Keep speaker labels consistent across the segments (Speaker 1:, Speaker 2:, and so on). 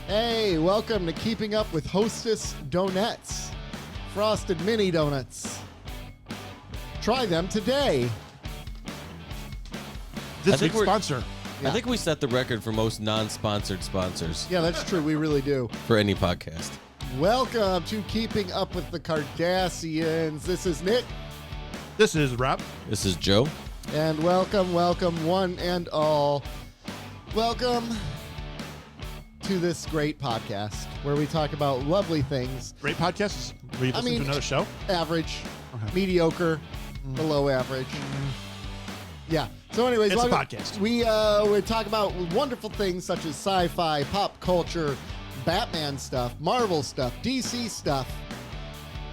Speaker 1: Hey, welcome to Keeping Up with Hostess Donuts. Frosted mini donuts. Try them today.
Speaker 2: This week's sponsor.
Speaker 3: I think we set the record for most non-sponsored sponsors
Speaker 1: Yeah, that's true. We really do.
Speaker 3: for any podcast.
Speaker 1: Welcome to Keeping Up with the Kardashians. This is Nick.
Speaker 2: This is Rob.
Speaker 3: This is Joe.
Speaker 1: And welcome, one and all. Welcome to this great podcast where we talk about lovely things.
Speaker 2: Great podcast. Were you listening to another show?
Speaker 1: Average,
Speaker 2: Okay.
Speaker 1: mediocre, below average. Yeah. So anyways,
Speaker 2: It's a podcast.
Speaker 1: We talk about wonderful things such as sci-fi, pop culture, Batman stuff, Marvel stuff, DC stuff,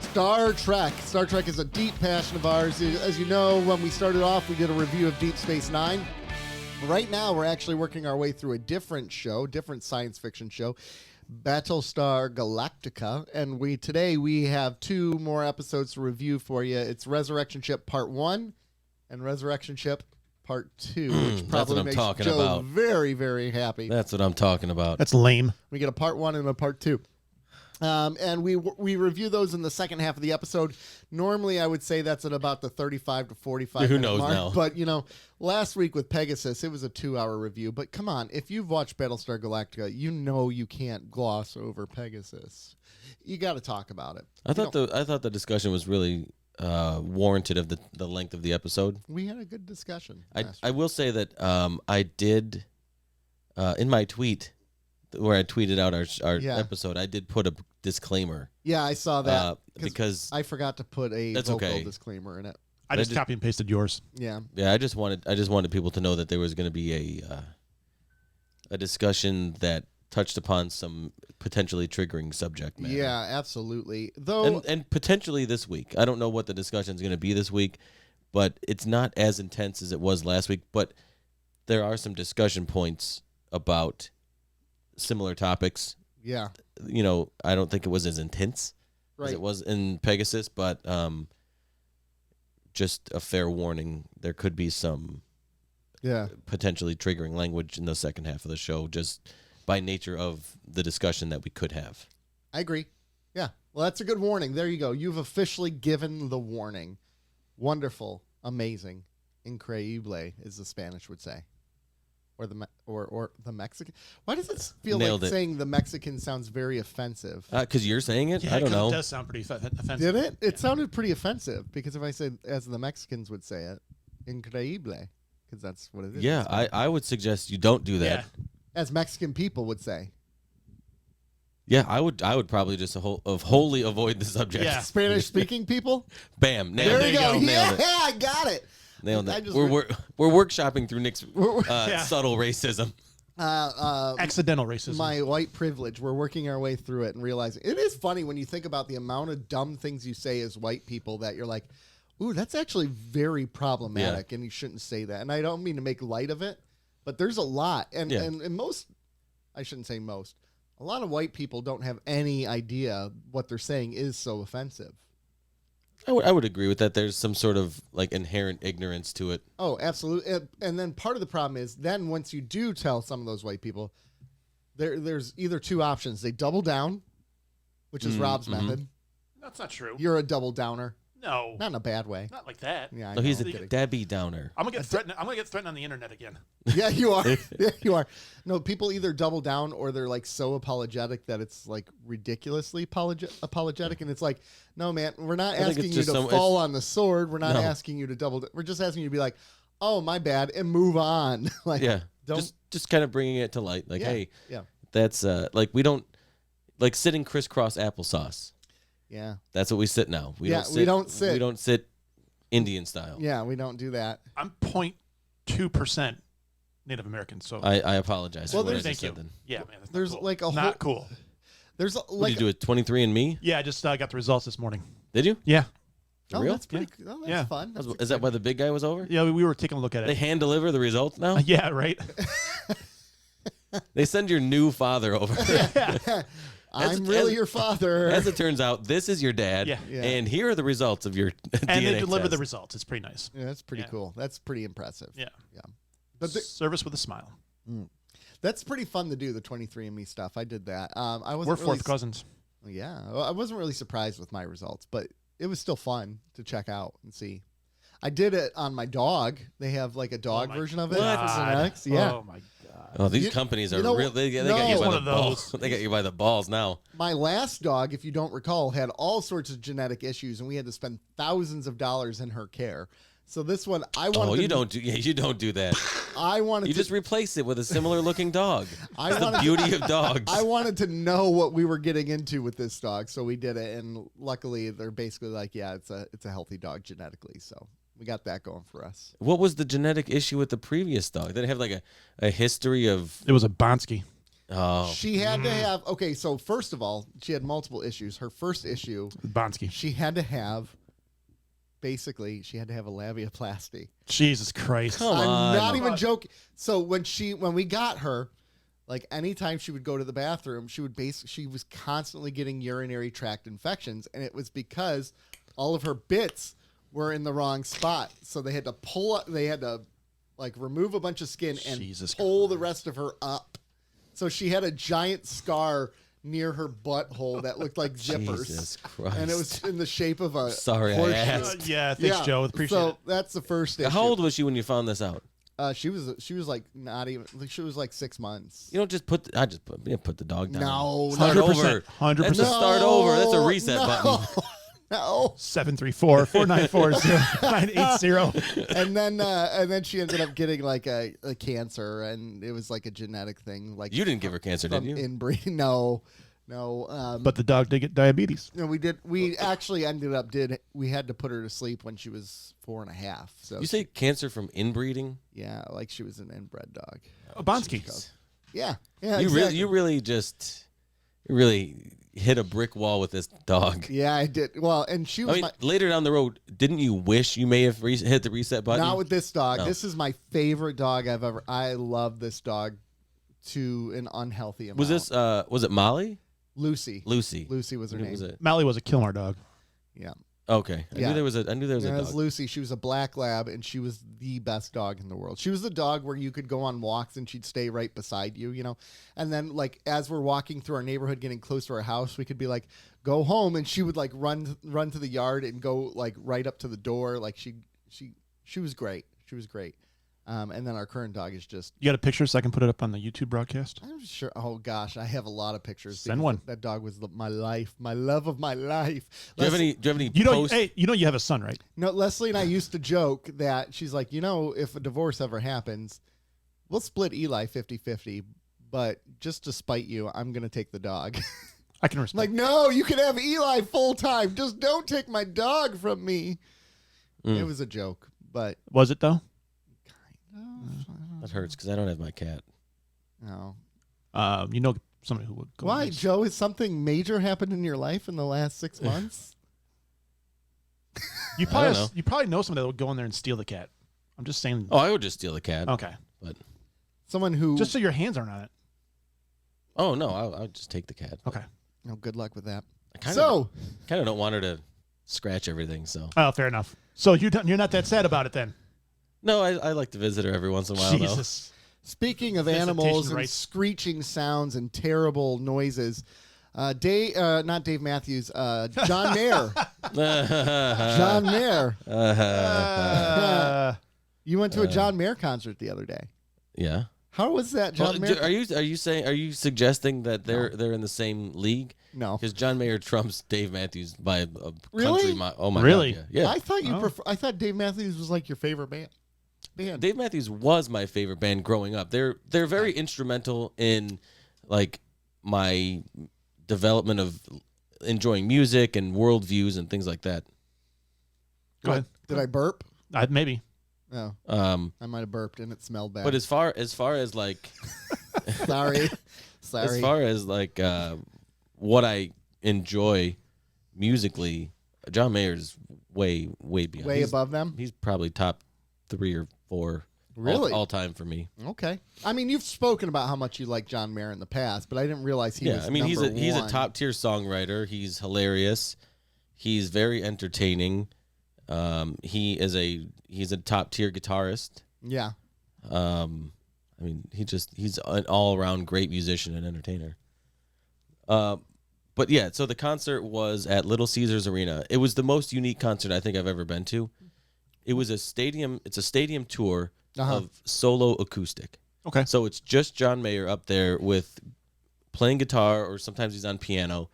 Speaker 1: Star Trek. Star Trek is a deep passion of ours. As you know, when we started off, we did a review of Deep Space Nine. Right now, we're actually working our way through a different science fiction show, Battlestar Galactica, and today we have 2 more episodes to review for you. It's Resurrection Ship Part 1 and Resurrection Ship Part 2, which probably
Speaker 3: what I'm
Speaker 1: makes
Speaker 3: talking
Speaker 1: Joe
Speaker 3: about.
Speaker 1: very, very happy.
Speaker 3: That's what I'm talking about.
Speaker 2: That's lame.
Speaker 1: We get a Part 1 and a Part 2. And we review those in the second half of the episode. Normally, I would say that's at about the 35 to 45
Speaker 3: Who
Speaker 1: minute
Speaker 3: knows
Speaker 1: mark.
Speaker 3: now?
Speaker 1: But, last week with Pegasus, it was a 2-hour review. But come on, if you've watched Battlestar Galactica, you know you can't gloss over Pegasus. You got to talk about it.
Speaker 3: I thought the discussion was really warranted of the length of the episode.
Speaker 1: We had a good discussion.
Speaker 3: I will say that I did in my tweet where I tweeted out our episode, I did put a disclaimer.
Speaker 1: Yeah, I saw that
Speaker 3: because
Speaker 1: I forgot to put a
Speaker 3: that's
Speaker 1: vocal
Speaker 3: okay.
Speaker 1: disclaimer in it.
Speaker 2: I just copy and pasted yours.
Speaker 1: Yeah.
Speaker 3: Yeah, I just wanted people to know that there was going to be a discussion that touched upon some potentially triggering subject matter.
Speaker 1: Yeah, absolutely. Though
Speaker 3: and potentially this week. I don't know what the discussion is going to be this week, but it's not as intense as it was last week. But there are some discussion points about similar topics.
Speaker 1: yeah,
Speaker 3: I don't think it was as intense as it was in Pegasus, but just a fair warning, there could be some potentially triggering language in the second half of the show, just by nature of the discussion that we could have.
Speaker 1: I agree. Yeah. Well, that's a good warning. There you go. You've officially given the warning. Wonderful, amazing, increíble, as the Spanish would say. Or the Mexican. Why does it feel
Speaker 3: Nailed
Speaker 1: like
Speaker 3: it.
Speaker 1: saying the Mexican sounds very offensive?
Speaker 3: Because you're saying it?
Speaker 2: Yeah,
Speaker 3: I don't know.
Speaker 2: It does sound pretty offensive.
Speaker 1: Did it? It sounded pretty offensive because if I said, as the Mexicans would say it, increíble, because that's what it is.
Speaker 3: Yeah, I would suggest you don't do that.
Speaker 2: Yeah.
Speaker 1: As Mexican people would say.
Speaker 3: Yeah, I would probably just wholly avoid the subject.
Speaker 2: Yeah.
Speaker 1: Spanish-speaking people?
Speaker 3: Bam. Nailed
Speaker 1: There
Speaker 3: it.
Speaker 1: you go.
Speaker 3: Nailed it.
Speaker 1: Yeah, I got it.
Speaker 3: Nailed
Speaker 1: I
Speaker 3: it.
Speaker 1: just
Speaker 3: We're workshopping through Nick's
Speaker 2: Yeah.
Speaker 3: subtle racism.
Speaker 2: Accidental racism.
Speaker 1: My white privilege. We're working our way through it and realizing it is funny when you think about the amount of dumb things you say as white people that you're like, ooh, that's actually very problematic and you shouldn't say that. And I don't mean to make light of it, but there's a lot. And most, I shouldn't say most, a lot of white people don't have any idea what they're saying is so offensive.
Speaker 3: I would agree with that. There's some sort of inherent ignorance to it.
Speaker 1: Oh, absolutely. And then part of the problem is then once you do tell some of those white people, there's either 2 options. They double down, which is Rob's method.
Speaker 2: That's not true.
Speaker 1: You're a double downer.
Speaker 2: No.
Speaker 1: Not in a bad way.
Speaker 2: Not like that.
Speaker 1: Yeah, I
Speaker 3: So
Speaker 1: know.
Speaker 3: he's
Speaker 1: I'm
Speaker 3: a
Speaker 1: kidding.
Speaker 3: Debbie Downer.
Speaker 2: I'm gonna get threatened on the internet again.
Speaker 1: Yeah, you are. Yeah, you are. No, people either double down or they're so apologetic that it's ridiculously apologetic, and it's like, no, man, we're not
Speaker 3: think
Speaker 1: asking
Speaker 3: it's
Speaker 1: you
Speaker 3: just
Speaker 1: to fall on the sword. We're not
Speaker 3: No.
Speaker 1: asking you to double. We're just asking you to be like, oh, my bad, and move on.
Speaker 3: Yeah.
Speaker 1: don't.
Speaker 3: Just kind of bringing it to light.
Speaker 1: Yeah,
Speaker 3: Hey,
Speaker 1: yeah.
Speaker 3: that's we don't sitting crisscross applesauce.
Speaker 1: Yeah.
Speaker 3: That's what we sit now. We don't sit. We don't sit Indian style.
Speaker 1: Yeah, we don't do that.
Speaker 2: I'm 0.2% Native American, so
Speaker 3: I apologize.
Speaker 1: Well,
Speaker 3: for what I
Speaker 1: there's-
Speaker 3: just
Speaker 2: thank
Speaker 3: said
Speaker 2: you.
Speaker 3: then.
Speaker 2: Yeah, man. That's
Speaker 1: There's
Speaker 2: not cool.
Speaker 1: like a
Speaker 2: not
Speaker 1: whole-
Speaker 2: cool.
Speaker 1: There's
Speaker 3: What did you do with 23andMe?
Speaker 2: Yeah, I just got the results this morning.
Speaker 3: Did you?
Speaker 2: Yeah.
Speaker 3: For
Speaker 1: oh,
Speaker 3: real?
Speaker 1: that's pretty. Oh, that's
Speaker 2: Yeah.
Speaker 1: fun. That's
Speaker 3: Is that why the big guy was over?
Speaker 2: Yeah, we were taking a look at
Speaker 3: They
Speaker 2: it.
Speaker 3: hand deliver the results now?
Speaker 2: Yeah, right.
Speaker 3: They send your new father over.
Speaker 1: I'm really your father.
Speaker 3: As it turns out, this is your dad,
Speaker 2: Yeah.
Speaker 1: Yeah.
Speaker 3: and here are the results of your
Speaker 2: And
Speaker 3: DNA
Speaker 2: they deliver the
Speaker 3: test.
Speaker 2: results. It's pretty nice.
Speaker 1: Yeah, that's pretty
Speaker 2: Yeah.
Speaker 1: cool. That's pretty impressive.
Speaker 2: Yeah.
Speaker 1: Yeah. But
Speaker 2: Service with a smile.
Speaker 1: That's pretty fun to do, the 23andMe stuff. I did that. I wasn't
Speaker 2: We're
Speaker 1: really
Speaker 2: fourth cousins.
Speaker 1: Yeah, I wasn't really surprised with my results, but it was still fun to check out and see. I did it on my dog. They have like a dog
Speaker 2: my
Speaker 1: version of it
Speaker 3: God.
Speaker 1: for genetics. Yeah.
Speaker 2: Oh my god.
Speaker 3: Oh, these
Speaker 1: You-
Speaker 3: companies are
Speaker 1: you know-
Speaker 3: real. They
Speaker 1: no.
Speaker 3: got you by
Speaker 2: One
Speaker 3: the
Speaker 2: of
Speaker 3: balls.
Speaker 2: those.
Speaker 3: They got you by the balls now.
Speaker 1: My last dog, if you don't recall, had all sorts of genetic issues, and we had to spend thousands of dollars in her care. So this one, I wanted.
Speaker 3: Oh,
Speaker 1: to,
Speaker 3: you don't do. Yeah, you don't do that.
Speaker 1: I wanted
Speaker 3: You
Speaker 1: to
Speaker 3: just replace it with a similar looking dog.
Speaker 1: I
Speaker 3: That's the
Speaker 1: wanted to-
Speaker 3: beauty of dogs.
Speaker 1: I wanted to know what we were getting into with this dog, so we did it, and luckily they're basically like, yeah, it's a healthy dog genetically, so we got that going for us.
Speaker 3: What was the genetic issue with the previous dog? Did it have like a history of?
Speaker 2: It was a Bonsky.
Speaker 3: Oh,
Speaker 1: She had to have so first of all, she had multiple issues. Her first issue,
Speaker 2: Bonsky.
Speaker 1: she had to have she had to have a labiaplasty.
Speaker 2: Jesus Christ.
Speaker 3: Come
Speaker 1: I'm
Speaker 3: on.
Speaker 1: not even joking. So when we got her, like anytime she would go to the bathroom, she was constantly getting urinary tract infections, and it was because all of her bits were in the wrong spot. So they had to like remove a bunch of skin and
Speaker 2: Jesus
Speaker 1: pull the rest of her up. So she had a giant scar near her butthole that looked like zippers.
Speaker 3: Jesus Christ.
Speaker 1: And it was in the shape of a
Speaker 3: Sorry, I
Speaker 1: horseshoe.
Speaker 3: asked.
Speaker 2: Yeah, thanks, Joe. Appreciate
Speaker 1: so
Speaker 2: it.
Speaker 1: that's the first issue.
Speaker 3: How old was she when you found this out?
Speaker 1: She was like not even. She was like 6 months.
Speaker 3: You don't just put. Put the dog down.
Speaker 1: No,
Speaker 3: Start
Speaker 2: 100%,
Speaker 3: over.
Speaker 2: 100%.
Speaker 3: That's a start over. That's a reset button.
Speaker 1: No.
Speaker 2: 734-494-0980.
Speaker 1: And then she ended up getting like a cancer, and it was like a genetic thing. Like
Speaker 3: You didn't give her cancer, did
Speaker 1: from
Speaker 3: you?
Speaker 1: inbreeding. No.
Speaker 2: But the dog did get diabetes.
Speaker 1: No, we did. We actually ended up we had to put her to sleep when she was 4.5. So
Speaker 3: You say cancer from inbreeding?
Speaker 1: yeah, like she was an inbred dog.
Speaker 2: A Bonsky.
Speaker 1: Yeah, yeah.
Speaker 3: You
Speaker 1: exactly.
Speaker 3: really hit a brick wall with this dog.
Speaker 1: Yeah, I did. Well, and she was
Speaker 3: I mean, later down the road, didn't you wish you may have hit the reset button?
Speaker 1: not with this dog.
Speaker 3: No.
Speaker 1: This is my favorite dog I've ever. I love this dog to an unhealthy amount.
Speaker 3: Was this? Was it Molly?
Speaker 1: Lucy?
Speaker 3: Lucy.
Speaker 1: Lucy was her
Speaker 3: Who
Speaker 1: name.
Speaker 3: was it?
Speaker 2: Mally was a Kilmar dog.
Speaker 1: Yeah.
Speaker 3: Okay. I
Speaker 1: Yeah.
Speaker 3: knew there was a
Speaker 1: Yeah, it
Speaker 3: dog.
Speaker 1: was Lucy. She was a black lab, and she was the best dog in the world. She was the dog where you could go on walks, and she'd stay right beside you, you know. And then, like, as we're walking through our neighborhood, getting close to our house, we could be like, "Go home," and she would like run to the yard and go like right up to the door. Like she was great. She was great. And then our current dog is just.
Speaker 2: You got a picture so I can put it up on the YouTube broadcast?
Speaker 1: I'm sure. Oh gosh, I have a lot of pictures.
Speaker 2: Send
Speaker 1: because
Speaker 2: one.
Speaker 1: That dog was my life, my love of my life.
Speaker 3: Do you have any
Speaker 2: You know,
Speaker 3: post?
Speaker 2: hey, you know you have a son, right?
Speaker 1: No, Leslie and I used to joke that she's like, if a divorce ever happens, we'll split Eli 50-50, but just to spite you, I'm going to take the dog.
Speaker 2: I can respect.
Speaker 1: Like, no, you can have Eli full time. Just don't take my dog from me. It was a joke, but
Speaker 2: Was it though?
Speaker 3: That hurts because I don't have my cat.
Speaker 1: no.
Speaker 2: You know somebody who would go.
Speaker 1: Why,
Speaker 2: on this.
Speaker 1: Joe? Has something major happened in your life in the last 6 months?
Speaker 2: You
Speaker 3: I don't know.
Speaker 2: probably know somebody that would go in there and steal the cat. I'm just saying.
Speaker 3: Oh, I would just steal the cat.
Speaker 2: Okay.
Speaker 3: But
Speaker 1: Someone who.
Speaker 2: Just so your hands aren't on it.
Speaker 3: oh no, I'll just take the cat.
Speaker 2: Okay.
Speaker 1: Oh, good luck with that.
Speaker 3: I kind
Speaker 1: So,
Speaker 3: of don't want her to scratch everything. So
Speaker 2: Oh, fair enough. So you're not that sad about it then?
Speaker 3: no, I like to visit her every once in a while. Though.
Speaker 2: Jesus.
Speaker 1: speaking of
Speaker 2: Visitation
Speaker 1: animals and
Speaker 2: rights.
Speaker 1: screeching sounds and terrible noises, not Dave Matthews, John Mayer. John Mayer. You went to a John Mayer concert the other day.
Speaker 3: Yeah.
Speaker 1: How was that, John
Speaker 3: Well,
Speaker 1: Mayer?
Speaker 3: are you suggesting that they're in the same league?
Speaker 1: No.
Speaker 3: Because John Mayer trumps Dave Matthews by a
Speaker 1: Really?
Speaker 3: country mile. Oh my
Speaker 2: Really?
Speaker 3: God, yeah.
Speaker 1: I thought you
Speaker 2: Oh.
Speaker 1: prefer. I thought Dave Matthews was like your favorite band.
Speaker 3: Dave Matthews was my favorite band growing up. They're very instrumental in like my development of enjoying music and worldviews and things like that.
Speaker 2: Go ahead.
Speaker 1: Did I burp?
Speaker 2: Maybe.
Speaker 1: No,
Speaker 3: Um,
Speaker 1: I might have burped and it smelled bad.
Speaker 3: but as far as like
Speaker 1: Sorry.
Speaker 3: as far as like what I enjoy musically, John Mayer's way beyond.
Speaker 1: Way
Speaker 3: He's-
Speaker 1: above them.
Speaker 3: He's probably top 3 or 4
Speaker 1: Really?
Speaker 3: all time for me.
Speaker 1: Okay. I mean, you've spoken about how much you like John Mayer in the past, but I didn't realize he was.
Speaker 3: I mean he's a
Speaker 1: one.
Speaker 3: top tier songwriter. He's hilarious. He's very entertaining. He's a top tier guitarist.
Speaker 1: Yeah.
Speaker 3: I I mean, he's an all around great musician and entertainer. But yeah, so the concert was at Little Caesars Arena. It was the most unique concert I think I've ever been to. It was a stadium. It's a stadium tour of solo acoustic.
Speaker 2: Okay.
Speaker 3: So it's just John Mayer up there with playing guitar, or sometimes he's on piano,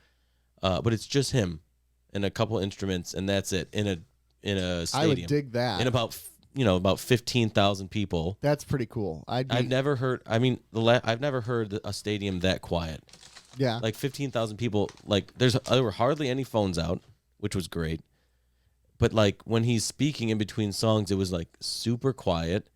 Speaker 3: but it's just him and a couple instruments, and that's it in a stadium.
Speaker 1: I would dig that.
Speaker 3: In about 15,000 people.
Speaker 1: That's pretty cool.
Speaker 3: I've never heard. I mean, I've never heard a stadium that quiet.
Speaker 1: Yeah.
Speaker 3: Like 15,000 people. Like there were hardly any phones out, which was great. But like when he's speaking in between songs, it was like super quiet.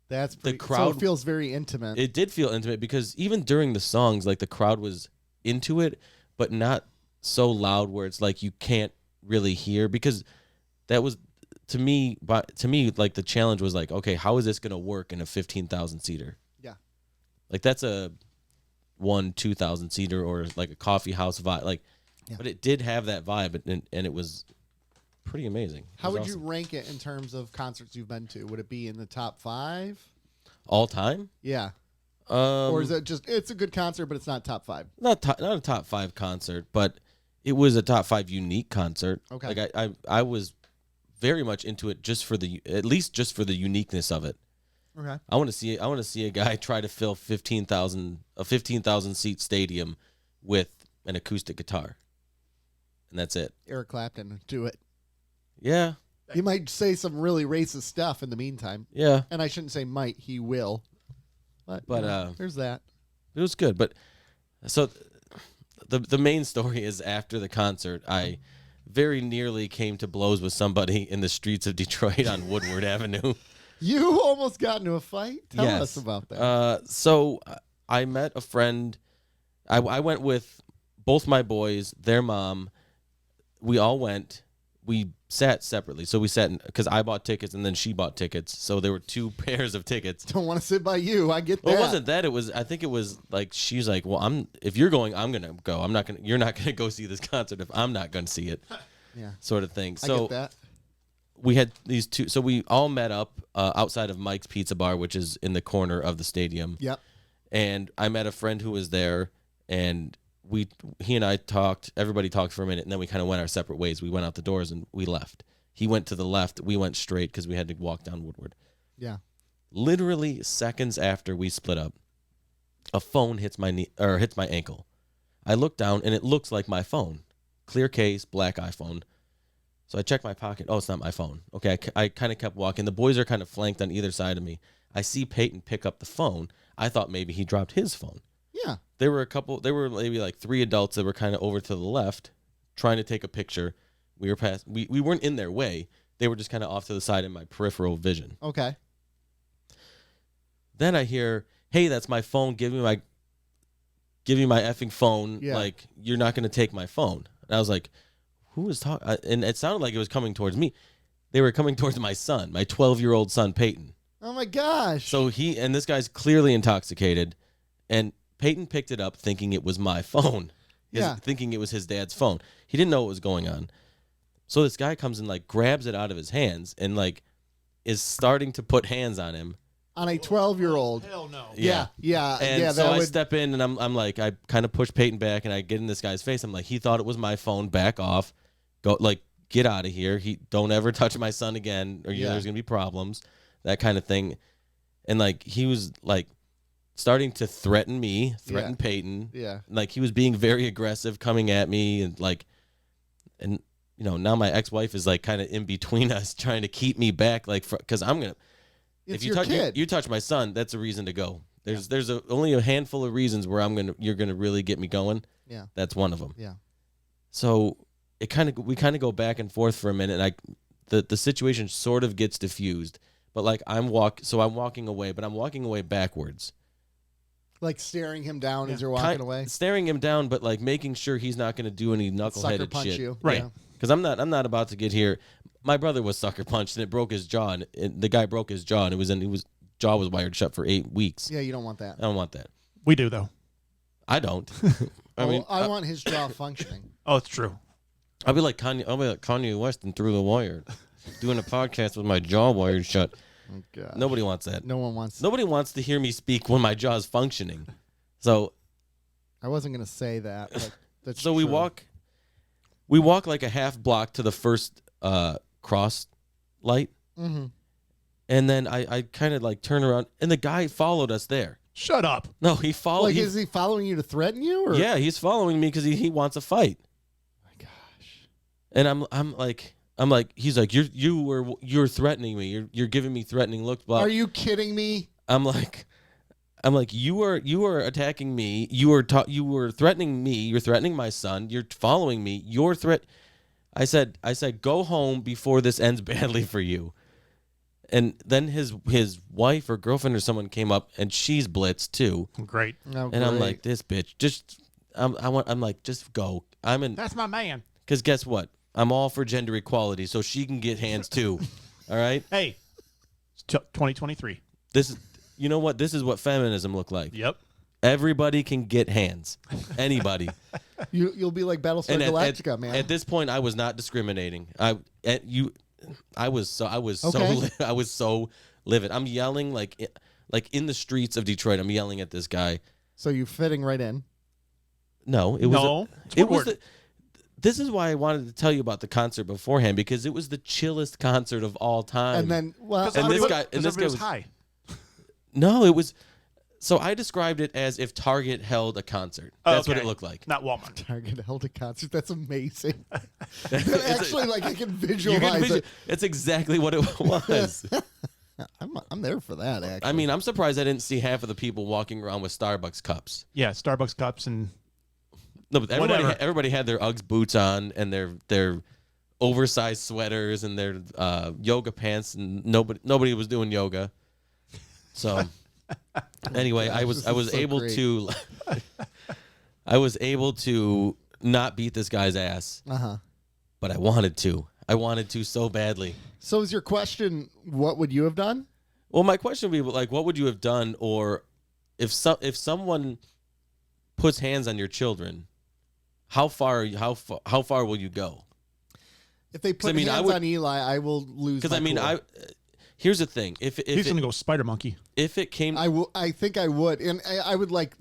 Speaker 1: That's pretty,
Speaker 3: the crowd.
Speaker 1: So it feels very intimate.
Speaker 3: It did feel intimate because even during the songs, like the crowd was into it, but not so loud where it's like you can't really hear. Because that was to me, like the challenge was like, okay, how is this going to work in a 15,000 seater?
Speaker 1: Yeah,
Speaker 3: like that's a 2,000 seater or like a coffee house vibe. Like,
Speaker 1: yeah.
Speaker 3: But it did have that vibe, and it was pretty amazing.
Speaker 1: How would you rank it in terms of concerts you've been to? Would it be in the top 5?
Speaker 3: All time?
Speaker 1: Yeah. Or is it just it's a good concert, but it's not top 5?
Speaker 3: Not a top 5 concert, but it was a top 5 unique concert.
Speaker 1: Okay.
Speaker 3: Like I was very much into it at least just for the uniqueness of it.
Speaker 1: Okay.
Speaker 3: I want to see a guy try to fill a 15,000 seat stadium with an acoustic guitar. And that's it.
Speaker 1: Eric Clapton, do it.
Speaker 3: Yeah.
Speaker 1: He might say some really racist stuff in the meantime.
Speaker 3: Yeah.
Speaker 1: And I shouldn't say might, he will. But there's that.
Speaker 3: It was good, but so the main story is after the concert, I very nearly came to blows with somebody in the streets of Detroit on Woodward Avenue.
Speaker 1: You almost got into a fight? Tell
Speaker 3: Yes.
Speaker 1: us about that.
Speaker 3: So I met a friend. I went with both my boys, their mom. We all went. We sat separately. So we sat because I bought tickets and then she bought tickets. So there were 2 pairs of tickets.
Speaker 1: Don't want to sit by you. I get that.
Speaker 3: Well, it wasn't that. I think it was like she's like, well, if you're going, I'm gonna go. You're not gonna go see this concert if I'm not gonna see it.
Speaker 1: Yeah.
Speaker 3: Sort of thing.
Speaker 1: I
Speaker 3: So
Speaker 1: get that.
Speaker 3: we had these 2. So we all met up outside of Mike's Pizza Bar, which is in the corner of the stadium.
Speaker 1: Yep.
Speaker 3: And I met a friend who was there, and he and I talked. Everybody talked for a minute, and then we kind of went our separate ways. We went out the doors and we left. He went to the left. We went straight because we had to walk down Woodward.
Speaker 1: Yeah.
Speaker 3: Literally seconds after we split up, a phone hits my knee or hits my ankle. I look down and it looks like my phone, clear case, black iPhone. So I check my pocket. Oh, it's not my phone. Okay, I kind of kept walking. The boys are kind of flanked on either side of me. I see Peyton pick up the phone. I thought maybe he dropped his phone.
Speaker 1: Yeah.
Speaker 3: There were maybe like 3 adults that were kind of over to the left trying to take a picture. We weren't in their way. They were just kind of off to the side in my peripheral vision.
Speaker 1: Okay.
Speaker 3: Then I hear, "Hey, that's my phone. Give me my effing phone.
Speaker 1: Yeah.
Speaker 3: Like, you're not going to take my phone." And I was like, "Who is talking?" And it sounded like it was coming towards me. They were coming towards my son, my 12-year-old son, Peyton.
Speaker 1: Oh my gosh.
Speaker 3: So this guy's clearly intoxicated, and Peyton picked it up thinking it was my phone. Thinking it was his dad's phone. He didn't know what was going on. So this guy comes and like grabs it out of his hands and like is starting to put hands on him.
Speaker 1: On a 12-year-old.
Speaker 2: Hell no.
Speaker 1: Yeah.
Speaker 3: And so I step in and I'm like, I kind of push Peyton back and I get in this guy's face. I'm like, he thought it was my phone. Back off. Go, like, get out of here. Don't ever touch my son again, or there's gonna be problems. That kind of thing. And like he was like starting to threaten me, Peyton.
Speaker 1: Yeah.
Speaker 3: Like he was being very aggressive, coming at me, and now my ex-wife is like kind of in between us, trying to keep me back, like because I'm gonna.
Speaker 1: It's
Speaker 3: if you
Speaker 1: your
Speaker 3: touch
Speaker 1: kid.
Speaker 3: you touch my son, that's a reason to go. There's only a handful of reasons where you're gonna really get me going.
Speaker 1: Yeah.
Speaker 3: That's one of them.
Speaker 1: Yeah.
Speaker 3: So we kind of go back and forth for a minute. And the situation sort of gets diffused, but like I'm walking away, but I'm walking away backwards.
Speaker 1: Like staring him down as you're walking away.
Speaker 3: Staring him down, but like making sure he's not going to do any knuckleheaded
Speaker 1: Sucker punch
Speaker 3: shit.
Speaker 1: you.
Speaker 2: Right.
Speaker 1: Yeah.
Speaker 3: Because I'm not about to get here. My brother was sucker punched and it broke his jaw. And the guy broke his jaw and his jaw was wired shut for 8 weeks.
Speaker 1: Yeah, you don't want that.
Speaker 3: I don't want that.
Speaker 2: We do though.
Speaker 3: I don't.
Speaker 1: I want his jaw functioning.
Speaker 2: Oh, it's true.
Speaker 3: I'll be like Kanye West and Through the Wire, doing a podcast with my jaw wired shut.
Speaker 1: Oh, God.
Speaker 3: Nobody wants that.
Speaker 1: No one wants.
Speaker 3: Nobody wants to hear me speak when my jaw is functioning. So
Speaker 1: I wasn't gonna say that. But that's
Speaker 3: so
Speaker 1: true.
Speaker 3: we walk like a half block to the first cross light,
Speaker 1: Mhm.
Speaker 3: and then I kind of like turn around, and the guy followed us there.
Speaker 2: Shut up.
Speaker 3: No, he followed.
Speaker 1: Like, is he following you to threaten you? Or?
Speaker 3: Yeah, he's following me because he wants a fight.
Speaker 1: My gosh.
Speaker 3: And I'm like, he's like, you're threatening me. You're giving me threatening looks. Blah.
Speaker 1: Are you kidding me?
Speaker 3: I'm like, you are attacking me. You were threatening me. You're threatening my son. You're following me. Your threat. I said, go home before this ends badly for you. And then his wife or girlfriend or someone came up, and she's blitzed too.
Speaker 2: Great.
Speaker 1: Oh,
Speaker 3: And I'm
Speaker 1: great.
Speaker 3: like, this bitch, just I'm like, just go. I'm in.
Speaker 2: That's my man.
Speaker 3: Because guess what? I'm all for gender equality, so she can get hands too. All right.
Speaker 2: Hey, it's 2023.
Speaker 3: This is, you know what? This is what feminism look like.
Speaker 2: Yep.
Speaker 3: Everybody can get hands. Anybody.
Speaker 1: You'll be like Battlestar
Speaker 3: And
Speaker 1: Galactica, man.
Speaker 3: At this point, I was not discriminating. I was
Speaker 1: Okay.
Speaker 3: so livid. I'm yelling like in the streets of Detroit. I'm yelling at this guy.
Speaker 1: So you're fitting right in.
Speaker 3: No, it was.
Speaker 2: It was.
Speaker 3: This is why I wanted to tell you about the concert beforehand, because it was the chillest concert of all time.
Speaker 1: And then, well,
Speaker 3: And this guy was
Speaker 2: high.
Speaker 3: No, it was. So I described it as if Target held a concert. That's what
Speaker 2: Okay.
Speaker 3: it looked like.
Speaker 2: Not Walmart.
Speaker 1: Target held a concert. That's amazing.
Speaker 3: It's
Speaker 1: Actually, like I can
Speaker 3: You
Speaker 1: visualize
Speaker 3: can
Speaker 1: it.
Speaker 3: It's exactly what it was.
Speaker 1: I'm there for that. Actually,
Speaker 3: I mean, I'm surprised I didn't see half of the people walking around with Starbucks cups.
Speaker 2: Yeah, Starbucks cups and
Speaker 3: No, but
Speaker 2: Whatever.
Speaker 3: everybody had their Uggs boots on and their oversized sweaters and their yoga pants, and nobody was doing yoga. So anyway, I was
Speaker 1: this is so
Speaker 3: able
Speaker 1: great.
Speaker 3: to I was able to not beat this guy's ass, but I wanted to. I wanted to so badly.
Speaker 1: So is your question, what would you have done?
Speaker 3: Well, my question would be like, what would you have done, or if someone puts hands on your children, how far will you go?
Speaker 1: If they put
Speaker 3: I mean, I
Speaker 1: hands
Speaker 3: would-
Speaker 1: on Eli, I will lose.
Speaker 3: Because
Speaker 1: my
Speaker 3: I mean,
Speaker 1: cool.
Speaker 3: here's the thing: if
Speaker 2: he's gonna go Spider Monkey.
Speaker 3: if it came,
Speaker 1: I think I would, and I would like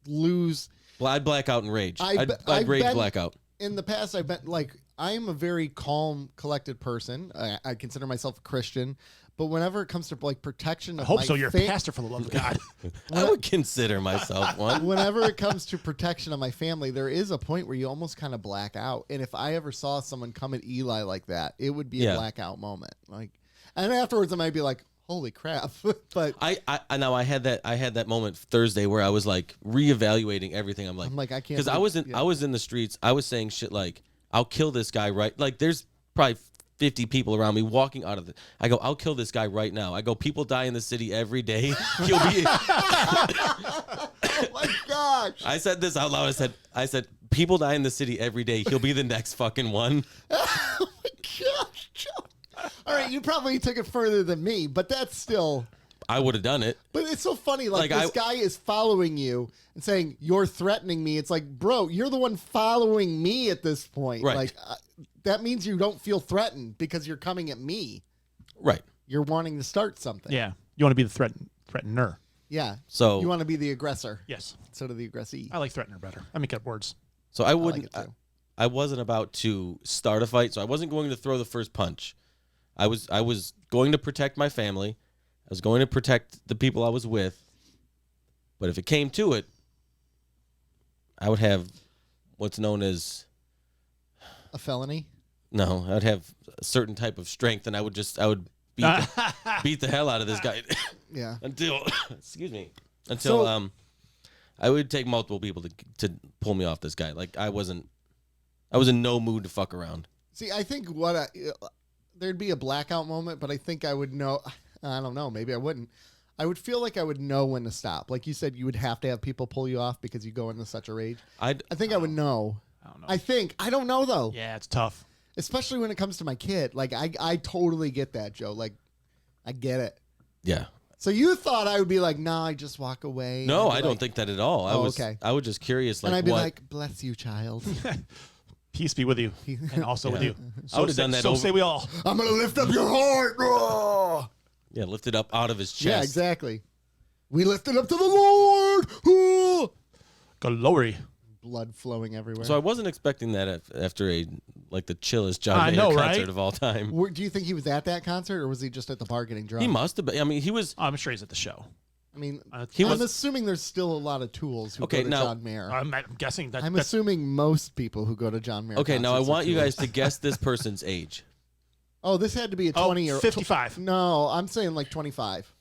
Speaker 1: lose.
Speaker 3: I'd black out and rage. I'd
Speaker 1: I've
Speaker 3: rage
Speaker 1: been-
Speaker 3: blackout.
Speaker 1: In the past, I've been like, I am a very calm, collected person. I consider myself a Christian, but whenever it comes to like protection
Speaker 2: I
Speaker 1: of
Speaker 2: hope
Speaker 1: my
Speaker 2: so. You're a pastor, for the love of God.
Speaker 3: I would consider myself one.
Speaker 1: whenever it comes to protection of my family, there is a point where you almost kind of black out. And if I ever saw someone come at Eli like that, it would be
Speaker 3: Yeah.
Speaker 1: a blackout moment. Like, and afterwards, I might be like, "Holy crap!" But
Speaker 3: I now I had that moment Thursday where I was like reevaluating everything. I'm like,
Speaker 1: I can't.
Speaker 3: because I was in the streets. I was saying shit like, I'll kill this guy right. Like there's probably 50 people around me walking out of the. I go, I'll kill this guy right now. I go, people die in the city every day. He'll be.
Speaker 1: Oh my gosh!
Speaker 3: I said this out loud. I said, people die in the city every day. He'll be the next fucking one.
Speaker 1: Oh my gosh, Joe. All right, you probably took it further than me, but that's still.
Speaker 3: I would have done it.
Speaker 1: But it's so funny. Like
Speaker 3: Like,
Speaker 1: this guy is following you and saying you're threatening me. It's like, bro, you're the one following me at this point.
Speaker 3: Right.
Speaker 1: Like that means you don't feel threatened because you're coming at me.
Speaker 3: Right.
Speaker 1: You're wanting to start something.
Speaker 2: Yeah, you want to be the threatener.
Speaker 1: Yeah.
Speaker 3: So
Speaker 1: You want to be the aggressor
Speaker 2: Yes,
Speaker 1: instead of the aggressee.
Speaker 2: I like threatener better. I make up words.
Speaker 3: So I wouldn't.
Speaker 1: it too.
Speaker 3: I wasn't about to start a fight, so I wasn't going to throw the first punch. I was going to protect my family. I was going to protect the people I was with. But if it came to it, I would have what's known as
Speaker 1: A felony?
Speaker 3: no. I'd have a certain type of strength, and I would beat the hell out of this guy
Speaker 1: Yeah.
Speaker 3: until excuse me until I would take multiple people to pull me off this guy. Like I was in no mood to fuck around.
Speaker 1: See, I think there'd be a blackout moment, but I think I would know. I don't know. Maybe I wouldn't. I would feel like I would know when to stop. Like you said, you would have to have people pull you off because you go into such a rage. I think I would know.
Speaker 2: I don't know.
Speaker 1: I don't know though.
Speaker 2: Yeah, it's tough.
Speaker 1: Especially when it comes to my kid. Like I totally get that, Joe. Like I get it.
Speaker 3: Yeah.
Speaker 1: So you thought I would be like, nah, I just walk away.
Speaker 3: No,
Speaker 1: And I'd
Speaker 3: I
Speaker 1: be
Speaker 3: don't
Speaker 1: like-
Speaker 3: think that at all.
Speaker 1: okay.
Speaker 3: I was just curious, like
Speaker 1: And I'd be
Speaker 3: what
Speaker 1: like, bless you, child.
Speaker 2: Peace be with you, and also with you.
Speaker 3: I would've done that
Speaker 2: So
Speaker 3: over-
Speaker 2: say we all.
Speaker 1: I'm gonna lift up your heart. Oh!
Speaker 3: Yeah, lifted up out of his chest.
Speaker 1: Yeah, exactly. We lift it up to the Lord. Ooh.
Speaker 2: Glory.
Speaker 1: Blood flowing everywhere.
Speaker 3: So I wasn't expecting that after the chillest John
Speaker 2: I
Speaker 3: Mayer
Speaker 2: know,
Speaker 3: concert
Speaker 2: right?
Speaker 3: of all time.
Speaker 1: Do you think he was at that concert, or was he just at the bar getting drunk?
Speaker 3: He must have been. I mean, he was.
Speaker 2: I'm sure he's at the show.
Speaker 1: I mean,
Speaker 3: He
Speaker 1: I'm
Speaker 3: was-
Speaker 1: assuming there's still a lot of tools who
Speaker 3: Okay,
Speaker 1: go to
Speaker 3: now-
Speaker 1: John Mayer.
Speaker 2: I'm guessing that.
Speaker 1: I'm
Speaker 2: that's,
Speaker 1: assuming most people who go to John Mayer.
Speaker 3: Okay, now I
Speaker 1: concerts are
Speaker 3: want you
Speaker 1: tools.
Speaker 3: guys to guess this person's age.
Speaker 1: Oh, this had to be a 20 or
Speaker 2: 55.
Speaker 1: No, I'm saying like 25.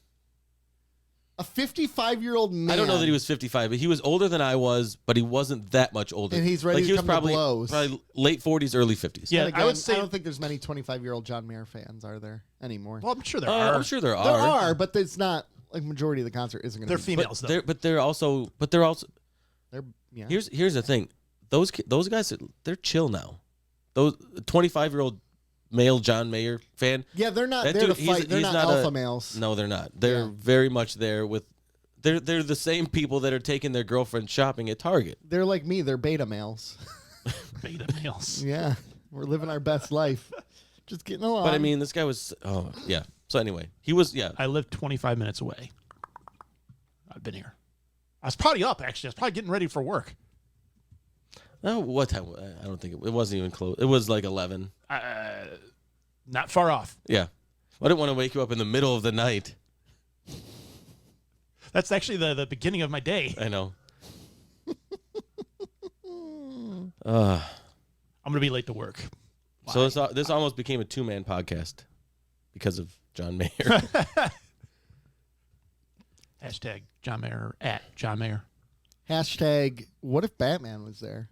Speaker 1: A 55-year-old man.
Speaker 3: I don't know that he was 55, but he was older than I was, but he wasn't that much older.
Speaker 1: And he's ready
Speaker 3: like,
Speaker 1: to
Speaker 3: he was
Speaker 1: come to
Speaker 3: probably,
Speaker 1: blows.
Speaker 3: probably late 40s, early 50s.
Speaker 2: Yeah,
Speaker 1: And again,
Speaker 2: I would say.
Speaker 1: I don't think there's many 25-year-old John Mayer fans, are there, anymore?
Speaker 2: Well, I'm sure there are.
Speaker 3: I'm sure there are.
Speaker 1: There are, but it's not like majority of the concert isn't going to
Speaker 2: They're
Speaker 1: be.
Speaker 2: females, though.
Speaker 3: They're also.
Speaker 1: They're yeah.
Speaker 3: Here's the thing. Those guys, they're chill now. Those 25-year-old male John Mayer fan.
Speaker 1: Yeah, they're not
Speaker 3: That
Speaker 1: there
Speaker 3: dude,
Speaker 1: to fight. They're
Speaker 3: he's
Speaker 1: not
Speaker 3: not
Speaker 1: alpha
Speaker 3: a-
Speaker 1: males.
Speaker 3: No, they're not. They're
Speaker 1: Yeah.
Speaker 3: very much there with. They're the same people that are taking their girlfriend shopping at Target.
Speaker 1: They're like me. They're beta males.
Speaker 2: Beta males.
Speaker 1: Yeah, we're living our best life. Just getting along.
Speaker 3: But I mean, this guy was. Oh yeah. So anyway, he was. Yeah.
Speaker 2: I live 25 minutes away. I've been here. I was probably up, actually. I was probably getting ready for work.
Speaker 3: Oh, what time? I don't think it wasn't even close. It was like 11.
Speaker 2: Not far off.
Speaker 3: Yeah. I didn't want to wake you up in the middle of the night.
Speaker 2: That's actually the beginning of my day.
Speaker 3: I know.
Speaker 2: I'm going to be late to work.
Speaker 3: So this almost became a two-man podcast because of John Mayer.
Speaker 2: Hashtag John Mayer at John Mayer.
Speaker 1: Hashtag, what if Batman was there?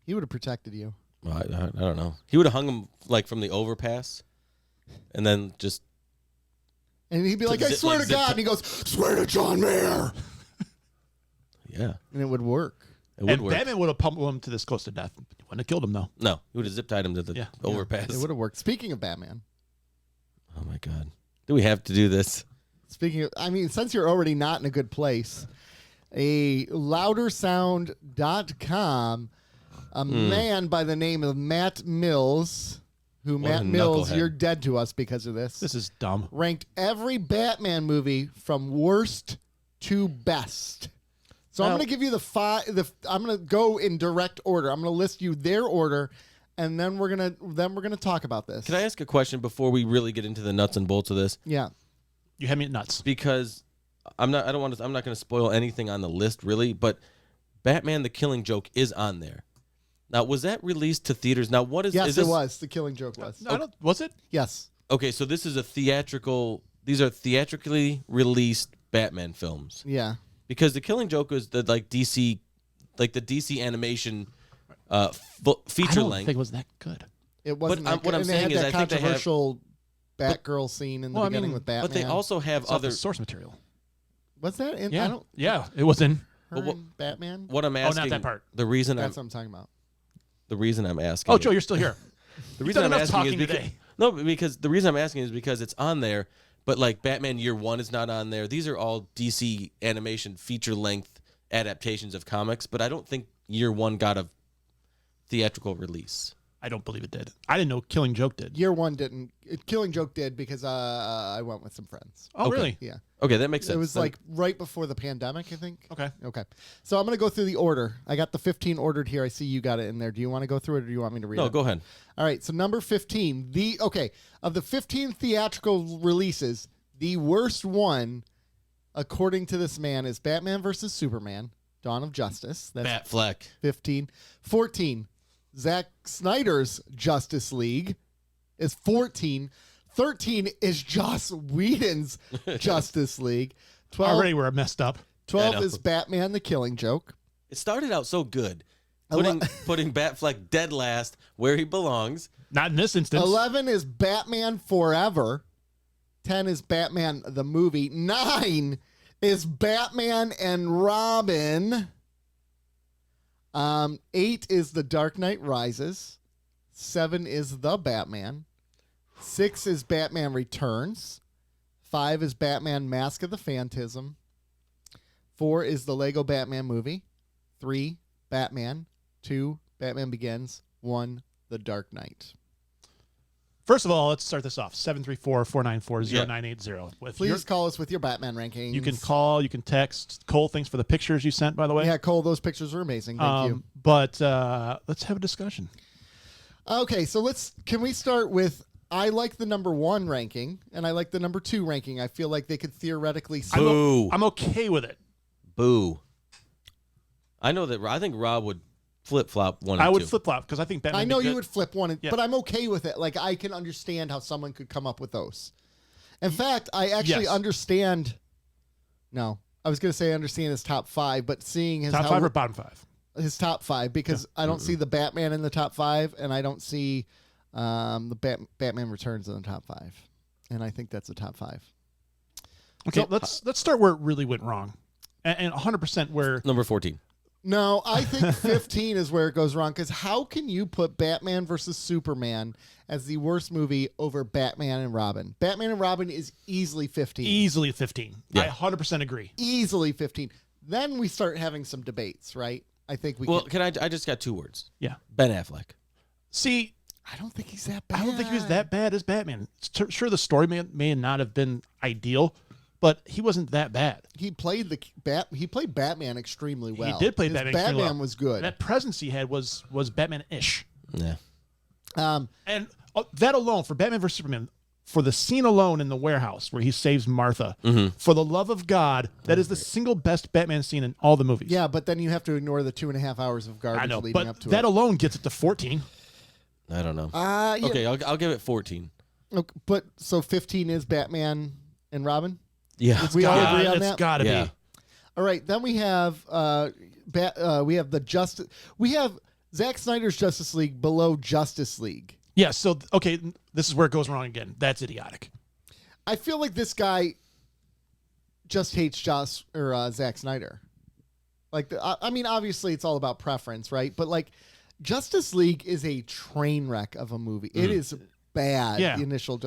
Speaker 1: He would have protected you.
Speaker 3: Well, I don't know. He would have hung him like from the overpass, and then just
Speaker 1: And he'd be like, I
Speaker 3: zip-
Speaker 1: swear
Speaker 3: like
Speaker 1: to
Speaker 3: zip
Speaker 1: God.
Speaker 3: tie-
Speaker 1: And he goes, swear to John Mayer.
Speaker 3: yeah,
Speaker 1: And it would work.
Speaker 3: it would
Speaker 2: And
Speaker 3: work.
Speaker 2: Batman would have pummeled him to this close to death. He wouldn't have killed him, though.
Speaker 3: No, he would have zip tied him to the
Speaker 2: Yeah.
Speaker 3: overpass.
Speaker 1: It would have worked. Speaking of Batman.
Speaker 3: Oh my God, do we have to do this?
Speaker 1: Speaking of, I mean, since you're already not in a good place, a loudersound.com, a man by the name of Matt Mills, who
Speaker 3: What
Speaker 1: Matt
Speaker 3: a
Speaker 1: Mills,
Speaker 3: knucklehead.
Speaker 1: you're dead to us because of this,
Speaker 2: This is dumb.
Speaker 1: ranked every Batman movie from worst to best. So I'm
Speaker 3: Now-
Speaker 1: going to give you I'm going to go in direct order. I'm going to list you their order, and then we're gonna talk about this.
Speaker 3: Can I ask a question before we really get into the nuts and bolts of this?
Speaker 1: Yeah.
Speaker 2: You had me at nuts.
Speaker 3: Because I'm not going to spoil anything on the list really, but Batman: The Killing Joke is on there. Now, was that released to theaters? Now, what is?
Speaker 1: Yes,
Speaker 3: is this,
Speaker 1: it was. The Killing Joke was.
Speaker 2: No, I don't, was it?
Speaker 1: Yes.
Speaker 3: Okay, so this is a theatrical. These are theatrically released Batman films
Speaker 1: Yeah.
Speaker 3: because The Killing Joke was the DC animation feature
Speaker 2: I don't
Speaker 3: length.
Speaker 2: think it was that good.
Speaker 1: It wasn't.
Speaker 3: But,
Speaker 1: that
Speaker 3: what
Speaker 1: good.
Speaker 3: I'm
Speaker 1: And they
Speaker 3: saying
Speaker 1: had
Speaker 3: is
Speaker 1: that
Speaker 3: I think they have-
Speaker 1: controversial Batgirl scene in the
Speaker 2: Well, I
Speaker 1: beginning
Speaker 2: mean,
Speaker 1: with Batman.
Speaker 3: But they also have
Speaker 2: It's off
Speaker 3: other.
Speaker 2: the source material.
Speaker 1: was that in?
Speaker 2: Yeah.
Speaker 1: I don't.
Speaker 2: Yeah, it was in.
Speaker 1: Her
Speaker 3: But what-
Speaker 1: and Batman.
Speaker 3: What I'm
Speaker 2: Oh,
Speaker 3: asking.
Speaker 2: not that part.
Speaker 3: The reason
Speaker 1: That's what I'm talking about.
Speaker 3: I'm asking.
Speaker 2: Oh, Joe, you're still here.
Speaker 3: The
Speaker 2: You've
Speaker 3: reason
Speaker 2: done
Speaker 3: I'm
Speaker 2: enough
Speaker 3: asking is
Speaker 2: talking
Speaker 3: because
Speaker 2: today.
Speaker 3: no, because the reason I'm asking is because it's on there, but like Batman Year One is not on there. These are all DC animation feature length adaptations of comics, but I don't think Year One got a theatrical release.
Speaker 2: I don't believe it did. I didn't know Killing Joke did.
Speaker 1: Year one didn't. Killing Joke did because I went with some friends.
Speaker 2: Oh,
Speaker 3: Okay.
Speaker 2: really?
Speaker 1: Yeah.
Speaker 3: Okay, that makes sense.
Speaker 1: It was
Speaker 3: Then-
Speaker 1: like right before the pandemic, I think.
Speaker 2: Okay.
Speaker 1: Okay. So I'm going to go through the order. I got the 15 ordered here. I see you got it in there. Do you want to go through it or do you want me to read it?
Speaker 3: no, go ahead.
Speaker 1: All right. So number 15, of the 15 theatrical releases, the worst one, according to this man, is Batman versus Superman, Dawn of Justice. That's
Speaker 3: Bat Fleck.
Speaker 1: 15. 14, Zack Snyder's Justice League is 14. 13 is Joss Whedon's Justice League. 12,
Speaker 2: Already we're messed up.
Speaker 1: 12
Speaker 3: I know.
Speaker 1: is Batman the Killing Joke.
Speaker 3: It started out so good,
Speaker 1: Ele-
Speaker 3: putting Bat Fleck dead last where he belongs.
Speaker 2: Not in this instance.
Speaker 1: 11 is Batman Forever. 10 is Batman the movie. 9 is Batman and Robin. 8 is The Dark Knight Rises. 7 is The Batman. 6 is Batman Returns. 5 is Batman Mask of the Phantasm. 4 is the Lego Batman movie. 3, Batman. 2, Batman Begins. 1, The Dark Knight.
Speaker 2: First of all, let's start this off. 734-494-0980.
Speaker 1: Please call us with your Batman rankings.
Speaker 2: You can call, you can text. Cole, thanks for the pictures you sent, by the way.
Speaker 1: Yeah, Cole, those pictures were amazing. Thank you.
Speaker 2: But let's have a discussion.
Speaker 1: Okay, so can we start with, I like the number 1 ranking, and I like the number 2 ranking. I feel like they could theoretically...
Speaker 3: Boo.
Speaker 2: I'm okay with it.
Speaker 3: Boo. I think Rob would flip-flop 1 and 2.
Speaker 2: I would flip-flop because I think Batman...
Speaker 1: I know you would flip one,
Speaker 2: Yeah.
Speaker 1: but I'm okay with it. Like, I can understand how someone could come up with those. In fact, I actually understand... No, I was going to say I understand his top 5, but seeing his...
Speaker 2: Top 5 or bottom 5?
Speaker 1: His top 5, because I don't see the Batman in the top 5, and I don't see the Batman Returns in the top 5. And I think that's the top 5.
Speaker 2: Okay,
Speaker 1: So,
Speaker 2: let's start where it really went wrong. And 100% where...
Speaker 3: Number 14.
Speaker 1: No, I think 15 is where it goes wrong, because how can you put Batman versus Superman as the worst movie over Batman and Robin? Batman and Robin is easily 15.
Speaker 2: Easily 15.
Speaker 3: Yeah.
Speaker 2: I 100% agree.
Speaker 1: Easily 15. Then we start having some debates, right? I think we
Speaker 3: Well, I just got 2 words.
Speaker 2: Yeah.
Speaker 3: Ben Affleck.
Speaker 2: See...
Speaker 1: I don't think he's that bad.
Speaker 2: I don't think he was that bad as Batman. Sure, the story may not have been ideal, but he wasn't that bad.
Speaker 1: He played Batman extremely well.
Speaker 2: He did play
Speaker 1: His
Speaker 2: Batman extremely well.
Speaker 1: Batman was good.
Speaker 2: That presence he had was Batman-ish.
Speaker 3: Yeah.
Speaker 2: And that alone, for Batman vs. Superman, for the scene alone in the warehouse where he saves Martha, for the love of God, that is the single best Batman scene in all the movies.
Speaker 1: Yeah, but then you have to ignore the 2.5 hours of garbage
Speaker 2: I know,
Speaker 1: leading
Speaker 2: but
Speaker 1: up to
Speaker 2: that
Speaker 1: it.
Speaker 2: alone gets it to 14.
Speaker 3: I don't know.
Speaker 1: Yeah.
Speaker 3: Okay, I'll give it 14.
Speaker 1: Okay, but so 15 is Batman and Robin?
Speaker 3: Yeah.
Speaker 1: We all agree on
Speaker 2: It's
Speaker 1: that?
Speaker 2: got to
Speaker 3: Yeah.
Speaker 2: be.
Speaker 1: All right, then we have we have Zack Snyder's Justice League below Justice League.
Speaker 2: Yeah, so, okay, this is where it goes wrong again. That's idiotic.
Speaker 1: I feel like this guy just hates Zack Snyder. Like, I mean, obviously it's all about preference, right? But like, Justice League is a train wreck of a movie. It is bad.
Speaker 2: Yeah.
Speaker 1: The initial,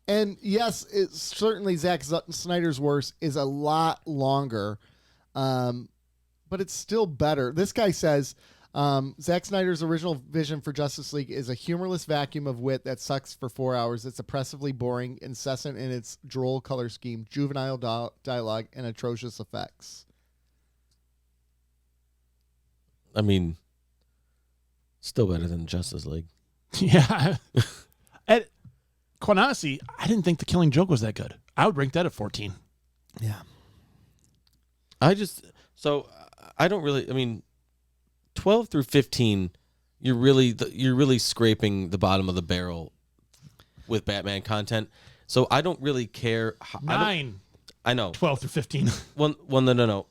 Speaker 1: and yes, it's certainly Zack Snyder's worst is a lot longer, but it's still better. This guy says Zack Snyder's original vision for Justice League is a humorless vacuum of wit that sucks for 4 hours. It's oppressively boring, incessant in its droll color scheme, juvenile dialogue, and atrocious effects.
Speaker 3: I mean, still better than Justice League.
Speaker 2: Yeah. And quite honestly, I didn't think The Killing Joke was that good. I would rank that at 14.
Speaker 1: Yeah.
Speaker 3: I don't really. I mean, 12 through 15, you're really scraping the bottom of the barrel with Batman content. So I don't really care.
Speaker 2: 9.
Speaker 3: I know.
Speaker 2: 12 through 15.
Speaker 3: Well, no.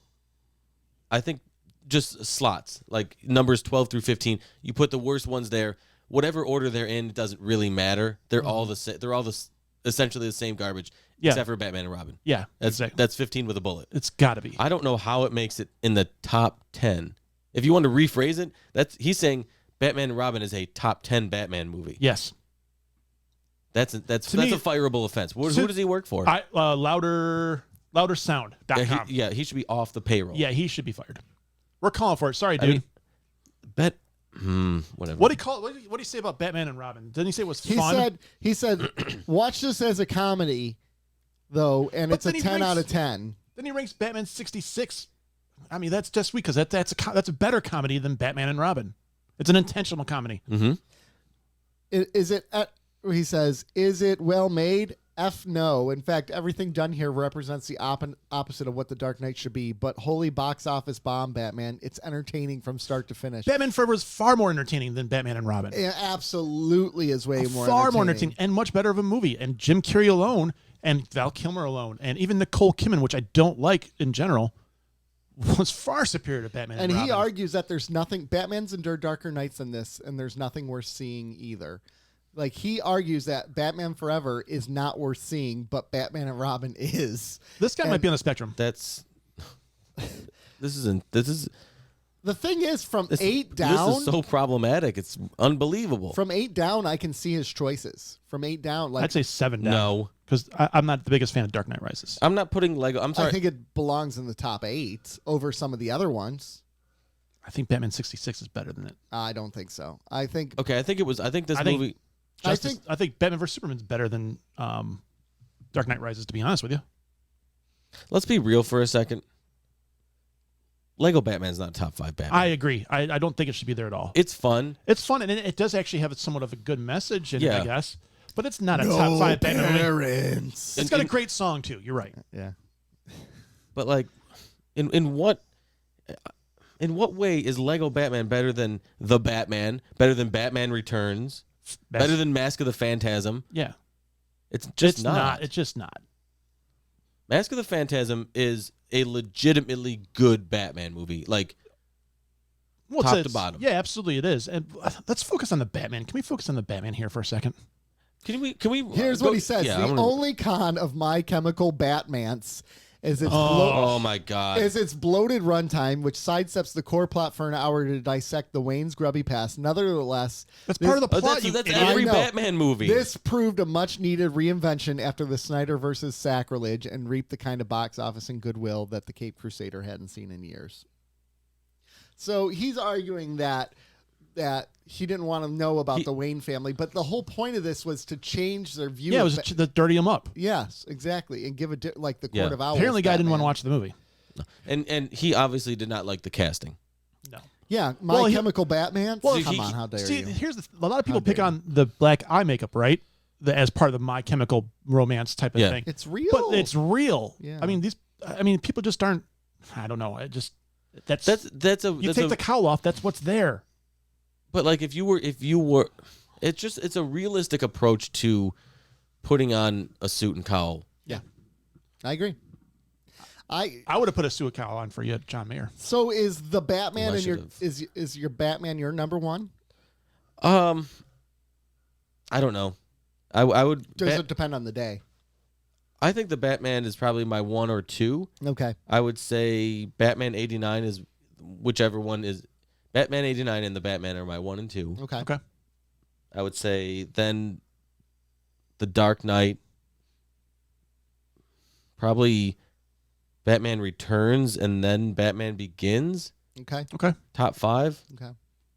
Speaker 3: I think just slots, like numbers 12 through 15. You put the worst ones there. Whatever order they're in, it doesn't really matter. They're all the same. They're all essentially the same garbage, except for Batman and Robin.
Speaker 2: Yeah,
Speaker 3: That's 15 with a bullet.
Speaker 2: It's got to be.
Speaker 3: I don't know how it makes it in the top 10. If you want to rephrase it, he's saying Batman and Robin is a top 10 Batman movie.
Speaker 2: Yes.
Speaker 3: That's a fireable offense. Who does he work for?
Speaker 2: Loudersound.com.
Speaker 3: He should be off the payroll.
Speaker 2: Yeah, he should be fired. We're calling for it. Sorry, dude.
Speaker 3: Whatever.
Speaker 2: What do you say about Batman and Robin? Didn't he say it was fun?
Speaker 1: He said, watch this as a comedy, though, and
Speaker 2: But
Speaker 1: it's a
Speaker 2: then
Speaker 1: 10 out of 10.
Speaker 2: Then he ranks Batman 66. I mean, that's just weak because that's a better comedy than Batman and Robin. It's an intentional comedy.
Speaker 3: Mm-hmm.
Speaker 1: He says, is it well made? F no. In fact, everything done here represents the opposite of what The Dark Knight should be. But holy box office bomb, Batman. It's entertaining from start to finish.
Speaker 2: Batman Forever is far more entertaining than Batman and Robin.
Speaker 1: It absolutely is way more
Speaker 2: entertaining and much better of a movie. And Jim Carrey alone and Val Kilmer alone and even Nicole Kidman, which I don't like in general, was far superior to Batman and Robin.
Speaker 1: He argues that there's nothing. Batman's endured darker nights than this, and there's nothing worth seeing either. Like, he argues that Batman Forever is not worth seeing, but Batman and Robin is.
Speaker 2: This guy might be on the spectrum.
Speaker 3: This is
Speaker 1: the thing is, from 8 down.
Speaker 3: This is so problematic. It's unbelievable.
Speaker 1: From 8 down, I can see his choices. From 8 down, like,
Speaker 2: I'd say 7 down.
Speaker 3: No,
Speaker 2: because I'm not the biggest fan of Dark Knight Rises.
Speaker 3: I'm not putting Lego. I'm sorry.
Speaker 1: I think it belongs in the top 8 over some of the other ones.
Speaker 2: I think Batman 66 is better than it.
Speaker 1: I don't think so. I think
Speaker 3: this movie.
Speaker 2: I think Batman vs Superman's better than Dark Knight Rises. To be honest with you,
Speaker 3: Let's be real for a second. Lego Batman's not top 5 Batman.
Speaker 2: I agree. I don't think it should be there at all.
Speaker 3: It's fun.
Speaker 2: It's fun, and it does actually have somewhat of a good message in it, I guess. But it's not a
Speaker 1: No
Speaker 2: top 5 Batman movie.
Speaker 1: parents.
Speaker 2: It's got a great song too. You're right.
Speaker 1: Yeah.
Speaker 3: But like, in what way is Lego Batman better than The Batman? Better than Batman Returns? Better than Mask of the Phantasm?
Speaker 2: Yeah.
Speaker 3: It's just
Speaker 2: not. It's just not.
Speaker 3: Mask of the Phantasm is a legitimately good Batman movie, like top to bottom.
Speaker 2: Yeah, absolutely, it is. And let's focus on the Batman. Can we focus on the Batman here for a second?
Speaker 3: Can we?
Speaker 1: Here's what he says: only con of My Chemical Batmans is its
Speaker 3: oh my god,
Speaker 1: is its bloated runtime, which sidesteps the core plot for an hour to dissect the Wayne's grubby past. Nevertheless,
Speaker 2: that's part of the plot.
Speaker 3: That's every Batman movie.
Speaker 1: This proved a much-needed reinvention after the Snyder versus sacrilege and reaped the kind of box office and goodwill that the Caped Crusader hadn't seen in years. So he's arguing that he didn't want to know about the Wayne family, but the whole point of this was to change their view.
Speaker 2: Yeah, it was to dirty him up.
Speaker 1: Yes, exactly, and give the Court of Owls.
Speaker 2: Apparently, guy didn't want to watch the movie.
Speaker 3: No. And he obviously did not like the casting.
Speaker 2: No.
Speaker 1: Yeah, My Chemical Batman.
Speaker 2: Well,
Speaker 1: come on, how dare you?
Speaker 2: Here's a lot of people pick on the black eye makeup, right? As part of the My Chemical Romance type of thing.
Speaker 1: It's real,
Speaker 2: but it's real.
Speaker 1: Yeah.
Speaker 2: I mean, people just aren't. I don't know. You take the cowl off. That's what's there.
Speaker 3: But like if you were, it's a realistic approach to putting on a suit and cowl.
Speaker 1: Yeah, I agree. I
Speaker 2: would have put a suit cowl on for you, John Mayer.
Speaker 1: So is the Batman is your Batman your number one?
Speaker 3: I don't know. I would.
Speaker 1: Does it depend on the day?
Speaker 3: I think the Batman is probably my 1 or 2.
Speaker 1: Okay.
Speaker 3: I would say Batman 89 is whichever one is. Batman 89 and the Batman are my 1 and 2.
Speaker 2: Okay.
Speaker 3: I would say then the Dark Knight, probably Batman Returns, and then Batman Begins.
Speaker 1: Okay.
Speaker 3: Top 5.
Speaker 1: Okay.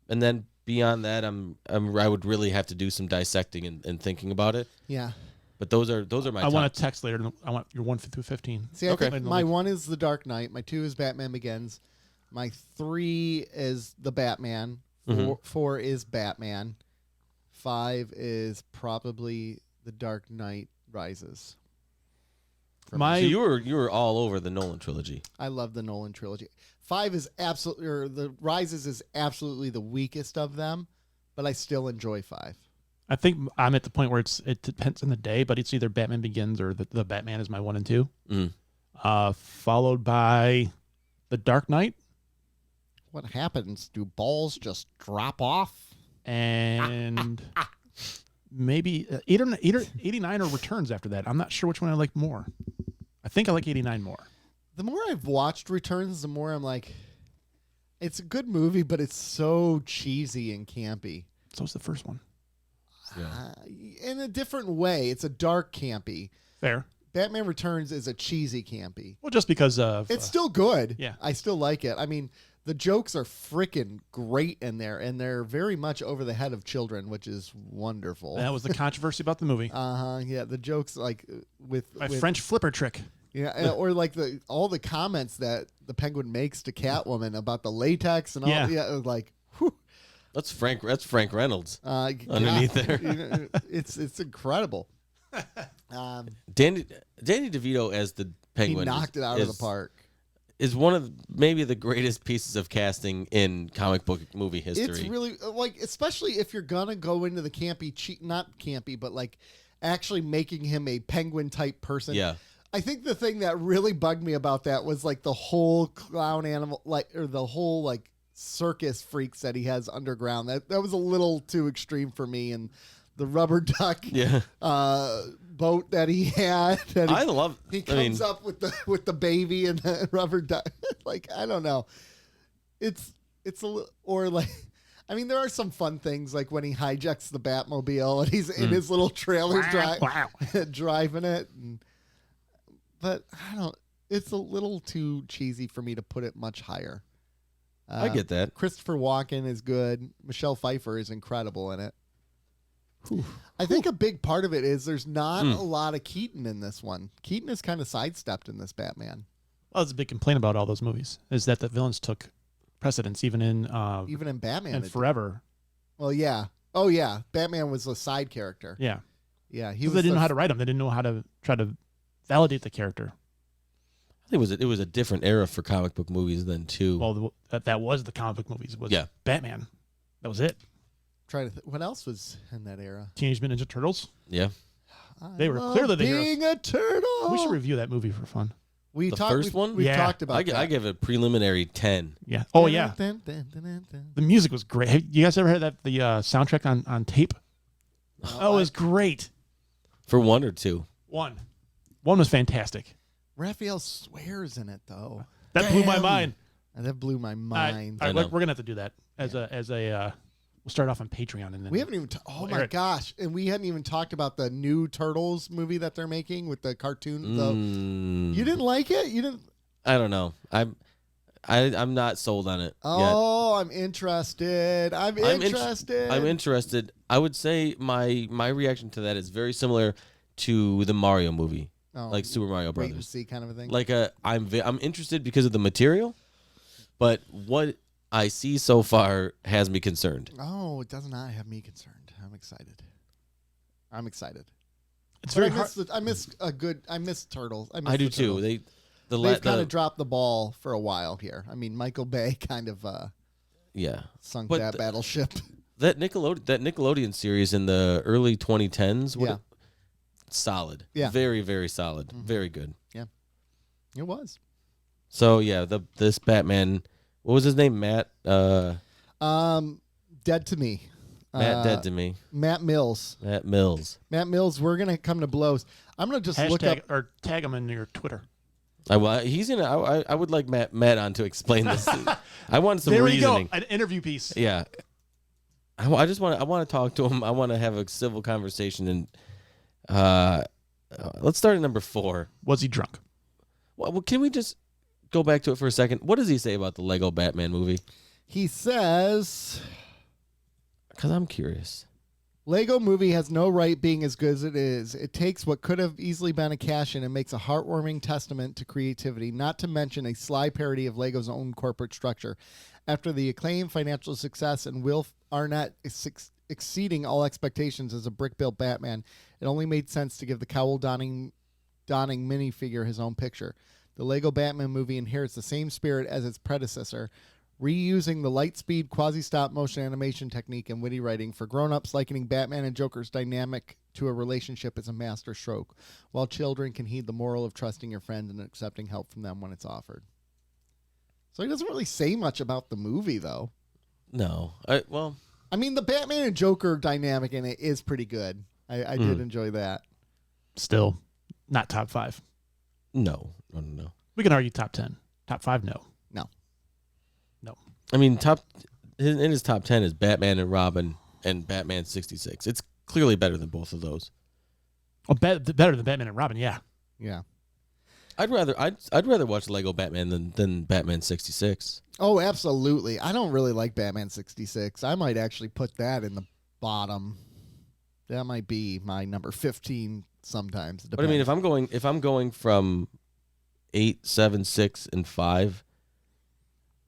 Speaker 3: And then beyond that, I would really have to do some dissecting and thinking about it.
Speaker 1: Yeah.
Speaker 3: But those are my.
Speaker 2: I want a text later. I want your 1 through 15.
Speaker 1: See, I think my 1 is the Dark Knight. My 2 is Batman Begins. My 3 is the Batman. 4 is Batman. 5 is probably the Dark Knight Rises.
Speaker 3: So you were all over the Nolan trilogy.
Speaker 1: I love the Nolan trilogy. 5 is absolutely, or the Rises is absolutely the weakest of them, but I still enjoy 5.
Speaker 2: I think I'm at the point where it depends on the day, but it's either Batman Begins or the Batman is my 1 and 2. Followed by the Dark Knight.
Speaker 1: What happens? Do balls just drop off?
Speaker 2: And maybe 89 or Returns after that. I'm not sure which one I like more. I think I like 89 more.
Speaker 1: The more I've watched Returns, the more I'm like, it's a good movie, but it's so cheesy and campy.
Speaker 2: So's the first one.
Speaker 3: Yeah.
Speaker 1: In a different way. It's a dark campy.
Speaker 2: Fair.
Speaker 1: Batman Returns is a cheesy campy.
Speaker 2: Well, just because of...
Speaker 1: It's still good.
Speaker 2: Yeah.
Speaker 1: I still like it. I mean, the jokes are freaking great in there, and they're very much over the head of children, which is wonderful.
Speaker 2: That was the controversy about the movie.
Speaker 1: Yeah, the jokes like with
Speaker 2: French flipper trick.
Speaker 1: Yeah, or like all the comments that the Penguin makes to Catwoman about the latex and all. Yeah, like, whew.
Speaker 3: That's Frank Reynolds underneath there.
Speaker 1: It's incredible.
Speaker 3: Danny DeVito as the Penguin.
Speaker 1: He knocked it out of the park.
Speaker 3: Is one of maybe the greatest pieces of casting in comic book movie history.
Speaker 1: It's really like, especially if you're gonna go into the campy, not campy, but like actually making him a penguin type person.
Speaker 3: Yeah.
Speaker 1: I think the thing that really bugged me about that was like the whole clown animal, or the whole like circus freaks that he has underground. That was a little too extreme for me. And the rubber duck boat that he had. He comes up with the baby and the rubber duck. Like, I don't know. It's a little, or like, I mean, there are some fun things like when he hijacks the Batmobile and he's in his little trailer driving it. But I don't. It's a little too cheesy for me to put it much higher.
Speaker 3: I get that.
Speaker 1: Christopher Walken is good. Michelle Pfeiffer is incredible in it. I think a big part of it is there's not a lot of Keaton in this one. Keaton is kind of sidestepped in this Batman.
Speaker 2: Well, that's a big complaint about all those movies, is that the villains took precedence, even in
Speaker 1: Batman.
Speaker 2: and Forever.
Speaker 1: Well, yeah. Oh, yeah. Batman was a side character.
Speaker 2: Yeah.
Speaker 1: Yeah.
Speaker 2: They didn't know how to write him. They didn't know how to try to validate the character.
Speaker 3: I think it was a different era for comic book movies then too.
Speaker 2: Well, that was the comic book movies. Was Batman. That was it.
Speaker 1: What else was in that era?
Speaker 2: Teenage Mutant Ninja Turtles.
Speaker 3: Yeah.
Speaker 2: They were clearly the heroes.
Speaker 1: Being a turtle.
Speaker 2: We should review that movie for fun.
Speaker 1: The
Speaker 3: first one?
Speaker 1: We've
Speaker 2: Yeah.
Speaker 1: talked about that.
Speaker 3: I give it a preliminary 10.
Speaker 2: Yeah. Oh, yeah. The music was great. Have you guys ever heard that the soundtrack on tape? Oh, it was great.
Speaker 3: For 1 or 2?
Speaker 2: 1 was fantastic.
Speaker 1: Raphael swears in it, though.
Speaker 2: That blew my mind.
Speaker 1: That blew my mind.
Speaker 2: All right, we're gonna have to do that as a. We'll start off on Patreon and then
Speaker 1: We haven't even. Oh my
Speaker 2: Eric.
Speaker 1: gosh! And we hadn't even talked about the new Turtles movie that they're making with the cartoon. You didn't like it? You didn't?
Speaker 3: I don't know. I'm not sold on it yet.
Speaker 1: Oh, I'm interested. I'm interested.
Speaker 3: I'm interested. I would say my reaction to that is very similar to the Mario movie, like Super Mario
Speaker 1: Wait and
Speaker 3: Brothers.
Speaker 1: see kind of a thing.
Speaker 3: Like I'm interested because of the material, but what I see so far has me concerned.
Speaker 1: Oh, it does not have me concerned. I'm excited.
Speaker 2: it's
Speaker 1: But
Speaker 2: very hard.
Speaker 1: I miss Turtles.
Speaker 3: I do too. They've
Speaker 1: kind of dropped the ball for a while here. I mean, Michael Bay kind of sunk
Speaker 3: But
Speaker 1: that battleship.
Speaker 3: that Nickelodeon series in the early 2010s. Solid.
Speaker 1: Yeah.
Speaker 3: Very, very solid. Very good.
Speaker 1: Yeah, it was.
Speaker 3: So yeah, this Batman. What was his name? Matt.
Speaker 1: Dead to me.
Speaker 3: Dead to me.
Speaker 1: Matt Mills.
Speaker 3: Matt Mills.
Speaker 1: We're gonna come to blows. I'm gonna just look up.
Speaker 2: or tag him in your Twitter.
Speaker 3: I would like Matt on to explain this. I want some
Speaker 2: There
Speaker 3: reasoning.
Speaker 2: we go. An interview piece.
Speaker 3: Yeah. I want to talk to him. I want to have a civil conversation, and let's start at number 4.
Speaker 2: Was he drunk?
Speaker 3: Well, can we just go back to it for a second? What does he say about the Lego Batman movie?
Speaker 1: He says,
Speaker 3: Because I'm curious.
Speaker 1: Lego movie has no right being as good as it is. It takes what could have easily been a cash-in and makes a heartwarming testament to creativity, not to mention a sly parody of Lego's own corporate structure. After the acclaim, financial success, and Will Arnett exceeding all expectations as a brick-built Batman, it only made sense to give the cowl-donning minifigure his own picture. The Lego Batman movie inherits the same spirit as its predecessor, reusing the light-speed quasi-stop-motion animation technique and witty writing. For grown-ups, likening Batman and Joker's dynamic to a relationship is a master stroke, while children can heed the moral of trusting your friends and accepting help from them when it's offered. So he doesn't really say much about the movie, though.
Speaker 3: No.
Speaker 1: I mean, the Batman and Joker dynamic in it is pretty good. I did enjoy that.
Speaker 2: Still, not top 5.
Speaker 3: No.
Speaker 2: We can argue top 10. Top 5, no.
Speaker 3: I mean, in his top 10 is Batman and Robin and Batman 66. It's clearly better than both of those.
Speaker 2: Oh, better than Batman and Robin, yeah.
Speaker 1: Yeah.
Speaker 3: I'd rather watch Lego Batman than Batman 66.
Speaker 1: Oh, absolutely. I don't really like Batman 66. I might actually put that in the bottom. That might be my number 15 sometimes.
Speaker 3: But I mean, if I'm going from 8, 7, 6, and 5,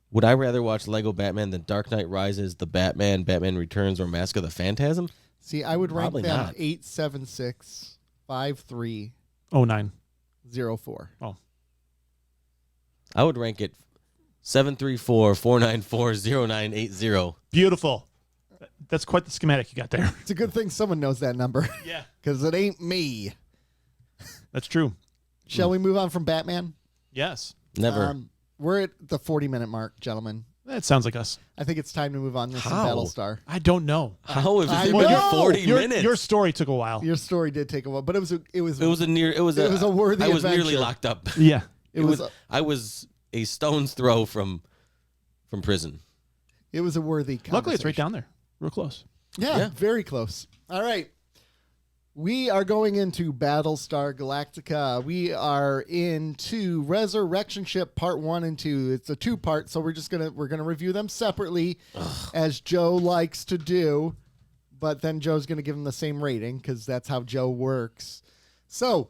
Speaker 3: would I rather watch Lego Batman than Dark Knight Rises, The Batman, Batman Returns, or Mask of the Phantasm?
Speaker 1: See, I would rank
Speaker 3: Probably
Speaker 1: them
Speaker 3: not.
Speaker 1: 8, 7, 6, 5, 3,
Speaker 2: 09.
Speaker 1: 0, 4.
Speaker 2: Oh.
Speaker 3: I would rank it 734 494 0980.
Speaker 2: Beautiful. That's quite the schematic you got there.
Speaker 1: It's a good thing someone knows that number.
Speaker 2: Yeah.
Speaker 1: Because it ain't me.
Speaker 2: That's true.
Speaker 1: Shall we move on from Batman?
Speaker 2: Yes.
Speaker 3: Never.
Speaker 1: We're at the 40-minute mark, gentlemen.
Speaker 2: That sounds like us.
Speaker 1: I think it's time to move on to some
Speaker 3: How?
Speaker 1: Battlestar.
Speaker 2: I don't know.
Speaker 3: How have
Speaker 1: I
Speaker 3: it
Speaker 1: know.
Speaker 3: been 40
Speaker 2: Your
Speaker 3: minutes?
Speaker 2: story took a while.
Speaker 1: Your story did take a while, but it was a
Speaker 3: it was a
Speaker 1: worthy
Speaker 3: I was nearly
Speaker 1: adventure.
Speaker 3: locked up.
Speaker 2: Yeah.
Speaker 3: I was a stone's throw from prison.
Speaker 1: It was a worthy conversation.
Speaker 2: Luckily, it's right down there. Real close.
Speaker 1: Yeah, very close. All right. We are going into Battlestar Galactica. We are into Resurrection Ship Part 1 and 2. It's a 2-part, so we're gonna review them separately, as Joe likes to do. but then Joe's going to give him the same rating because that's how Joe works. So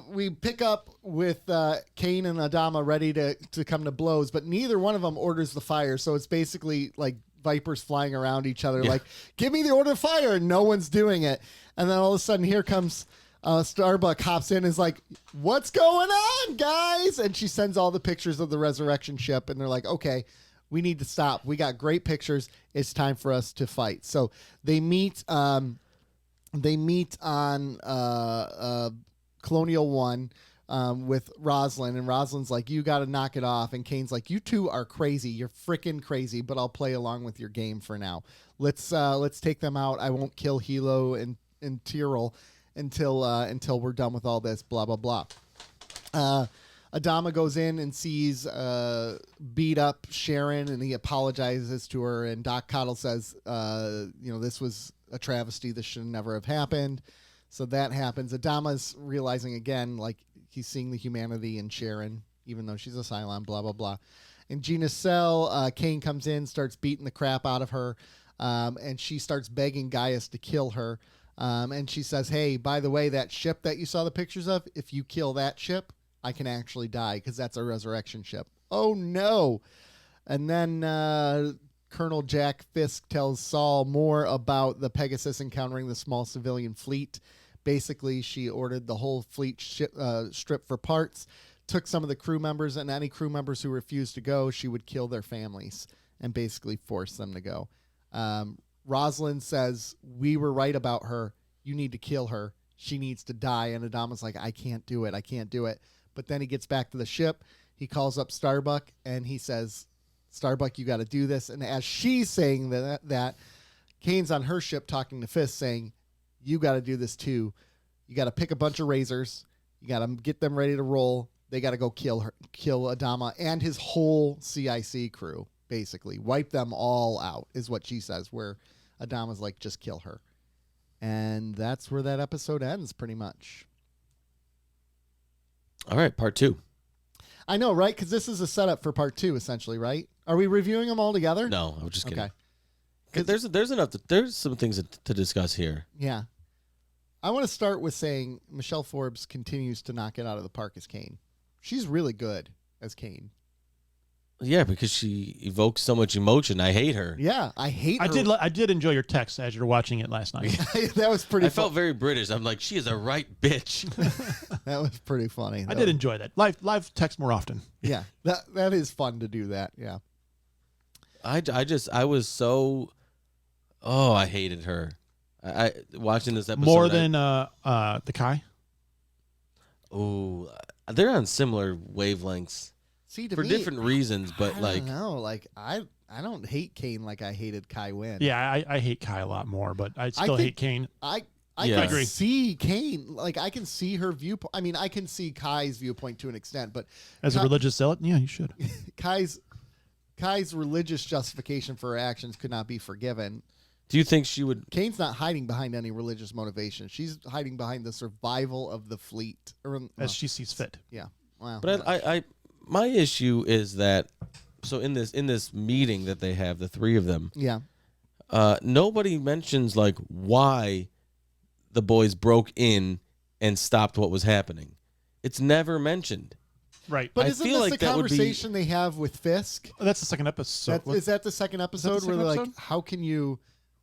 Speaker 1: we pick up with Cain and Adama ready to come to blows, but neither one of them orders the fire. So it's basically like vipers flying around each other, like, give me the order of fire, and no one's doing it. And then all of a sudden, here comes Starbuck, hops in, and is like, what's going on, guys? And she sends all the pictures of the resurrection ship, and they're like, okay, we need to stop. We got great pictures. It's time for us to fight. So they meet. They meet on Colonial 1 with Rosalind, and Rosalind's like, you got to knock it off. And Kane's like, you two are crazy. You're freaking crazy, but I'll play along with your game for now. Let's take them out. I won't kill Hilo and Tyrell until we're done with all this, blah, blah, blah. Adama goes in and sees beat up Sharon, and he apologizes to her. And Doc Cottle says, this was a travesty. This should never have happened. So that happens. Adama's realizing again, like, he's seeing the humanity in Sharon, even though she's a Cylon, blah, blah, blah. In Gina's cell, Cain comes in, starts beating the crap out of her, and she starts begging Gaius to kill her. And she says, hey, by the way, that ship that you saw the pictures of, if you kill that ship, I can actually die because that's a resurrection ship. Oh, no. And then Colonel Jack Fisk tells Saul more about the Pegasus encountering the small civilian fleet. Basically, she ordered the whole fleet stripped for parts, took some of the crew members, and any crew members who refused to go, she would kill their families and basically force them to go. Rosalind says, we were right about her. You need to kill her. She needs to die. And Adama's like, I can't do it. I can't do it. But then he gets back to the ship. He calls up Starbuck, and he says, Starbuck, you got to do this. And as she's saying that, Kane's on her ship talking to Fisk saying, you got to do this too. You got to pick a bunch of razors. You got to get them ready to roll. They got to go kill Adama and his whole CIC crew, basically. Wipe them all out is what she says, where Adama's like, just kill her. And that's where that episode ends, pretty much.
Speaker 3: All right, part 2.
Speaker 1: I know, right? Because this is a setup for part 2, essentially, right? Are we reviewing them all together?
Speaker 3: No, I was just kidding.
Speaker 1: Okay.
Speaker 3: There's enough. There's some things to discuss here.
Speaker 1: Yeah. I want to start with saying Michelle Forbes continues to knock it out of the park as Cain. She's really good as Cain.
Speaker 3: Yeah, because she evokes so much emotion. I hate her.
Speaker 1: Yeah, I hate her.
Speaker 2: I did enjoy your text as you were watching it last night.
Speaker 1: That was pretty.
Speaker 3: I felt very British. I'm like, she is a right bitch.
Speaker 1: That was pretty funny.
Speaker 2: I did enjoy that. Live text more often.
Speaker 1: Yeah, that is fun to do that. Yeah.
Speaker 3: I was so. Oh, I hated her. I watching this episode
Speaker 2: more than the Kai.
Speaker 3: Oh, they're on similar wavelengths.
Speaker 1: See,
Speaker 3: for different reasons, but
Speaker 1: I don't know. Like I don't hate Cain like I hated Kai Wynn.
Speaker 2: Yeah, I hate Kai a lot more, but I still hate Cain.
Speaker 1: I can see Cain. Like I can see her viewpoint. I mean, I can see Kai's viewpoint to an extent, but
Speaker 2: as a religious zealot, yeah, you should.
Speaker 1: Kai's religious justification for her actions could not be forgiven.
Speaker 3: Do you think she would?
Speaker 1: Cain's not hiding behind any religious motivation. She's hiding behind the survival of the fleet,
Speaker 2: as she sees fit.
Speaker 1: Yeah. Wow.
Speaker 3: But I my issue is that so in this meeting that they have, the three of them.
Speaker 1: Yeah.
Speaker 3: Nobody mentions like why the boys broke in and stopped what was happening. It's never mentioned.
Speaker 2: Right.
Speaker 1: But isn't this the conversation they have with Fisk?
Speaker 2: Oh, that's the second episode.
Speaker 1: Is that the second episode where they're like, how can you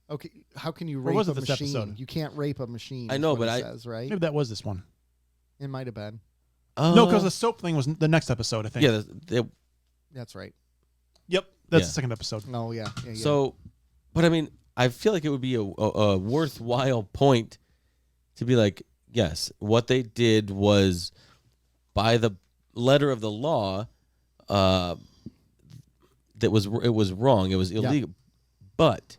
Speaker 1: rape a machine?
Speaker 2: Episode?
Speaker 1: You can't rape a machine.
Speaker 3: I know, but
Speaker 1: says, right?
Speaker 2: Maybe that was this one.
Speaker 1: It might have been.
Speaker 2: No, because the soap thing was the next episode, I think.
Speaker 3: Yeah,
Speaker 1: that's right.
Speaker 2: Yep, that's the second episode.
Speaker 1: Oh, yeah.
Speaker 3: So, but I mean, I feel like it would be a worthwhile point to be like, yes, what they did was by the letter of the law, it was wrong. It was illegal. Yeah. But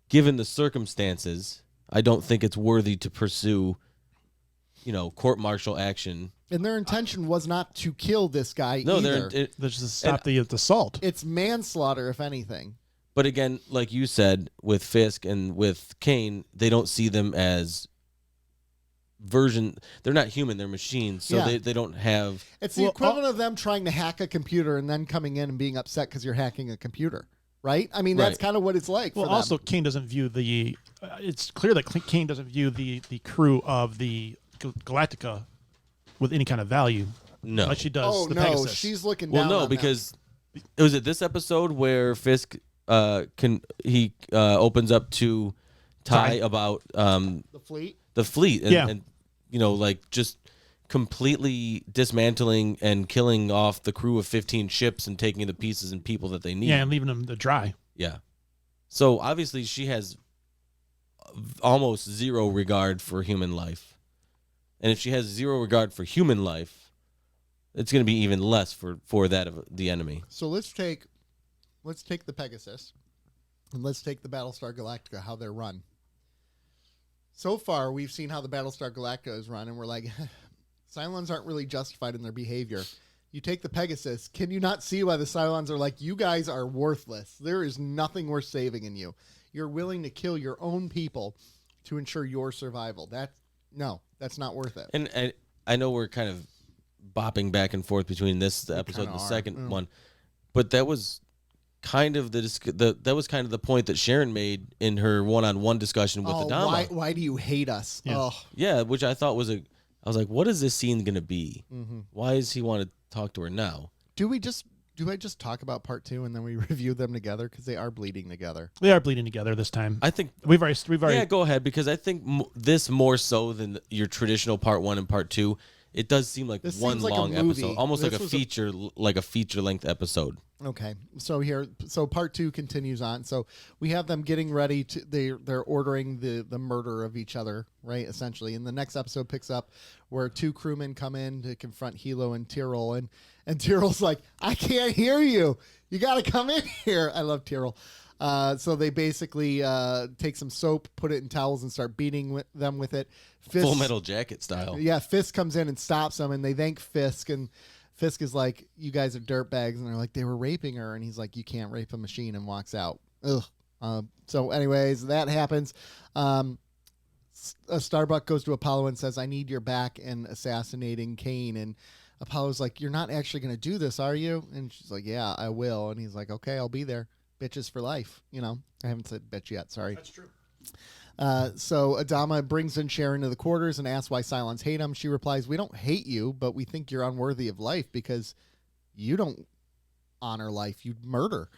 Speaker 3: given the circumstances, I don't think it's worthy to pursue, court-martial action.
Speaker 1: And their intention was not to kill this guy
Speaker 3: either.
Speaker 1: They're
Speaker 2: just to stop the assault.
Speaker 1: It's manslaughter, if anything.
Speaker 3: But again, like you said, with Fisk and with Cain, they don't see them as they're not human, they're machines, so they don't have...
Speaker 1: It's the equivalent of them trying to hack a computer and then coming in and being upset because you're hacking a computer. right? I mean, that's kind of what it's like.
Speaker 2: Well,
Speaker 1: for them.
Speaker 2: also, Cain doesn't view the. It's clear that Cain doesn't view the crew of the Galactica with any kind of value.
Speaker 3: No,
Speaker 2: like she does.
Speaker 1: Oh
Speaker 2: the
Speaker 1: no,
Speaker 2: Pegasus.
Speaker 1: she's looking
Speaker 3: well,
Speaker 1: down.
Speaker 3: no,
Speaker 1: on them.
Speaker 3: because was it this episode where Fisk opens up to Ty about
Speaker 1: the fleet.
Speaker 3: the fleet, and like just completely dismantling and killing off the crew of 15 ships and taking the pieces and people that they need.
Speaker 2: Yeah, and leaving them to dry.
Speaker 3: Yeah. So obviously she has almost zero regard for human life. And if she has zero regard for human life, it's going to be even less for that of the enemy.
Speaker 1: So let's take the Pegasus and let's take the Battlestar Galactica, how they're run. So far, we've seen how the Battlestar Galactica is run, and we're like, Cylons aren't really justified in their behavior. You take the Pegasus, can you not see why the Cylons are like, you guys are worthless. There is nothing worth saving in you. You're willing to kill your own people to ensure your survival. That's not worth it.
Speaker 3: And I know we're kind of bopping back and forth between this episode and the second one, but that was kind of the point that Sharon made in her one-on-one discussion with Adama.
Speaker 1: Why do you hate us?
Speaker 2: Yeah.
Speaker 1: Oh.
Speaker 3: Yeah, which I thought I was like, what is this scene going to be? Mm-hmm. Why does he want to talk to her now?
Speaker 1: Do I just talk about part 2 and then we review them together, because they are bleeding together?
Speaker 2: They are bleeding together this time.
Speaker 3: I think
Speaker 2: we've already.
Speaker 3: Yeah, go ahead, because I think this more so than your traditional part 1 and part 2. It does seem like one long episode, almost like a feature-length episode.
Speaker 1: Okay, so part 2 continues on. So we have them getting ready to they're ordering the murder of each other, right? Essentially, and the next episode picks up where 2 crewmen come in to confront Hilo and Tyrell, and Tyrell's like, I can't hear you. You got to come in here. I love Tyrell. So they basically take some soap, put it in towels, and start beating them with it.
Speaker 3: Full Metal Jacket style.
Speaker 1: Yeah, Fisk comes in and stops them, and they thank Fisk, and Fisk is like, you guys are dirtbags, and they're like, they were raping her, and he's like, you can't rape a machine, and walks out. Ugh. So anyways, that happens. Starbuck goes to Apollo and says, I need your back in assassinating Cain, and Apollo's like, you're not actually going to do this, are you? And she's like, yeah, I will. And he's like, okay, I'll be there. Bitches for life. I haven't said bitch yet. Sorry.
Speaker 2: That's true.
Speaker 1: So Adama brings in Sharon to the quarters and asks why Cylons hate him. She replies, we don't hate you, but we think you're unworthy of life because you don't honor life. You murder.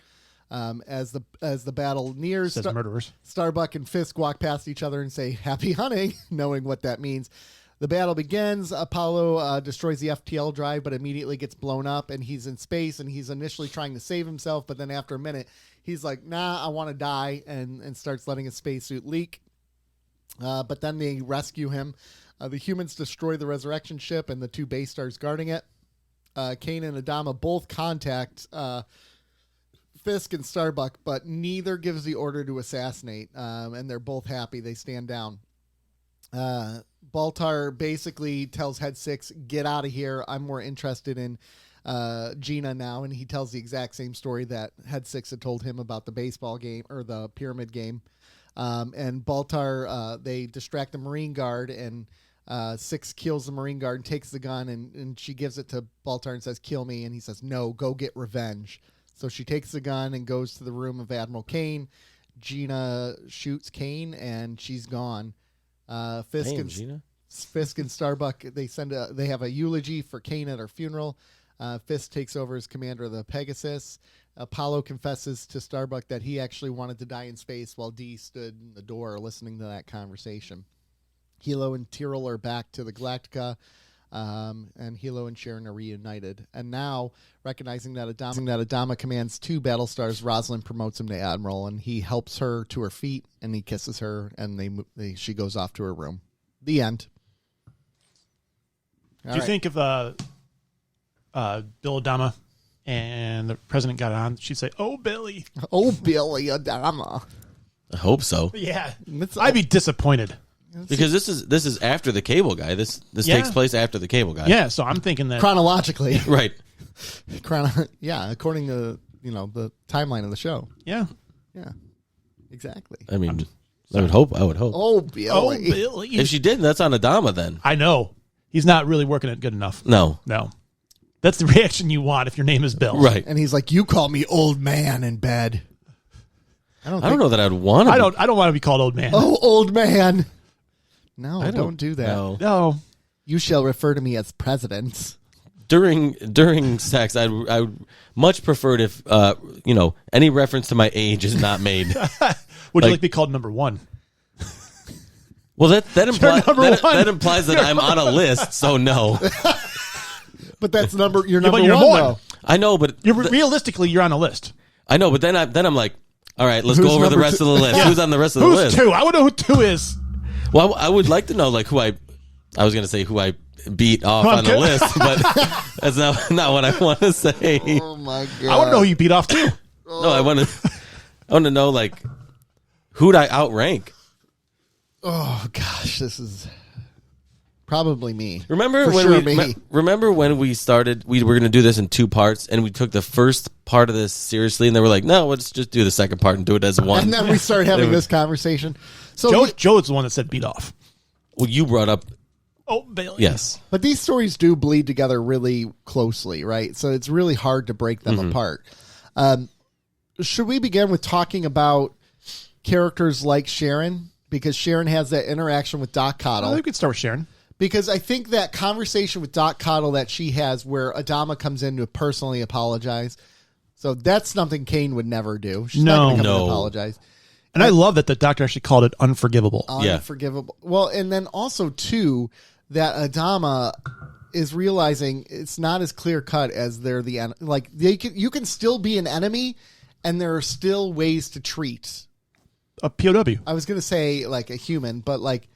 Speaker 1: As the battle nears,
Speaker 2: Says murderers.
Speaker 1: Starbuck and Fisk walk past each other and say, happy hunting, knowing what that means. The battle begins. Apollo destroys the FTL drive, but immediately gets blown up, and he's in space, and he's initially trying to save himself, but then after a minute, he's like, nah, I want to die, and starts letting his spacesuit leak. But then they rescue him. The humans destroy the resurrection ship and the 2 base stars guarding it. Cain and Adama both contact Fisk and Starbuck, but neither gives the order to assassinate, and they're both happy. They stand down. Baltar basically tells Head 6, get out of here. I'm more interested in Gina now, and he tells the exact same story that Head 6 had told him about the baseball game or the pyramid game. And Baltar, they distract the Marine Guard, and 6 kills the Marine Guard and takes the gun, and she gives it to Baltar and says, kill me, and he says, no, go get revenge. So she takes the gun and goes to the room of Admiral Cain. Gina shoots Cain, and she's gone. Fisk and Starbuck, they have a eulogy for Cain at her funeral. Fisk takes over as commander of the Pegasus. Apollo confesses to Starbuck that he actually wanted to die in space, while Dee stood in the door listening to that conversation. Hilo and Tyrell are back to the Galactica, and Hilo and Sharon are reunited. And now, recognizing that Adama commands 2 Battlestars, Rosalind promotes him to Admiral, and he helps her to her feet, and he kisses her, and she goes off to her room. The end.
Speaker 2: Do you think if Bill Adama and the president got on, she'd say, "Oh, Billy,
Speaker 1: oh, Billy Adama"?
Speaker 3: I hope so.
Speaker 2: Yeah, I'd be disappointed
Speaker 3: because this is after the Cable Guy. This takes place after the Cable Guy.
Speaker 2: Yeah, so I'm thinking that
Speaker 1: chronologically,
Speaker 3: right?
Speaker 1: Yeah, according to the timeline of the show.
Speaker 2: Yeah,
Speaker 1: exactly.
Speaker 3: I mean, I would hope.
Speaker 1: Oh, Billy.
Speaker 2: Oh, Billy.
Speaker 3: If she didn't, that's on Adama then.
Speaker 2: I know. He's not really working it good enough.
Speaker 3: No.
Speaker 2: That's the reaction you want if your name is Bill.
Speaker 3: Right.
Speaker 1: And he's like, you call me old man in bed.
Speaker 3: I don't know that I'd want to.
Speaker 2: I don't want to be called old man.
Speaker 1: Oh, old man. No, don't do that.
Speaker 2: No.
Speaker 1: You shall refer to me as president.
Speaker 3: During sex, I would much prefer it if any reference to my age is not made.
Speaker 2: Would you like to be called number one?
Speaker 3: Well, that implies that I'm on a list, so no.
Speaker 1: But that's you're
Speaker 2: Yeah,
Speaker 1: number
Speaker 2: but you're
Speaker 1: one,
Speaker 2: one.
Speaker 1: though.
Speaker 3: I know, but
Speaker 2: Realistically, you're on a list.
Speaker 3: I know, but then I'm like, all right, let's
Speaker 1: Who's
Speaker 3: go over the
Speaker 1: number
Speaker 3: rest
Speaker 1: two?
Speaker 3: of the list. Who's on the rest of the
Speaker 2: Who's
Speaker 3: list?
Speaker 2: two? I would know who two is.
Speaker 3: Well, I would like to know like who I was going to say who I beat off on the list, but that's not what I want to say.
Speaker 1: Oh my god!
Speaker 2: I want to know who you beat off too.
Speaker 3: No, I want to know like who'd I outrank.
Speaker 1: Oh gosh, this is probably me.
Speaker 3: Remember
Speaker 1: For
Speaker 3: when
Speaker 1: sure
Speaker 3: we
Speaker 1: me.
Speaker 3: remember when we started? We were going to do this in 2 parts, and we took the first part of this seriously, and they were like, "No, let's just do the second part and do it as one."
Speaker 1: And then we started having this conversation. So,
Speaker 2: Joe's the one that said beat off.
Speaker 3: Well, you brought up
Speaker 2: Oh, Bailey.
Speaker 3: yes.
Speaker 1: but these stories do bleed together really closely, right? So it's really hard to break them apart. Should we begin with talking about characters like Sharon? Because Sharon has that interaction with Doc
Speaker 2: I
Speaker 1: Cottle.
Speaker 2: think we could start with Sharon.
Speaker 1: Because I think that conversation with Doc Cottle that she has where Adama comes in to personally apologize. So that's something Cain would never do. She's not going to come in and apologize.
Speaker 2: And I love that the doctor actually called it unforgivable.
Speaker 3: Yeah.
Speaker 1: Unforgivable. Well, and then also, too, that Adama is realizing it's not as clear cut as they're the enemy. Like, you can still be an enemy, and there are still ways to treat.
Speaker 2: A POW.
Speaker 1: I was going to say, like, a human, but, like,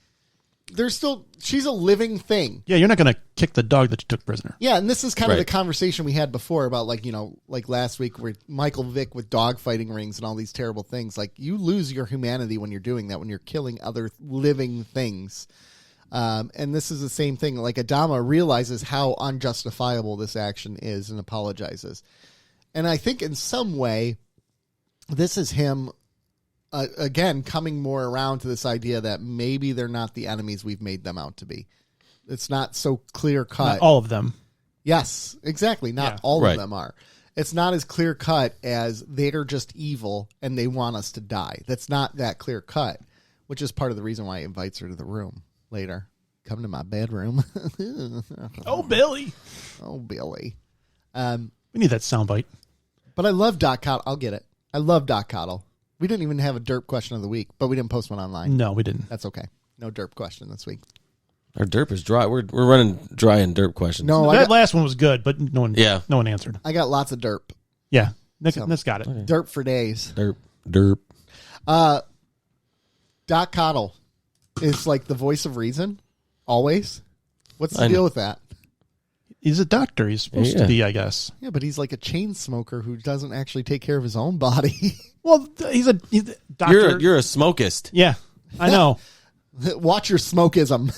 Speaker 1: she's a living thing.
Speaker 2: Yeah, you're not going to kick the dog that you took prisoner.
Speaker 1: Yeah, and this is kind of
Speaker 3: Right.
Speaker 1: the conversation we had before about, like, like last week where Michael Vick with dog fighting rings and all these terrible things. Like, you lose your humanity when you're doing that, when you're killing other living things. And this is the same thing. Like, Adama realizes how unjustifiable this action is and apologizes. And I think in some way, this is him, again, coming more around to this idea that maybe they're not the enemies we've made them out to be. It's not so clear cut.
Speaker 2: Not all of them.
Speaker 1: Yes, exactly. Not all
Speaker 3: Right.
Speaker 1: of them are. It's not as clear cut as they're just evil and they want us to die. That's not that clear cut, which is part of the reason why he invites her to the room later. Come to my bedroom.
Speaker 2: Oh, Billy.
Speaker 1: Oh, Billy.
Speaker 2: We need that soundbite.
Speaker 1: But I love Doc Cottle. I'll get it. I love Doc Cottle. We didn't even have a derp question of the week, but we didn't post one online.
Speaker 2: No, we didn't.
Speaker 1: That's okay. No derp question this week.
Speaker 3: Our derp is dry. We're running dry and derp questions.
Speaker 1: No,
Speaker 2: That last one was good, but no one answered.
Speaker 1: I got lots of derp.
Speaker 2: Yeah, Nick's got it.
Speaker 3: Okay.
Speaker 1: Derp for days.
Speaker 3: Derp.
Speaker 1: Doc Cottle is like the voice of reason, always. What's the
Speaker 3: I
Speaker 1: deal
Speaker 3: know.
Speaker 1: with that?
Speaker 2: He's a doctor. He's supposed to be, I guess.
Speaker 1: Yeah, but he's like a chain smoker who doesn't actually take care of his own body.
Speaker 2: Well, he's a doctor.
Speaker 3: You're a smokist.
Speaker 2: Yeah, I know.
Speaker 1: Watch your smokeism.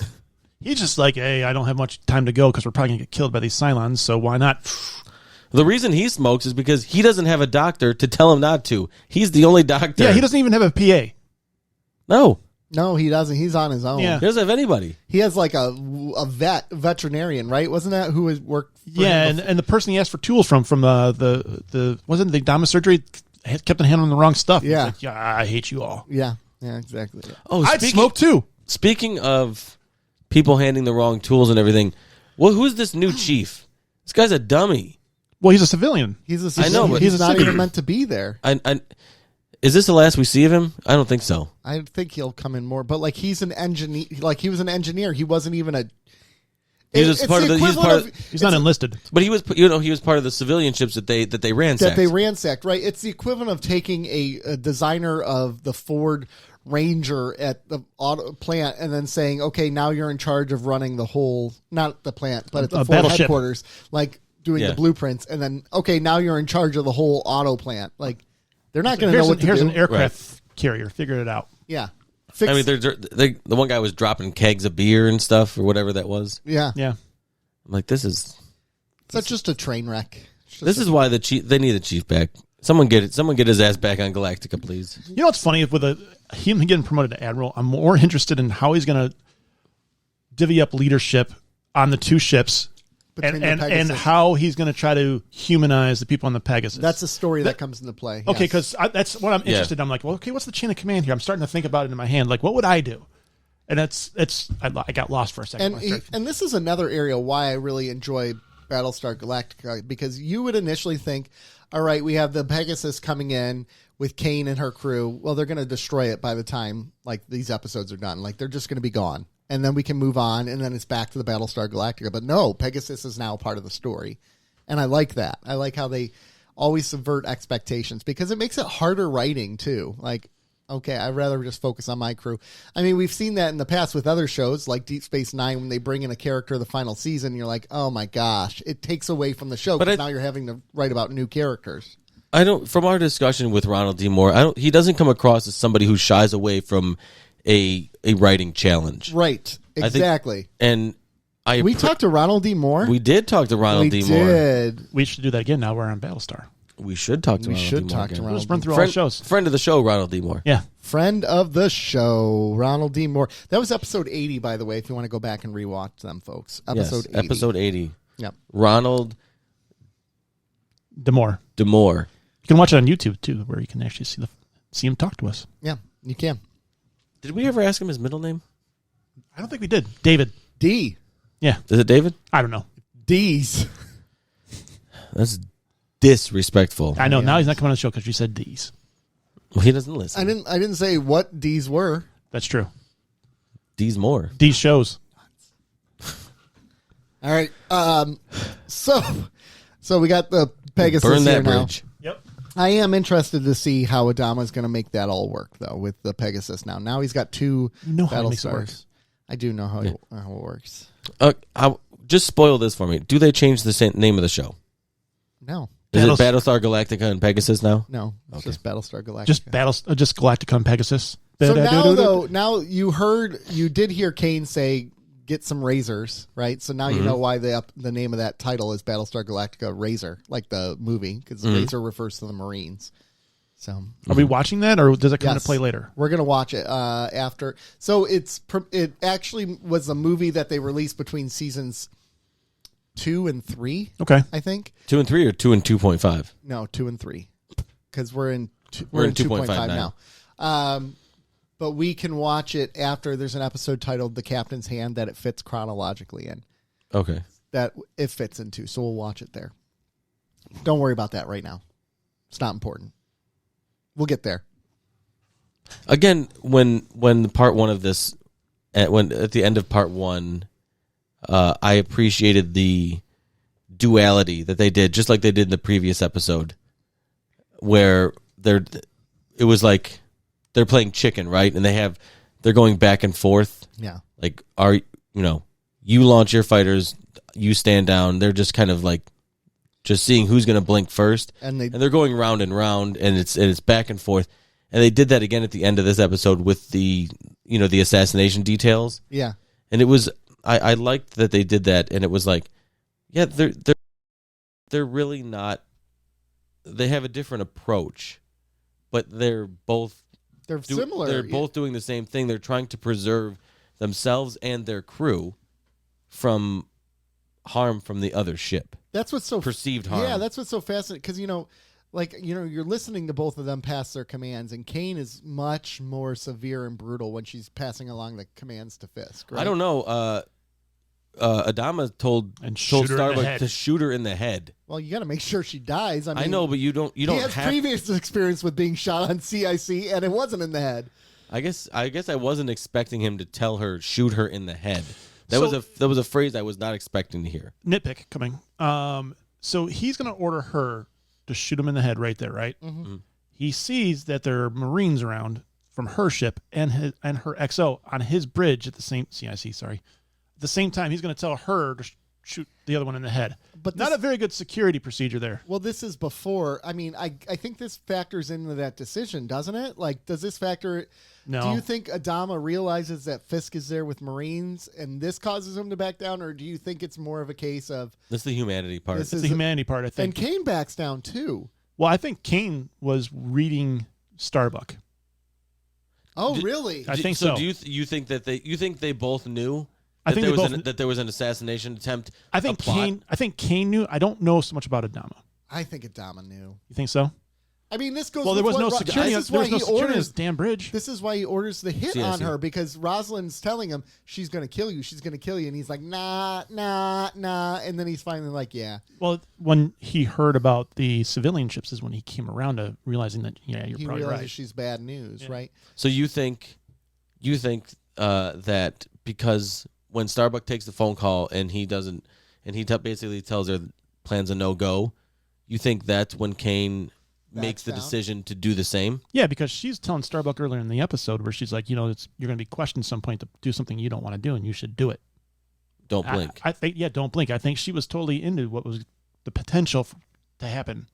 Speaker 2: He's just like, hey, I don't have much time to go because we're probably going to get killed by these Cylons, so why not?
Speaker 3: The reason he smokes is because he doesn't have a doctor to tell him not to. He's the only doctor.
Speaker 2: Yeah, he doesn't even have a PA.
Speaker 3: No,
Speaker 1: No, he doesn't. He's on his own.
Speaker 2: Yeah.
Speaker 3: he doesn't have anybody.
Speaker 1: He has like a veterinarian, right? Wasn't that who was worked? For
Speaker 2: Yeah,
Speaker 1: him
Speaker 2: and the person he asked for tools from the wasn't the Dama surgery kept on handling the wrong stuff. He's
Speaker 1: Yeah.
Speaker 2: like, yeah, I hate you all.
Speaker 1: yeah, exactly.
Speaker 3: Oh,
Speaker 2: I'd smoke too.
Speaker 3: Speaking of people handing the wrong tools and everything, well, who's this new chief? This guy's a dummy.
Speaker 2: Well, he's a civilian.
Speaker 1: He's a
Speaker 3: I know, but
Speaker 1: he's
Speaker 2: he's a
Speaker 1: not
Speaker 2: civilian.
Speaker 1: even meant to be there.
Speaker 3: Is this the last we see of him? I don't think so.
Speaker 1: I think he'll come in more, but like he's an engineer. Like he was an engineer. He wasn't even a.
Speaker 3: He's part of the. He's part of,
Speaker 2: He's not enlisted.
Speaker 3: but he was. He was part of the civilian ships that they ransacked.
Speaker 1: that they ransacked, right? It's the equivalent of taking a designer of the Ford Ranger at the auto plant and then saying, okay, now you're in charge of running the whole, not the plant, but at the Ford
Speaker 2: battleship.
Speaker 1: headquarters, like doing the blueprints. And then, okay, now you're in charge of the whole auto plant. Like they're not going to know what to
Speaker 2: Here's
Speaker 1: do.
Speaker 2: an aircraft carrier. Figure it out.
Speaker 1: Yeah.
Speaker 3: I mean, the one guy was dropping kegs of beer and stuff or whatever that was.
Speaker 1: Yeah.
Speaker 2: Yeah.
Speaker 3: I'm like, this is
Speaker 1: That's just a train wreck.
Speaker 3: this is why they need the chief back. Someone get it. Someone get his ass back on Galactica, please.
Speaker 2: You know what's funny with him getting promoted to admiral? I'm more interested in how he's going to divvy up leadership on the 2 ships
Speaker 1: between
Speaker 2: and
Speaker 1: the Pegasus.
Speaker 2: how he's going to try to humanize the people on the Pegasus.
Speaker 1: That's a story that comes into play.
Speaker 2: Okay,
Speaker 1: yes.
Speaker 2: because that's what I'm interested in. I'm like, well, okay, what's the chain of command here? I'm starting to think about it in my hand. Like, what would I do? And I got lost for a second.
Speaker 1: And this is another area why I really enjoy Battlestar Galactica, because you would initially think, all right, we have the Pegasus coming in with Cain and her crew. Well, they're going to destroy it by the time like these episodes are done. Like they're just going to be gone. And then we can move on, and then it's back to the Battlestar Galactica. But no, Pegasus is now part of the story. And I like that. I like how they always subvert expectations, because it makes it harder writing, too. Like, okay, I'd rather just focus on my crew. I mean, we've seen that in the past with other shows, like Deep Space Nine, when they bring in a character of the final season, you're like, oh my gosh, it takes away from the show, because now you're having to write about new characters.
Speaker 3: I don't. From our discussion with Ronald D. Moore, he doesn't come across as somebody who shies away from a writing challenge.
Speaker 1: Right. Exactly.
Speaker 3: We
Speaker 1: talked to Ronald D. Moore.
Speaker 3: We did talk to Ronald D. Moore.
Speaker 1: Did.
Speaker 2: We should do that again. Now we're on Battlestar.
Speaker 3: We should talk to Ronald D. Moore.
Speaker 2: Let's run through all the shows.
Speaker 3: Friend of the show, Ronald D. Moore.
Speaker 2: Yeah.
Speaker 1: Friend of the show, Ronald D. Moore. That was episode 80, by the way, if you want to go back and rewatch them, folks. Episode 80.
Speaker 3: Episode 80.
Speaker 1: Yep.
Speaker 3: Ronald
Speaker 2: D. Moore. You can watch it on YouTube, too, where you can actually see him talk to us.
Speaker 1: Yeah, you can.
Speaker 3: Did we ever ask him his middle name?
Speaker 2: I don't think we did. David.
Speaker 1: D.
Speaker 2: Yeah.
Speaker 3: Is it David?
Speaker 2: I don't know.
Speaker 1: D's.
Speaker 3: That's disrespectful.
Speaker 2: I know. Now he's not coming on the show because you said D's.
Speaker 3: Well, he doesn't listen.
Speaker 1: I didn't say what D's were.
Speaker 2: That's true.
Speaker 3: D's more.
Speaker 2: D's shows.
Speaker 1: All right. So we got the Pegasus
Speaker 3: Burn that
Speaker 1: here now.
Speaker 3: bridge.
Speaker 2: Yep.
Speaker 1: I am interested to see how Adama's going to make that all work, though, with the Pegasus now. Now he's got two
Speaker 2: how he makes it work.
Speaker 1: Battlestars. I do know how it works.
Speaker 3: Just spoil this for me. Do they change the name of the show?
Speaker 1: No.
Speaker 3: Is it Battlestar Galactica and Pegasus now?
Speaker 1: No. It's just Battlestar Galactica.
Speaker 2: Just Galactica and Pegasus.
Speaker 1: So now you did hear Cain say, get some razors, right? So now you know why the name of that title is Battlestar Galactica Razor, like the movie, because Razor refers to the Marines. So
Speaker 2: are we watching that, or does it come into play later?
Speaker 1: We're gonna watch it after. So it actually was a movie that they released between seasons 2 and 3.
Speaker 2: Okay,
Speaker 1: I think
Speaker 3: 2 and 3 or 2 and 2.5.
Speaker 1: No, 2 and 3, because we're in
Speaker 3: 2.5
Speaker 1: now. But we can watch it after. There's an episode titled "The Captain's Hand" that it fits chronologically in.
Speaker 3: Okay,
Speaker 1: that it fits into. So we'll watch it there. Don't worry about that right now. It's not important. We'll get there.
Speaker 3: Again, when part one of this, at the end of part one, I appreciated the duality that they did, just like they did in the previous episode, where it was like they're playing chicken, right? And they're going back and forth.
Speaker 1: Yeah.
Speaker 3: Like, you launch your fighters, you stand down. They're just kind of like just seeing who's going to blink first. And they're going round and round, and it's back and forth. And they did that again at the end of this episode with the assassination details.
Speaker 1: Yeah.
Speaker 3: And it was, I liked that they did that, and it was like, yeah, they're really not, they have a different approach, but they're similar. They're both doing the same thing. They're trying to preserve themselves and their crew from harm from the other ship.
Speaker 1: That's what's so
Speaker 3: perceived harm.
Speaker 1: Yeah, that's what's so fascinating, because you're listening to both of them pass their commands, and Cain is much more severe and brutal when she's passing along the commands to Fisk. Right?
Speaker 3: I don't know. Adama told Starbuck to shoot her in the head.
Speaker 1: Well, you got to make sure she dies.
Speaker 3: I know, but you don't. He
Speaker 1: has previous experience with being shot on CIC, and it wasn't in the head.
Speaker 3: I guess I wasn't expecting him to tell her shoot her in the head. That was a phrase I was not expecting to hear.
Speaker 2: Nitpick coming. So he's going to order her to shoot him in the head right there, right?
Speaker 1: Mm-hmm. Mm-hmm.
Speaker 2: He sees that there are Marines around from her ship and her XO on his bridge at the same CIC. Sorry, at the same time, he's going to tell her to shoot the other one in the head. But not a very good security procedure there.
Speaker 1: Well, this is before. I mean, I think this factors into that decision, doesn't it? Like, does this factor?
Speaker 2: No.
Speaker 1: Do you think Adama realizes that Fisk is there with Marines and this causes him to back down, or do you think it's more of a case of
Speaker 3: this is the humanity part?
Speaker 2: It's the humanity part, I think.
Speaker 1: And Cain backs down too.
Speaker 2: Well, I think Cain was reading Starbuck.
Speaker 1: Oh, really?
Speaker 2: I think so.
Speaker 3: Do you think that they both knew?
Speaker 2: I think
Speaker 3: that there was an assassination attempt.
Speaker 2: I think Cain knew. I don't know so much about Adama.
Speaker 1: I think Adama knew.
Speaker 2: You think so?
Speaker 1: I mean, this goes.
Speaker 2: Well, there
Speaker 1: with
Speaker 2: was no
Speaker 1: what
Speaker 2: security.
Speaker 1: This is
Speaker 2: There
Speaker 1: why
Speaker 2: was no
Speaker 1: he
Speaker 2: security on
Speaker 1: orders.
Speaker 2: this damn bridge.
Speaker 1: This is why he orders the hit on her, because Rosalind's telling him she's going to kill you. She's going to kill you, and he's like, nah, and then he's finally like, yeah.
Speaker 2: Well, when he heard about the civilian ships is when he came around to realizing that you're
Speaker 1: he
Speaker 2: probably
Speaker 1: realizes
Speaker 2: right.
Speaker 1: she's bad news, right?
Speaker 3: So you think that because when Starbuck takes the phone call and he doesn't, and he basically tells her plans a no-go, you think that's when Cain makes the decision to do the same?
Speaker 2: Yeah, because she's telling Starbuck earlier in the episode where she's like, you're going to be questioned at some point to do something you don't want to do, and you should do it.
Speaker 3: Don't blink.
Speaker 2: I think, don't blink. I think she was totally into what was the potential to happen.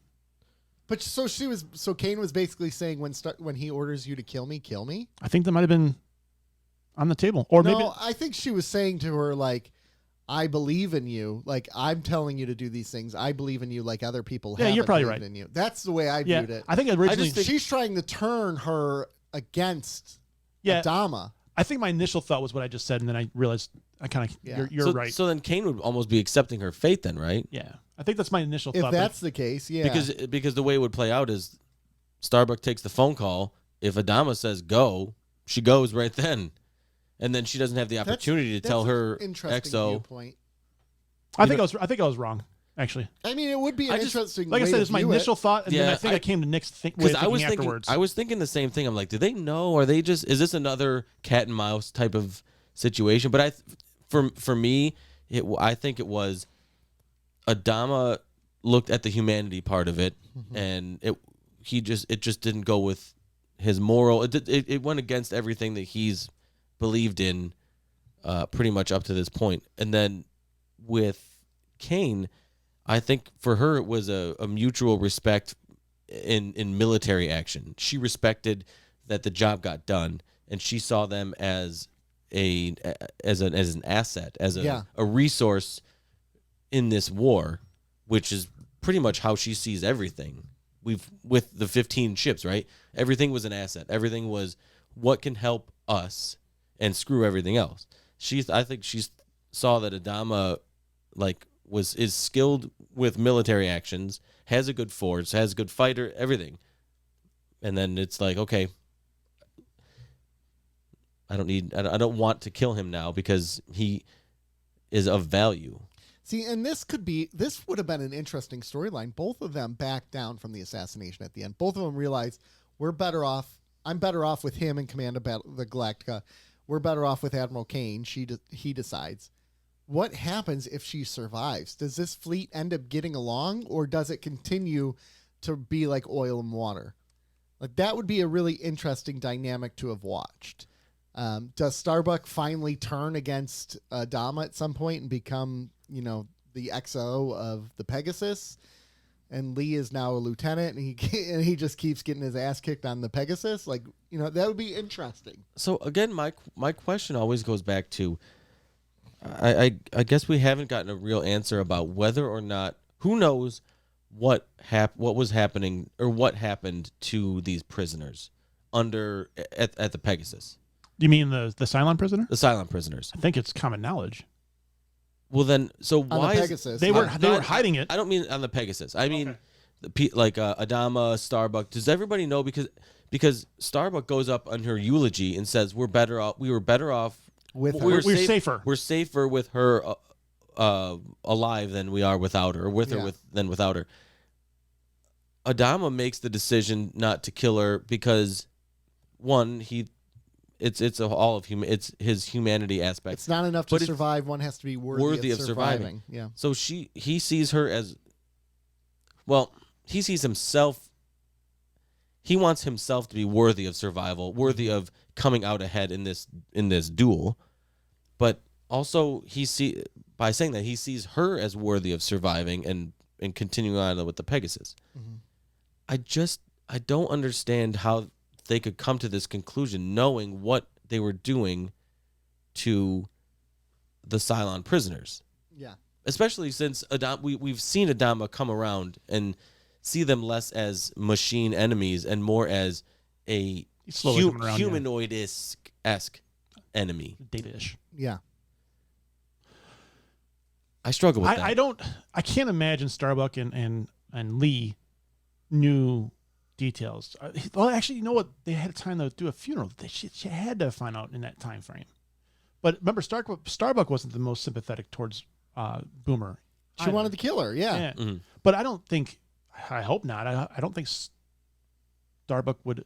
Speaker 1: But so Cain was basically saying when he orders you to kill me, kill me.
Speaker 2: I think that might have been on the table, or maybe
Speaker 1: I think she was saying to her like, I believe in you. Like, I'm telling you to do these things. I believe in you like other people have.
Speaker 2: You're probably right.
Speaker 1: In you. That's the way I viewed it.
Speaker 2: I think originally
Speaker 1: she's trying to turn her against Adama.
Speaker 2: I think my initial thought was what I just said, and then I realized I kind of you're right.
Speaker 3: So then Cain would almost be accepting her fate then, right?
Speaker 2: Yeah. I think that's my initial thought.
Speaker 1: If that's the case, yeah.
Speaker 3: Because the way it would play out is Starbuck takes the phone call. If Adama says go, she goes right then. And then she doesn't have the opportunity to tell her XO.
Speaker 1: Viewpoint.
Speaker 2: I think I was wrong, actually.
Speaker 1: I mean, it would be interesting.
Speaker 2: Like I said, it's my initial thought, and then I think I came to Nick's thinking afterwards.
Speaker 3: I was thinking the same thing. I'm like, do they know? Are they just? Is this another cat and mouse type of situation? But for me, I think it was Adama looked at the humanity part of it, and it just didn't go with his moral. It went against everything that he's believed in pretty much up to this point. And then with Cain, I think for her it was a mutual respect in military action. She respected that the job got done, and she saw them as an asset, as a resource in this war, which is pretty much how she sees everything. With the 15 ships, right? Everything was an asset. Everything was what can help us and screw everything else. I think she saw that Adama is skilled with military actions, has a good force, has a good fighter, everything. And then it's like, okay, I don't want to kill him now because he is of value.
Speaker 1: See, and this would have been an interesting storyline. Both of them backed down from the assassination at the end. Both of them realized we're better off. I'm better off with him in command of the Galactica. We're better off with Admiral Cain. He decides. What happens if she survives? Does this fleet end up getting along, or does it continue to be like oil and water? Like, that would be a really interesting dynamic to have watched. Does Starbuck finally turn against Adama at some point and become, the XO of the Pegasus? And Lee is now a lieutenant, and he just keeps getting his ass kicked on the Pegasus. Like, that would be interesting.
Speaker 3: So again, my question always goes back to, I guess we haven't gotten a real answer about whether or not, who knows what was happening or what happened to these prisoners at the Pegasus.
Speaker 2: You mean the Cylon prisoner?
Speaker 3: The Cylon prisoners.
Speaker 2: I think it's common knowledge.
Speaker 3: Well, then, so why
Speaker 1: Pegasus,
Speaker 2: they were hiding it?
Speaker 3: I don't mean on the Pegasus. I mean, Adama, Starbuck. Does everybody know? Because Starbuck goes up on her eulogy and says we're better off. We were better off
Speaker 1: with her.
Speaker 2: We're safer.
Speaker 3: We're safer with her alive than we are without her, or with her than without her. Adama makes the decision not to kill her because, one, it's his humanity aspect.
Speaker 1: It's not enough to survive. One has to be worthy of surviving. Yeah.
Speaker 3: So he sees her as, well, he sees himself. He wants himself to be worthy of survival, worthy of coming out ahead in this duel. But also by saying that he sees her as worthy of surviving and continuing on with the Pegasus. Mm-hmm. I don't understand how they could come to this conclusion knowing what they were doing to the Cylon prisoners.
Speaker 1: Yeah.
Speaker 3: Especially since we've seen Adama come around and see them less as machine enemies and more as a humanoid-esque enemy.
Speaker 2: Data-ish.
Speaker 1: Yeah.
Speaker 3: I struggle with that.
Speaker 2: I can't imagine Starbuck and Lee knew details. Well, actually, you know what? They had time to do a funeral. She had to find out in that time frame. But remember, Starbuck wasn't the most sympathetic towards Boomer.
Speaker 1: She wanted to kill her, yeah.
Speaker 2: Mm-hmm. But I hope not. I don't think Starbuck would,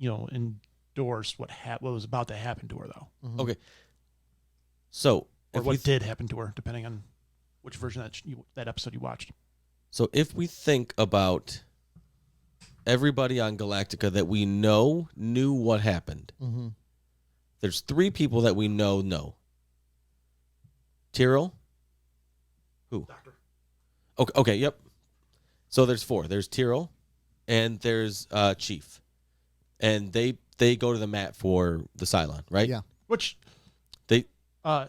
Speaker 2: endorse what was about to happen to her, though.
Speaker 3: Mm-hmm. Okay. So,
Speaker 2: or what did happen to her, depending on which version that episode you watched.
Speaker 3: So if we think about everybody on Galactica that we knew what happened,
Speaker 1: mm-hmm.
Speaker 3: there's 3 people that we know. Tyrell? Who?
Speaker 2: Doctor.
Speaker 3: Okay, yep. So there's 4. There's Tyrell, and there's Chief. And they go to the mat for the Cylon, right?
Speaker 1: Yeah.
Speaker 2: Which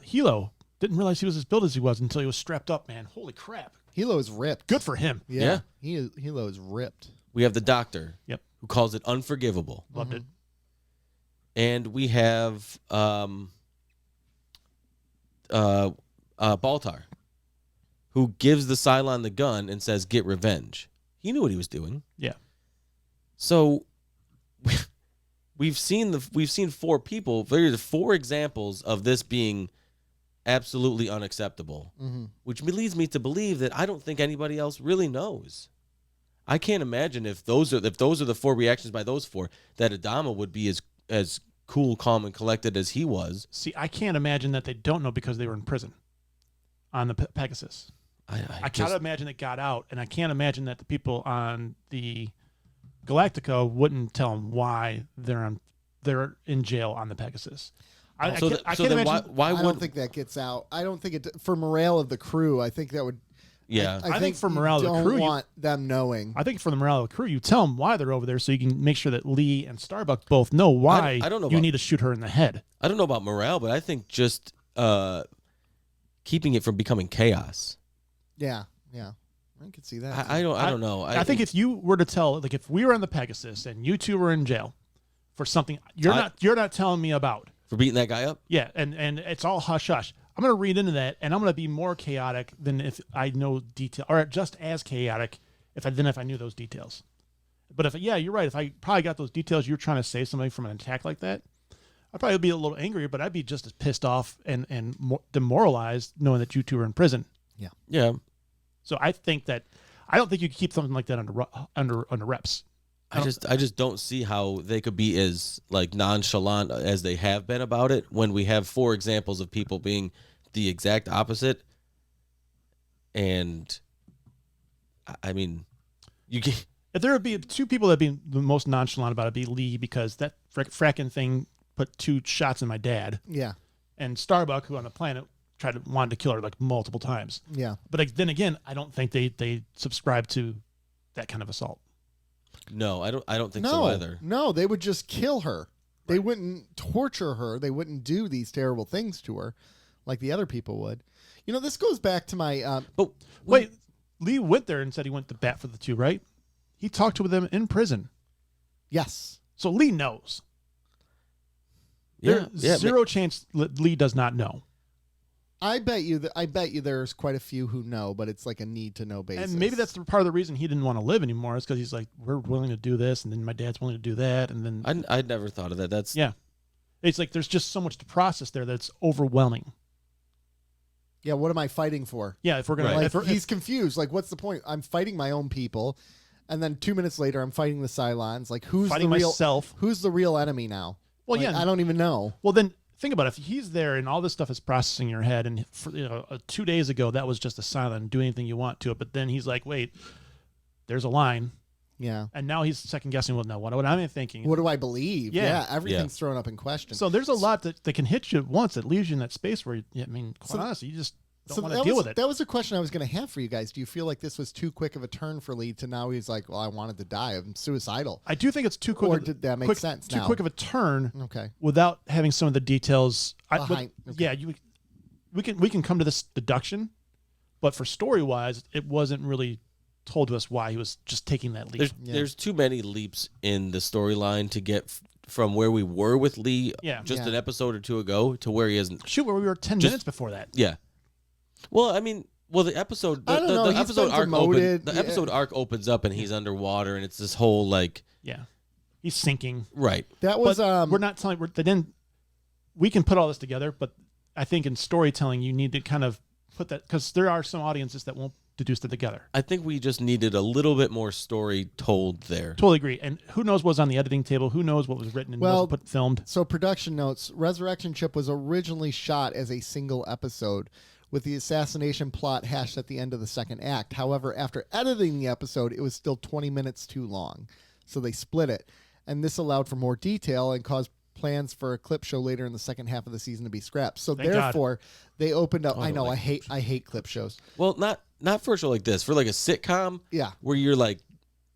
Speaker 2: Hilo didn't realize he was as built as he was until he was strapped up, man. Holy crap.
Speaker 1: Hilo is ripped.
Speaker 2: Good for him.
Speaker 1: Yeah. Hilo is ripped.
Speaker 3: We have the Doctor.
Speaker 2: Yep.
Speaker 3: Who calls it unforgivable.
Speaker 2: Loved it.
Speaker 3: And we have Baltar, who gives the Cylon the gun and says, "Get revenge." He knew what he was doing.
Speaker 2: Yeah.
Speaker 3: So we've seen 4 people. There's 4 examples of this being absolutely unacceptable, which leads me to believe that I don't think anybody else really knows. I can't imagine if those are the 4 reactions by those 4 that Adama would be as cool, calm, and collected as he was.
Speaker 2: See, I can't imagine that they don't know because they were in prison on the Pegasus. I can't imagine it got out, and I can't imagine that the people on the Galactica wouldn't tell them why they're in jail on the Pegasus. I can't imagine.
Speaker 1: I don't think that gets out. I don't think it for morale of the crew. I think that would.
Speaker 3: Yeah,
Speaker 2: I think for morale of the crew,
Speaker 1: you don't want them knowing.
Speaker 2: I think for the morale of the crew, you tell them why they're over there, so you can make sure that Lee and Starbuck both know why
Speaker 3: I don't know
Speaker 2: you need to shoot her in the head.
Speaker 3: I don't know about morale, but I think just keeping it from becoming chaos.
Speaker 1: Yeah. I can see that.
Speaker 3: I don't know.
Speaker 2: I think if you were to tell, like, if we were on the Pegasus and you 2 were in jail for something you're not telling me about,
Speaker 3: for beating that guy up.
Speaker 2: Yeah, and it's all hush hush. I'm going to read into that, and I'm going to be more chaotic than if I know detail, or just as chaotic if I knew those details. But you're right. If I probably got those details, you're trying to save somebody from an attack like that, I'd probably be a little angrier, but I'd be just as pissed off and more demoralized knowing that you 2 are in prison.
Speaker 3: Yeah.
Speaker 2: So I don't think you could keep something like that under reps.
Speaker 3: I just don't see how they could be as like nonchalant as they have been about it when we have 4 examples of people being the exact opposite. And I mean, if
Speaker 2: there would be 2 people that'd be the most nonchalant about it, it'd be Lee, because that fracking thing put 2 shots in my dad.
Speaker 1: Yeah.
Speaker 2: And Starbuck, who on the planet wanted to kill her like multiple times.
Speaker 1: Yeah.
Speaker 2: But then again, I don't think they subscribe to that kind of assault.
Speaker 3: No, I don't think so either.
Speaker 1: No, they would just kill her. They wouldn't torture her. They wouldn't do these terrible things to her like the other people would. This goes back to my...
Speaker 2: wait, Lee went there and said he went to bat for the 2, right? He talked to them in prison.
Speaker 1: Yes.
Speaker 2: So Lee knows. There's zero chance Lee does not know.
Speaker 1: I bet you there's quite a few who know, but it's like a need to know basis.
Speaker 2: And maybe that's part of the reason he didn't want to live anymore, is because he's like, we're willing to do this, and then my dad's willing to do that, and then
Speaker 3: I'd never thought of that.
Speaker 2: It's like there's just so much to process there that's overwhelming.
Speaker 1: Yeah, what am I fighting for?
Speaker 2: Yeah, if we're gonna,
Speaker 1: he's confused. Like, what's the point? I'm fighting my own people, and then 2 minutes later, I'm fighting the Cylons. Like, who's
Speaker 2: fighting
Speaker 1: the real
Speaker 2: myself?
Speaker 1: Who's the real enemy now?
Speaker 2: Well,
Speaker 1: I don't even know.
Speaker 2: Well, then think about it. If he's there and all this stuff is processing your head, and 2 days ago that was just a Cylon, do anything you want to it, but then he's like, wait, there's a line.
Speaker 1: Yeah.
Speaker 2: And now he's second guessing. Well, no, what am I thinking?
Speaker 1: What do I believe?
Speaker 2: Yeah.
Speaker 1: Everything's thrown up in question.
Speaker 2: So there's a lot that can hit you at once that leaves you in that space where, quite honestly, you just don't want to deal with it.
Speaker 1: That was a question I was going to have for you guys. Do you feel like this was too quick of a turn for Lee to now he's like, well, I wanted to die. I'm suicidal.
Speaker 2: I do think it's too quick.
Speaker 1: Or did that make sense now?
Speaker 2: Too quick of a turn.
Speaker 1: Okay.
Speaker 2: Without having some of the details.
Speaker 1: Okay.
Speaker 2: Yeah, we can come to this deduction, but for story-wise, it wasn't really told to us why he was just taking that leap.
Speaker 3: There's too many leaps in the storyline to get from where we were with Lee an episode or 2 ago to where he isn't.
Speaker 2: Shoot, where we were 10 minutes before that.
Speaker 3: Yeah. Well, I mean, Well, the episode,
Speaker 1: I don't know,
Speaker 3: the
Speaker 1: he's
Speaker 3: episode
Speaker 1: been
Speaker 3: arc
Speaker 1: demoted.
Speaker 3: the episode arc opens up and he's underwater, and it's this whole like,
Speaker 2: Yeah, he's sinking.
Speaker 3: right.
Speaker 1: That was
Speaker 2: But we're not telling. They didn't. We can put all this together, but I think in storytelling you need to kind of put that, because there are some audiences that won't deduce that together.
Speaker 3: I think we just needed a little bit more story told there.
Speaker 2: Totally agree. And who knows what was on the editing table? Who knows what was written and wasn't filmed?
Speaker 1: So production notes: Resurrection Ship was originally shot as a single episode, with the assassination plot hashed at the end of the second act. However, after editing the episode, it was still 20 minutes too long, so they split it, and this allowed for more detail and caused plans for a clip show later in the second half of the season to be scrapped. So
Speaker 2: Thank
Speaker 1: therefore, they opened up.
Speaker 3: Oh,
Speaker 1: I know
Speaker 3: like-
Speaker 1: I hate clip shows.
Speaker 3: Well, not for a show like this. For like a sitcom,
Speaker 1: Yeah.
Speaker 3: where you're like,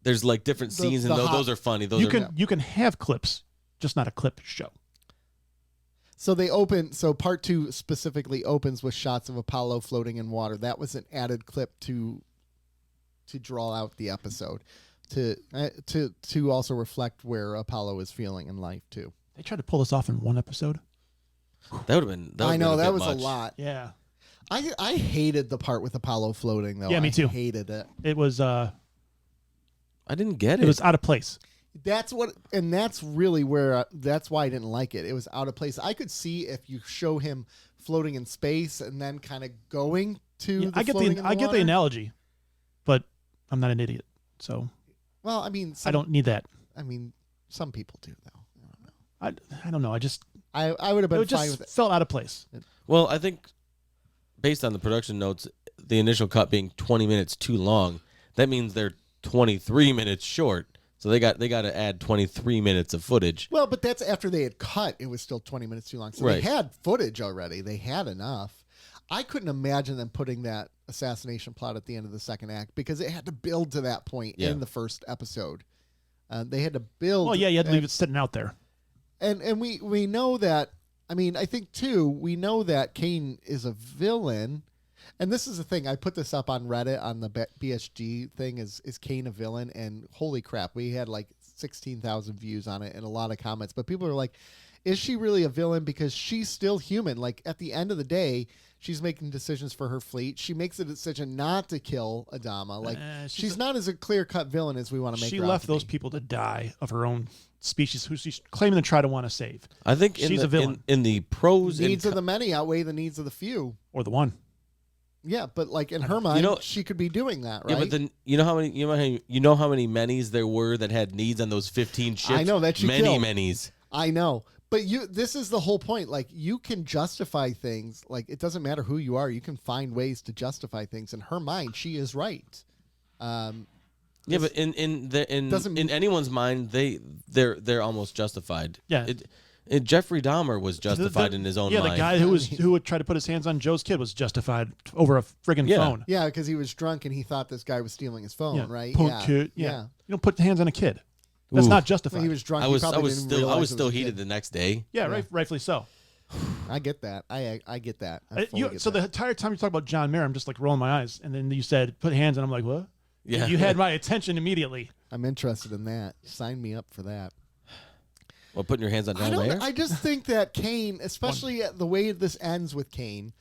Speaker 3: there's like different scenes, and those are funny. Those
Speaker 2: You can have clips, just not a clip show.
Speaker 1: So they open. So part 2 specifically opens with shots of Apollo floating in water. That was an added clip to draw out the episode, to also reflect where Apollo is feeling in life too.
Speaker 2: They tried to pull this off in one episode.
Speaker 3: That would have been.
Speaker 1: I know that was
Speaker 3: much.
Speaker 1: a lot.
Speaker 2: Yeah,
Speaker 1: I hated the part with Apollo floating though.
Speaker 2: Yeah, me too.
Speaker 1: I hated it.
Speaker 2: it was.
Speaker 3: I didn't get it.
Speaker 2: It was out of place.
Speaker 1: That's really where that's why I didn't like it. It was out of place. I could see if you show him floating in space and then kind of going to.
Speaker 2: Yeah,
Speaker 1: the
Speaker 2: I get
Speaker 1: floating in
Speaker 2: I get the
Speaker 1: water.
Speaker 2: analogy, but I'm not an idiot, so
Speaker 1: Well, I mean,
Speaker 2: I don't need that.
Speaker 1: I mean, some people do though. I don't know.
Speaker 2: I don't know. I just
Speaker 1: I would have been
Speaker 2: it
Speaker 1: fine
Speaker 2: just
Speaker 1: with it.
Speaker 2: felt out of place.
Speaker 3: Well, I think based on the production notes, the initial cut being 20 minutes too long, that means they're 23 minutes short. So they got to add 23 minutes of footage.
Speaker 1: Well, but that's after they had cut. It was still 20 minutes too long. So
Speaker 3: Right.
Speaker 1: they had footage already. They had enough. I couldn't imagine them putting that assassination plot at the end of the second act because it had to build to that point in the first episode. They had to build.
Speaker 2: Well, yeah, you had to leave it sitting out there.
Speaker 1: And we know that. I mean, I think too. We know that Cain is a villain, and this is the thing. I put this up on Reddit on the BSG thing. Is Cain a villain? And holy crap, we had like 16,000 views on it and a lot of comments. But people are like, is she really a villain? Because she's still human. Like at the end of the day, she's making decisions for her fleet. She makes a decision not to kill Adama. Like she's not as a clear-cut villain as we want to make her.
Speaker 2: She left those people to die of her own species, who she's claiming to try to want to save.
Speaker 3: I think
Speaker 2: she's a villain.
Speaker 3: In the pros,
Speaker 1: Needs of the many outweigh the needs of the few.
Speaker 2: Or the one.
Speaker 1: Yeah, but like in her mind, she could be doing that, right?
Speaker 3: Yeah, but then you know how many many's there were that had needs on those 15 ships.
Speaker 1: I know that you
Speaker 3: many
Speaker 1: killed.
Speaker 3: many's.
Speaker 1: I know, but this is the whole point. Like you can justify things. Like it doesn't matter who you are. You can find ways to justify things. In her mind, she is right.
Speaker 3: Yeah, but in anyone's mind, they're almost justified.
Speaker 2: Yeah.
Speaker 3: Jeffrey Dahmer was justified in his own mind.
Speaker 2: Yeah, the guy who would try to put his hands on Joe's kid was justified over a friggin' phone.
Speaker 1: Yeah, because he was drunk and he thought this guy was stealing his phone,
Speaker 2: Yeah.
Speaker 1: right?
Speaker 2: Poor kid. Yeah. You don't put hands on a kid. That's not justified.
Speaker 1: When he was drunk.
Speaker 3: I
Speaker 1: he
Speaker 3: was
Speaker 1: probably didn't
Speaker 3: still
Speaker 1: realize it was
Speaker 3: still
Speaker 1: a
Speaker 3: heated
Speaker 1: kid.
Speaker 3: the next day.
Speaker 2: Yeah, rightfully so.
Speaker 1: I get that. I get that. I fully get
Speaker 2: So
Speaker 1: that.
Speaker 2: the entire time you talk about John Mayer, I'm just like rolling my eyes, and then you said put hands, and I'm like, what?
Speaker 3: Yeah,
Speaker 2: You had my attention immediately.
Speaker 1: I'm interested in that. Sign me up for that.
Speaker 3: Well, putting your hands on John Mayer?
Speaker 1: I just think that Cain, especially the way this ends with Cain,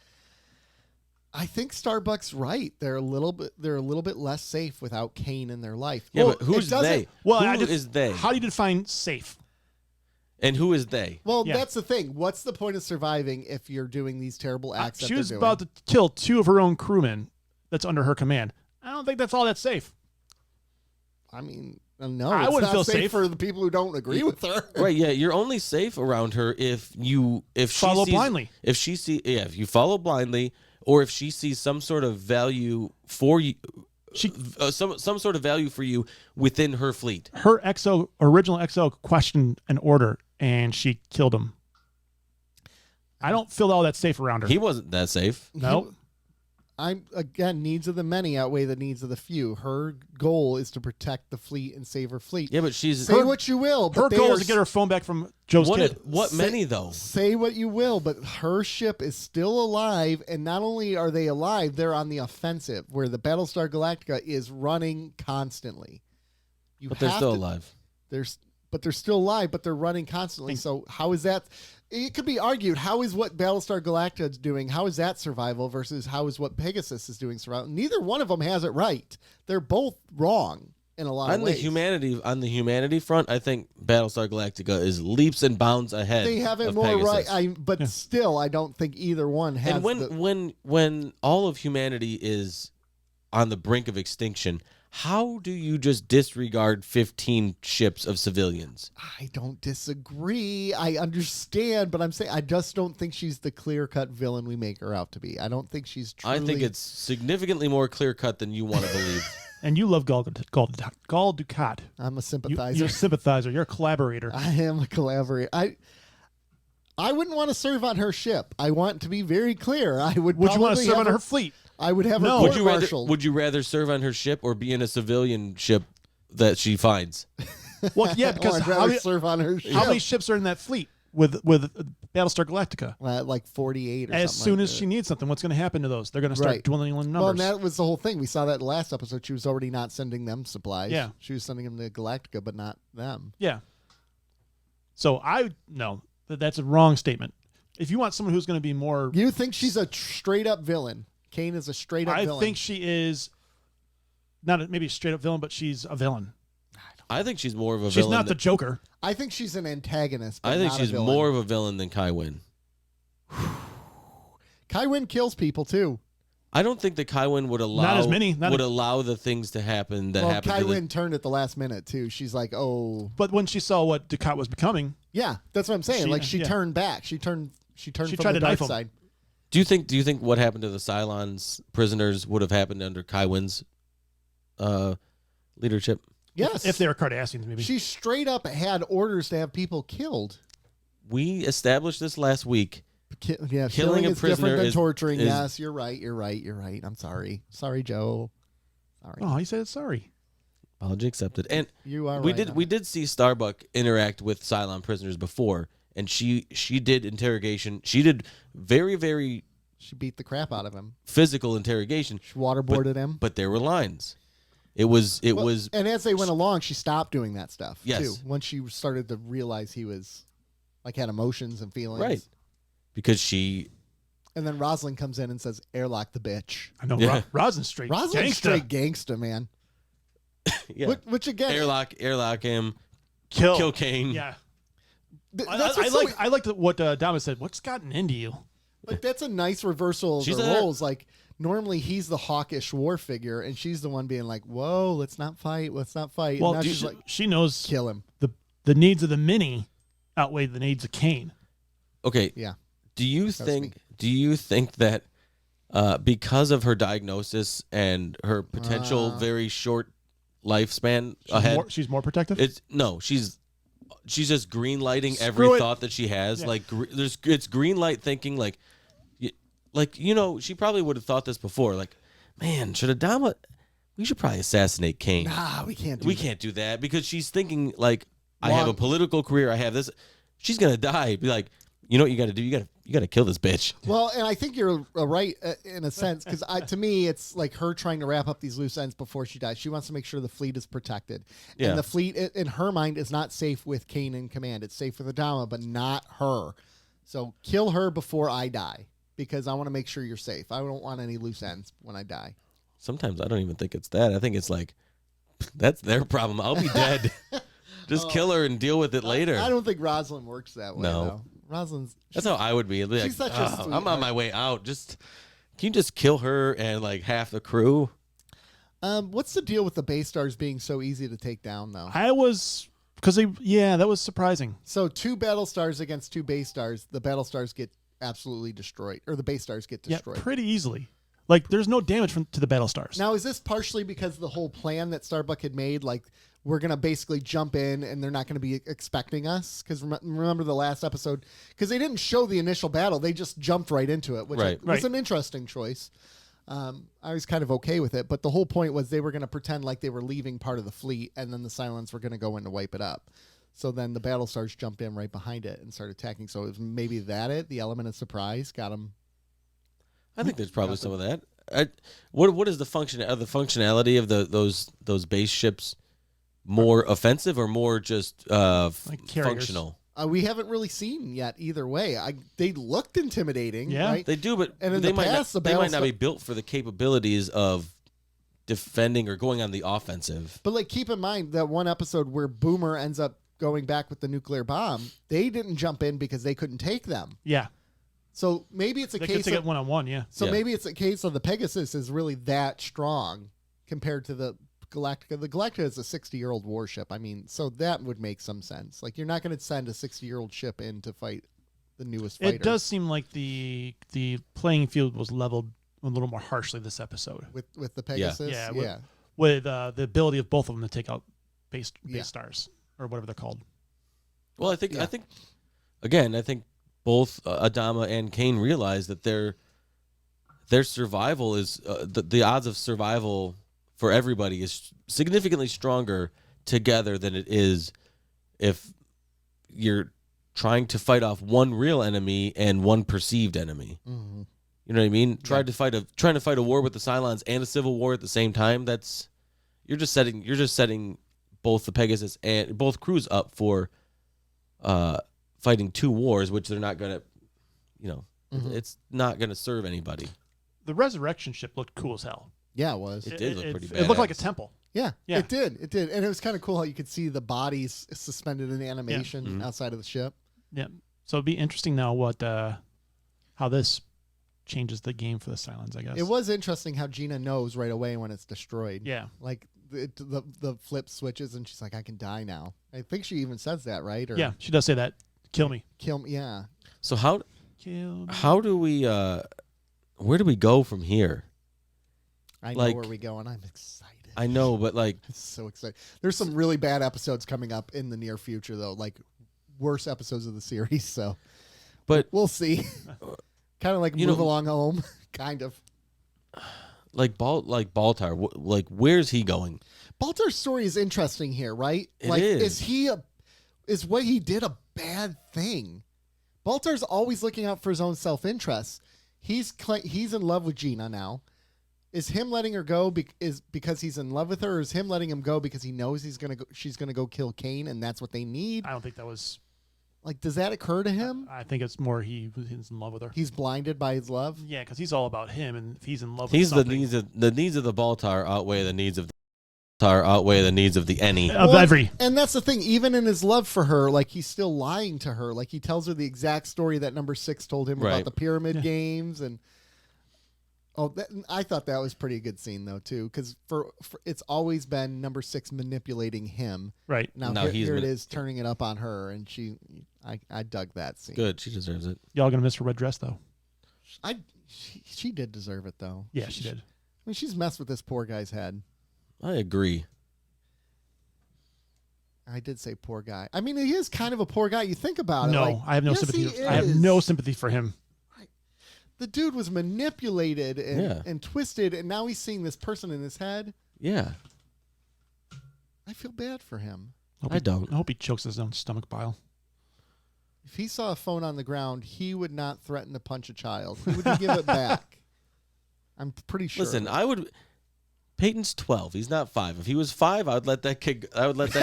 Speaker 1: I think Starbuck's right. They're a little bit less safe without Cain in their life.
Speaker 3: Yeah,
Speaker 1: Well,
Speaker 3: but who's
Speaker 1: it doesn't-
Speaker 3: they?
Speaker 2: Well,
Speaker 3: Who is they?
Speaker 2: How do you define safe?
Speaker 3: And who is they?
Speaker 1: Well,
Speaker 2: Yeah.
Speaker 1: that's the thing. What's the point of surviving if you're doing these terrible acts?
Speaker 2: She was about to kill 2 of her own crewmen that's under her command. I don't think that's all that safe.
Speaker 1: I mean, no,
Speaker 2: I
Speaker 1: it's
Speaker 2: wouldn't
Speaker 1: not
Speaker 2: feel
Speaker 1: safe
Speaker 2: safe.
Speaker 1: for the people who don't agree with her.
Speaker 3: Right, yeah, you're only safe around her if
Speaker 2: Follow
Speaker 3: she sees,
Speaker 2: blindly.
Speaker 3: If you follow blindly, or if she sees some sort of value for you, some sort of value for you within her fleet.
Speaker 2: Her original XO questioned an order, and she killed him. I don't feel all that safe around her.
Speaker 3: He wasn't that safe.
Speaker 2: No.
Speaker 1: Needs of the many outweigh the needs of the few. Her goal is to protect the fleet and save her fleet.
Speaker 3: Yeah, but she's
Speaker 1: Say what you will, but
Speaker 2: Her
Speaker 1: they
Speaker 2: goal
Speaker 1: are
Speaker 2: is to get her phone back from Joe's kid.
Speaker 3: What many though?
Speaker 1: Say what you will, but her ship is still alive, and not only are they alive, they're on the offensive, where the Battlestar Galactica is running constantly.
Speaker 3: But they're still alive.
Speaker 1: but they're still alive, but they're running constantly. So how is that? It could be argued, how is what Battlestar Galactica is doing, how is that survival versus how is what Pegasus is doing survival? Neither one of them has it right. They're both wrong in a lot of ways.
Speaker 3: On the humanity front, I think Battlestar Galactica is leaps and bounds ahead.
Speaker 1: They have it
Speaker 3: of
Speaker 1: more
Speaker 3: Pegasus.
Speaker 1: right, but still, I don't think either one has.
Speaker 3: And when all of humanity is on the brink of extinction, how do you just disregard 15 ships of civilians?
Speaker 1: I don't disagree. I understand, but I'm saying I just don't think she's the clear-cut villain we make her out to be. I don't think she's truly...
Speaker 3: I think it's significantly more clear-cut than you want to believe.
Speaker 2: And you love Gul Dukat.
Speaker 1: I'm a sympathizer.
Speaker 2: You're a sympathizer. You're a collaborator.
Speaker 1: I am a collaborator. I wouldn't want to serve on her ship. I want to be very clear.
Speaker 2: Would you want to serve on her fleet?
Speaker 1: I would have her
Speaker 3: court-martialed. Would you rather serve on her ship or be in a civilian ship that she finds?
Speaker 2: Well, yeah, because
Speaker 1: serve on her ship.
Speaker 2: How many ships are in that fleet with Battlestar Galactica?
Speaker 1: Like 48 or
Speaker 2: as
Speaker 1: something.
Speaker 2: Soon as she needs something, what's going to happen to those? They're going to start dwindling in numbers.
Speaker 1: Well, and that was the whole thing. We saw that in the last episode. She was already not sending them supplies.
Speaker 2: Yeah.
Speaker 1: She was sending them to Galactica, but not them.
Speaker 2: Yeah. So that's a wrong statement. If you want someone who's going to be more...
Speaker 1: You think she's a straight-up villain? Cain is a straight-up villain.
Speaker 2: I think she is not maybe a straight-up villain, but she's a villain.
Speaker 3: I think she's more of a villain.
Speaker 2: She's not the Joker.
Speaker 1: I think she's an antagonist, but
Speaker 3: I think
Speaker 1: not
Speaker 3: she's
Speaker 1: a villain.
Speaker 3: more of a villain than Kai Wynn.
Speaker 1: Kai Wynn kills people, too.
Speaker 3: I don't think that Kai Wynn would allow...
Speaker 2: Not as many.
Speaker 3: Allow the things to happen that happened
Speaker 1: Kai Wynn turned at the last minute, too. She's like, oh...
Speaker 2: But when she saw what Dukat was becoming...
Speaker 1: Yeah, that's what I'm saying. She turned back. She turned from the dark side.
Speaker 3: Do you think what happened to the Cylons prisoners would have happened under Kai Wynn's leadership?
Speaker 1: Yes.
Speaker 2: If they were Cardassians, maybe.
Speaker 1: She straight up had orders to have people killed.
Speaker 3: We established this last week.
Speaker 1: Killing is different than torturing. Yes, you're right. I'm sorry. Sorry, Joe. Sorry.
Speaker 2: Oh, he said sorry.
Speaker 3: Apology accepted. And
Speaker 1: you are
Speaker 3: we
Speaker 1: right.
Speaker 3: We did see Starbuck interact with Cylon prisoners before, and she did interrogation. She did very, very...
Speaker 1: She beat the crap out of him.
Speaker 3: Physical interrogation.
Speaker 1: She waterboarded him.
Speaker 3: But there were lines. It was.
Speaker 1: And as they went along, she stopped doing that stuff,
Speaker 3: yes.
Speaker 1: too. Once she started to realize he was, had emotions and feelings.
Speaker 3: Right. Because she...
Speaker 1: And then Rosalind comes in and says, airlock the bitch.
Speaker 2: I know. Yeah. Rosalind's straight
Speaker 1: straight gangsta, man.
Speaker 3: Yeah.
Speaker 1: Which again...
Speaker 3: Airlock him.
Speaker 2: Kill
Speaker 3: Cain.
Speaker 2: Yeah. I like what Dama said. What's gotten into you?
Speaker 1: Like, that's a nice reversal of the roles. Like, normally he's the hawkish war figure, and she's the one being like, whoa, let's not fight.
Speaker 2: Well,
Speaker 1: and she's like,
Speaker 2: she knows
Speaker 1: kill him.
Speaker 2: The needs of the mini outweigh the needs of Cain.
Speaker 3: Okay.
Speaker 1: Yeah.
Speaker 3: Do you think that because of her diagnosis and her potential very short lifespan ahead,
Speaker 2: she's more protective?
Speaker 3: She's just green lighting every thought that she has. Yeah. Like it's green light thinking. She probably would have thought this before. Like, man, we should probably assassinate Cain.
Speaker 1: Nah, we can't do
Speaker 3: that because she's thinking like, I have a political career. I have this. She's gonna die. Be like, you know what you got to do? You got to kill this bitch.
Speaker 1: Well, and I think you're right in a sense because to me it's like her trying to wrap up these loose ends before she dies. She wants to make sure the fleet is protected, and the fleet in her mind is not safe with Cain in command. It's safe with Adama, but not her. So kill her before I die because I want to make sure you're safe. I don't want any loose ends when I die.
Speaker 3: Sometimes I don't even think it's that. I think it's like that's their problem. I'll be dead. Just kill her and deal with it later.
Speaker 1: I don't think Rosalind works that way.
Speaker 3: No.
Speaker 1: Though.
Speaker 3: That's how I would be. Like,
Speaker 1: she's such a sweetheart.
Speaker 3: I'm on my way out. Can you just kill her and like half the crew?
Speaker 1: What's the deal with the Bay Stars being so easy to take down, though?
Speaker 2: That was surprising.
Speaker 1: So 2 Battlestars against 2 Bay Stars, the Battlestars get absolutely destroyed, or the Bay Stars get destroyed.
Speaker 2: Yeah, pretty easily. Like, there's no damage to the Battlestars.
Speaker 1: Now, is this partially because the whole plan that Starbuck had made, like, we're going to basically jump in and they're not going to be expecting us? Because remember the last episode? Because they didn't show the initial battle. They just jumped right into it, which was an interesting choice. I was kind of okay with it. But the whole point was they were going to pretend like they were leaving part of the fleet, and then the Cylons were going to go in to wipe it up. So then the Battlestars jumped in right behind it and started attacking. So it was maybe the element of surprise got them.
Speaker 3: I think there's probably some of that. What is the functionality of those base ships more offensive or more just
Speaker 2: Like carriers.
Speaker 3: functional?
Speaker 1: We haven't really seen yet either way. They looked intimidating,
Speaker 2: Yeah.
Speaker 1: right?
Speaker 3: They do, but
Speaker 1: And in
Speaker 3: they
Speaker 1: the
Speaker 3: might
Speaker 1: past,
Speaker 3: not,
Speaker 1: the
Speaker 3: they might not
Speaker 1: Battlestar-
Speaker 3: be built for the capabilities of defending or going on the offensive.
Speaker 1: But like, keep in mind that one episode where Boomer ends up going back with the nuclear bomb. They didn't jump in because they couldn't take them.
Speaker 2: Yeah.
Speaker 1: So maybe it's a
Speaker 2: They could
Speaker 1: case
Speaker 2: take
Speaker 1: of
Speaker 2: it one-on-one, yeah.
Speaker 1: So
Speaker 3: Yeah.
Speaker 1: maybe it's a case of the Pegasus is really that strong compared to the Galactica. The Galactica is a 60-year-old warship. I mean, so that would make some sense. Like, you're not going to send a 60-year-old ship in to fight the newest fighter.
Speaker 2: It does seem like the playing field was leveled a little more harshly this episode.
Speaker 1: with the Pegasus.
Speaker 2: Yeah,
Speaker 1: Yeah.
Speaker 2: With the ability of both of them to take out base
Speaker 1: Yeah.
Speaker 2: stars or whatever they're called.
Speaker 3: Well, I think
Speaker 1: Yeah.
Speaker 3: I think both Adama and Cain realize that their survival is the odds of survival for everybody is significantly stronger together than it is if you're trying to fight off one real enemy and one perceived enemy.
Speaker 1: Mm-hmm.
Speaker 3: You know what I mean?
Speaker 1: Yeah.
Speaker 3: Trying to fight a war with the Cylons and a civil war at the same time. That's you're just setting both the Pegasus and both crews up for fighting two wars, which they're not gonna, it's not gonna serve anybody.
Speaker 2: The resurrection ship looked cool as hell.
Speaker 1: Yeah, it was.
Speaker 3: It did look pretty
Speaker 2: It looked like a
Speaker 3: badass.
Speaker 2: temple.
Speaker 1: Yeah,
Speaker 2: Yeah.
Speaker 1: it did. It did. And it was kind of cool how you could see the bodies suspended in animation
Speaker 3: Mhm.
Speaker 1: outside of the ship.
Speaker 2: Yeah. So it'd be interesting now what how this changes the game for the Cylons, I guess.
Speaker 1: It was interesting how Gina knows right away when it's destroyed.
Speaker 2: Yeah.
Speaker 1: Like the flip switches and she's like, I can die now. I think she even says that, right? Or
Speaker 2: Yeah, she does say that. Kill me.
Speaker 1: kill me. Yeah.
Speaker 3: So how
Speaker 2: Kill me.
Speaker 3: do we where do we go from here?
Speaker 1: I know
Speaker 3: Like-
Speaker 1: where we go and I'm excited.
Speaker 3: I know, but like
Speaker 1: I'm so excited. There's some really bad episodes coming up in the near future though, like worse episodes of the series. So,
Speaker 3: But-
Speaker 1: we'll see. Kind of like
Speaker 3: You
Speaker 1: Move
Speaker 3: know-
Speaker 1: Along Home. Kind of.
Speaker 3: Baltar, like where's he going?
Speaker 1: Baltar's story is interesting here, right?
Speaker 3: It
Speaker 1: like,
Speaker 3: is.
Speaker 1: Is what he did a bad thing? Baltar's always looking out for his own self-interest. He's in love with Gina now. Is him letting her go is because he's in love with her, or is him letting him go because he knows she's gonna go kill Cain, and that's what they need?
Speaker 2: I don't think that was.
Speaker 1: Like, does that occur to him?
Speaker 2: I think it's more he's in love with her.
Speaker 1: He's blinded by his love.
Speaker 2: Yeah, because he's all about him, and if he's in love
Speaker 3: He's
Speaker 2: with
Speaker 3: the
Speaker 2: something,
Speaker 3: needs of the Baltar outweigh the needs of the Baltar outweigh the needs of the any.
Speaker 2: of
Speaker 1: Well,
Speaker 2: every.
Speaker 1: And that's the thing. Even in his love for her, like, he's still lying to her. Like, he tells her the exact story that number 6 told him about
Speaker 3: Right.
Speaker 1: the pyramid
Speaker 2: Yeah.
Speaker 1: games. And I thought that was pretty good scene though too, because for it's always been number 6 manipulating him.
Speaker 2: Right.
Speaker 1: Now
Speaker 3: No,
Speaker 1: here it is turning it up on her, and I dug that scene.
Speaker 3: Good, she deserves it.
Speaker 2: Y'all gonna miss her red dress though.
Speaker 1: She did deserve it though.
Speaker 2: Yeah, she did.
Speaker 1: I mean, she's messed with this poor guy's head.
Speaker 3: I agree.
Speaker 1: I did say poor guy. I mean, he is kind of a poor guy. You think about it.
Speaker 2: No,
Speaker 1: like,
Speaker 2: I have no
Speaker 1: yes,
Speaker 2: sympathy.
Speaker 1: he
Speaker 2: I have
Speaker 1: is.
Speaker 2: no sympathy for him.
Speaker 1: The dude was manipulated and,
Speaker 3: Yeah.
Speaker 1: and twisted, and now he's seeing this person in his head.
Speaker 3: Yeah,
Speaker 1: I feel bad for him.
Speaker 3: I don't.
Speaker 2: I hope he chokes his own stomach bile.
Speaker 1: If he saw a phone on the ground, he would not threaten to punch a child. He would give it back. I'm pretty sure.
Speaker 3: Listen, I would. Peyton's 12. He's not 5. If he was 5, I would let that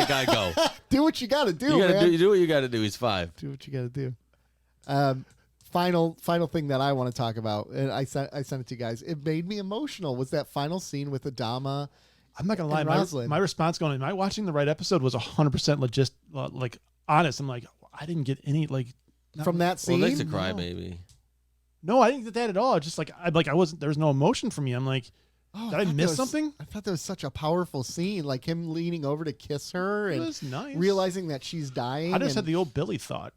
Speaker 3: guy go.
Speaker 1: do what you got to do,
Speaker 3: You gotta
Speaker 1: man.
Speaker 3: do what you got to do. He's 5.
Speaker 1: Do what you got to do. Final thing that I want to talk about, and I sent it to you guys. It made me emotional. Was that final scene with Adama?
Speaker 2: I'm not gonna lie.
Speaker 1: And
Speaker 2: My,
Speaker 1: Rosalind.
Speaker 2: my response going, "Am I watching the right episode?" was 100% like honest. I'm like, I didn't get any like
Speaker 1: From that
Speaker 3: Well,
Speaker 1: scene?
Speaker 3: that's a crybaby.
Speaker 2: No, I didn't get that at all. Just like I wasn't. There was no emotion for me. I'm like,
Speaker 1: Oh,
Speaker 2: did I
Speaker 1: thought that
Speaker 2: miss
Speaker 1: was-
Speaker 2: something?
Speaker 1: I thought that was such a powerful scene, like him leaning over to kiss her
Speaker 2: It
Speaker 1: and
Speaker 2: was nice.
Speaker 1: realizing that she's dying.
Speaker 2: I just
Speaker 1: and-
Speaker 2: had the old Billy thought.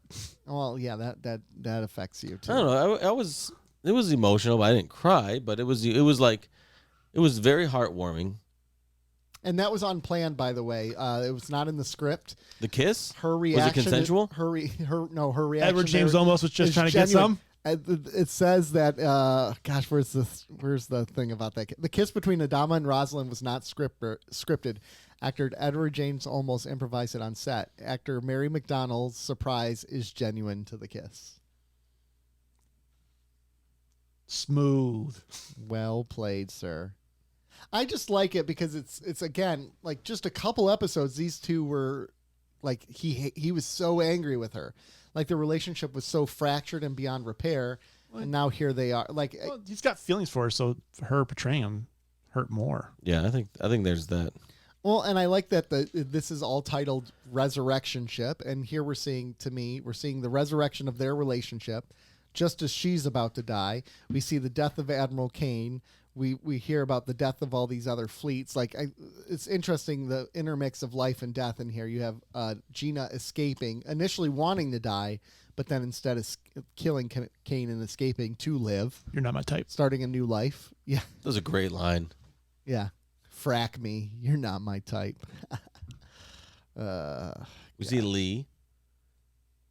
Speaker 1: well, yeah, that affects you too.
Speaker 3: I don't know. It was emotional, but I didn't cry. But it was very heartwarming.
Speaker 1: And that was unplanned, by the way. It was not in the script.
Speaker 3: The kiss.
Speaker 1: Her reaction.
Speaker 3: consensual?
Speaker 1: Her reaction.
Speaker 2: Edward James
Speaker 1: there
Speaker 2: almost was just
Speaker 1: is
Speaker 2: trying to get
Speaker 1: genuine.
Speaker 2: some.
Speaker 1: It says that. Gosh, where's the thing about that? The kiss between Adama and Rosalind was not scripted. Actor Edward James almost improvised it on set. Actor Mary McDonnell's surprise is genuine to the kiss.
Speaker 2: Smooth.
Speaker 1: Well played, sir. I just like it because it's again like just a couple episodes. These two were like he was so angry with her, like the relationship was so fractured and beyond repair, and now here they are. Like
Speaker 2: he's got feelings for her, so her betraying him hurt more.
Speaker 3: Yeah, I think there's that.
Speaker 1: Well, and I like that this is all titled Resurrection Ship, and here we're seeing the resurrection of their relationship, just as she's about to die. We see the death of Admiral Cain. We hear about the death of all these other fleets. Like it's interesting the intermix of life and death in here. You have Gina escaping, initially wanting to die, but then instead of killing Cain and escaping to live.
Speaker 2: You're not my type.
Speaker 1: Starting a new life. Yeah.
Speaker 3: That was a great line.
Speaker 1: Yeah. Frack me. You're not my type.
Speaker 3: We see Lee.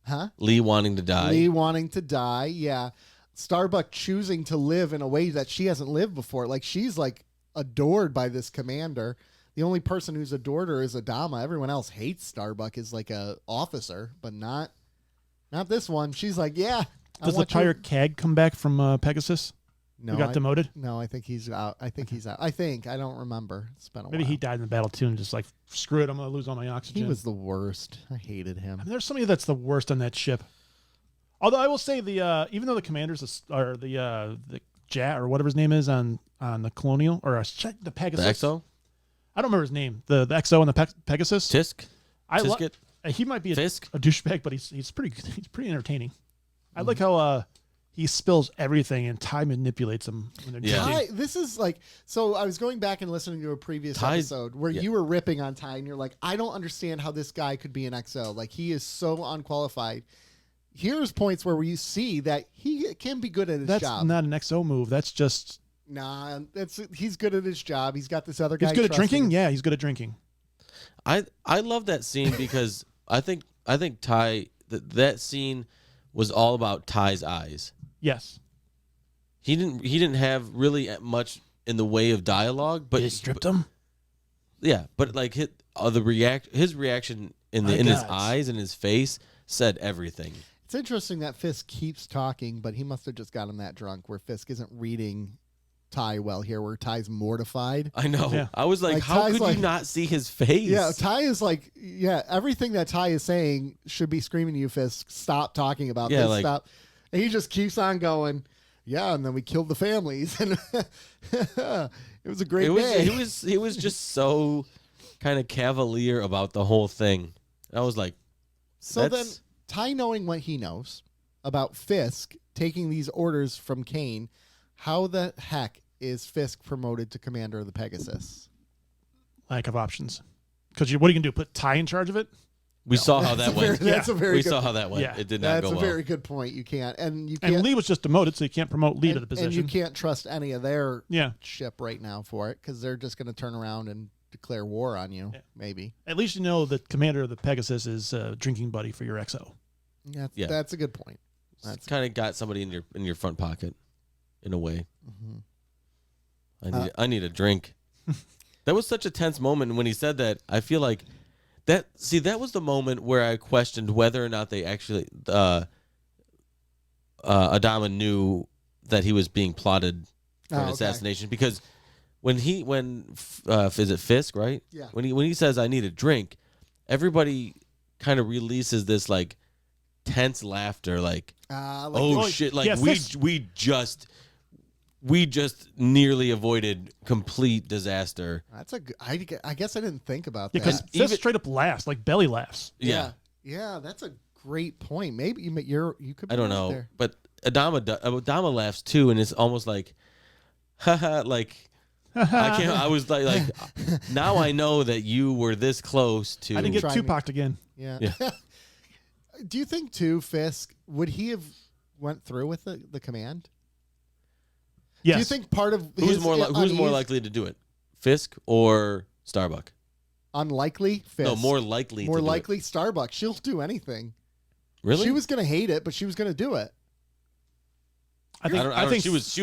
Speaker 1: Huh?
Speaker 3: Lee wanting to die.
Speaker 1: Lee wanting to die, yeah. Starbuck choosing to live in a way that she hasn't lived before. Like, she's, like, adored by this commander. The only person who's adored her is Adama. Everyone else hates Starbuck as, like, a officer, but not this one. She's like, yeah.
Speaker 2: Does the pirate CAG come back from Pegasus?
Speaker 1: No,
Speaker 2: who got demoted?
Speaker 1: No, I think he's out. I don't remember. It's been a while.
Speaker 2: Maybe he died in the battle too and just like, screw it, I'm going to lose all my oxygen.
Speaker 1: He was the worst. I hated him.
Speaker 2: I mean, there's somebody that's the worst on that ship. Although I will say even though the commanders are the JAT or whatever his name is on the Colonial or the Pegasus.
Speaker 3: The XO?
Speaker 2: I don't remember his name. The XO and the Pegasus.
Speaker 3: Tisk?
Speaker 2: He might be a
Speaker 3: Fisk?
Speaker 2: douchebag, but he's pretty entertaining. I like how he spills everything and Ty manipulates him when they're drinking.
Speaker 1: This is like, so I was going back and listening to a previous episode where you were ripping on Ty and you're like, I don't understand how this guy could be an XO. Like, he is so unqualified. Here's points where you see that he can be good at his job.
Speaker 2: That's not an XO move. That's just...
Speaker 1: Nah, he's good at his job. He's got this other guy.
Speaker 2: He's good at drinking? Yeah, he's good at drinking.
Speaker 3: I love that scene because I think Ty, that scene was all about Ty's eyes.
Speaker 2: Yes.
Speaker 3: He didn't have really much in the way of dialogue, but
Speaker 2: he stripped him.
Speaker 3: Yeah, but like his reaction in his eyes and his face said everything.
Speaker 1: It's interesting that Fisk keeps talking, but he must have just got him that drunk where Fisk isn't reading Ty well here, where Ty's mortified.
Speaker 3: I know. Yeah. I was like how
Speaker 1: Ty's
Speaker 3: could you not see his face?
Speaker 1: Yeah, Ty is like, everything that Ty is saying should be screaming to you, Fisk, stop talking about this, stop. And he just keeps on going, and then we killed the families. And it was a great day.
Speaker 3: He was just so kind of cavalier about the whole thing. I was like,
Speaker 1: so then Ty, knowing what he knows about Fisk taking these orders from Cain, how the heck is Fisk promoted to commander of the Pegasus?
Speaker 2: Lack of options. Because what are you going to do? Put Ty in charge of it?
Speaker 3: We saw how that went.
Speaker 1: We
Speaker 3: saw how that went.
Speaker 2: Yeah.
Speaker 3: It did not go well.
Speaker 1: That's a very good point. You can't. And
Speaker 2: Lee was just demoted, so you can't promote Lee to the position.
Speaker 1: And you can't trust any of their
Speaker 2: ship
Speaker 1: right now for it because they're just going to turn around and declare war on you, maybe.
Speaker 2: At least you know that commander of the Pegasus is a drinking buddy for your XO.
Speaker 1: That's a good point.
Speaker 3: That's kind of got somebody in your front pocket, in a way.
Speaker 1: Mm-hmm.
Speaker 3: I need a drink. That was such a tense moment when he said that. I feel like that was the moment where I questioned whether or not they actually Adama knew that he was being plotted for an assassination, because when is it Fisk, right?
Speaker 1: Yeah.
Speaker 3: When he says I need a drink, everybody kind of releases this like tense laughter, like shit, like we just nearly avoided complete disaster.
Speaker 1: That's I guess I didn't think about that.
Speaker 2: Because Fisk straight up laughs, like belly laughs.
Speaker 1: Yeah, that's a great point. Maybe you could.
Speaker 3: I don't know, there. But Adama laughs too, and it's almost like, haha, like. I can't. I was like, now I know that you were this close to.
Speaker 2: I didn't get Tupac again.
Speaker 1: Yeah. Do you think too, Fisk, would he have went through with the command?
Speaker 2: Yes.
Speaker 1: Do you think part of
Speaker 3: who's more likely to do it, Fisk or Starbuck?
Speaker 1: Unlikely, Fisk.
Speaker 3: No, more likely.
Speaker 1: More likely, Starbuck. She'll do anything.
Speaker 3: Really?
Speaker 1: She was going to hate it, but she was going to do it.
Speaker 2: I think
Speaker 3: she was.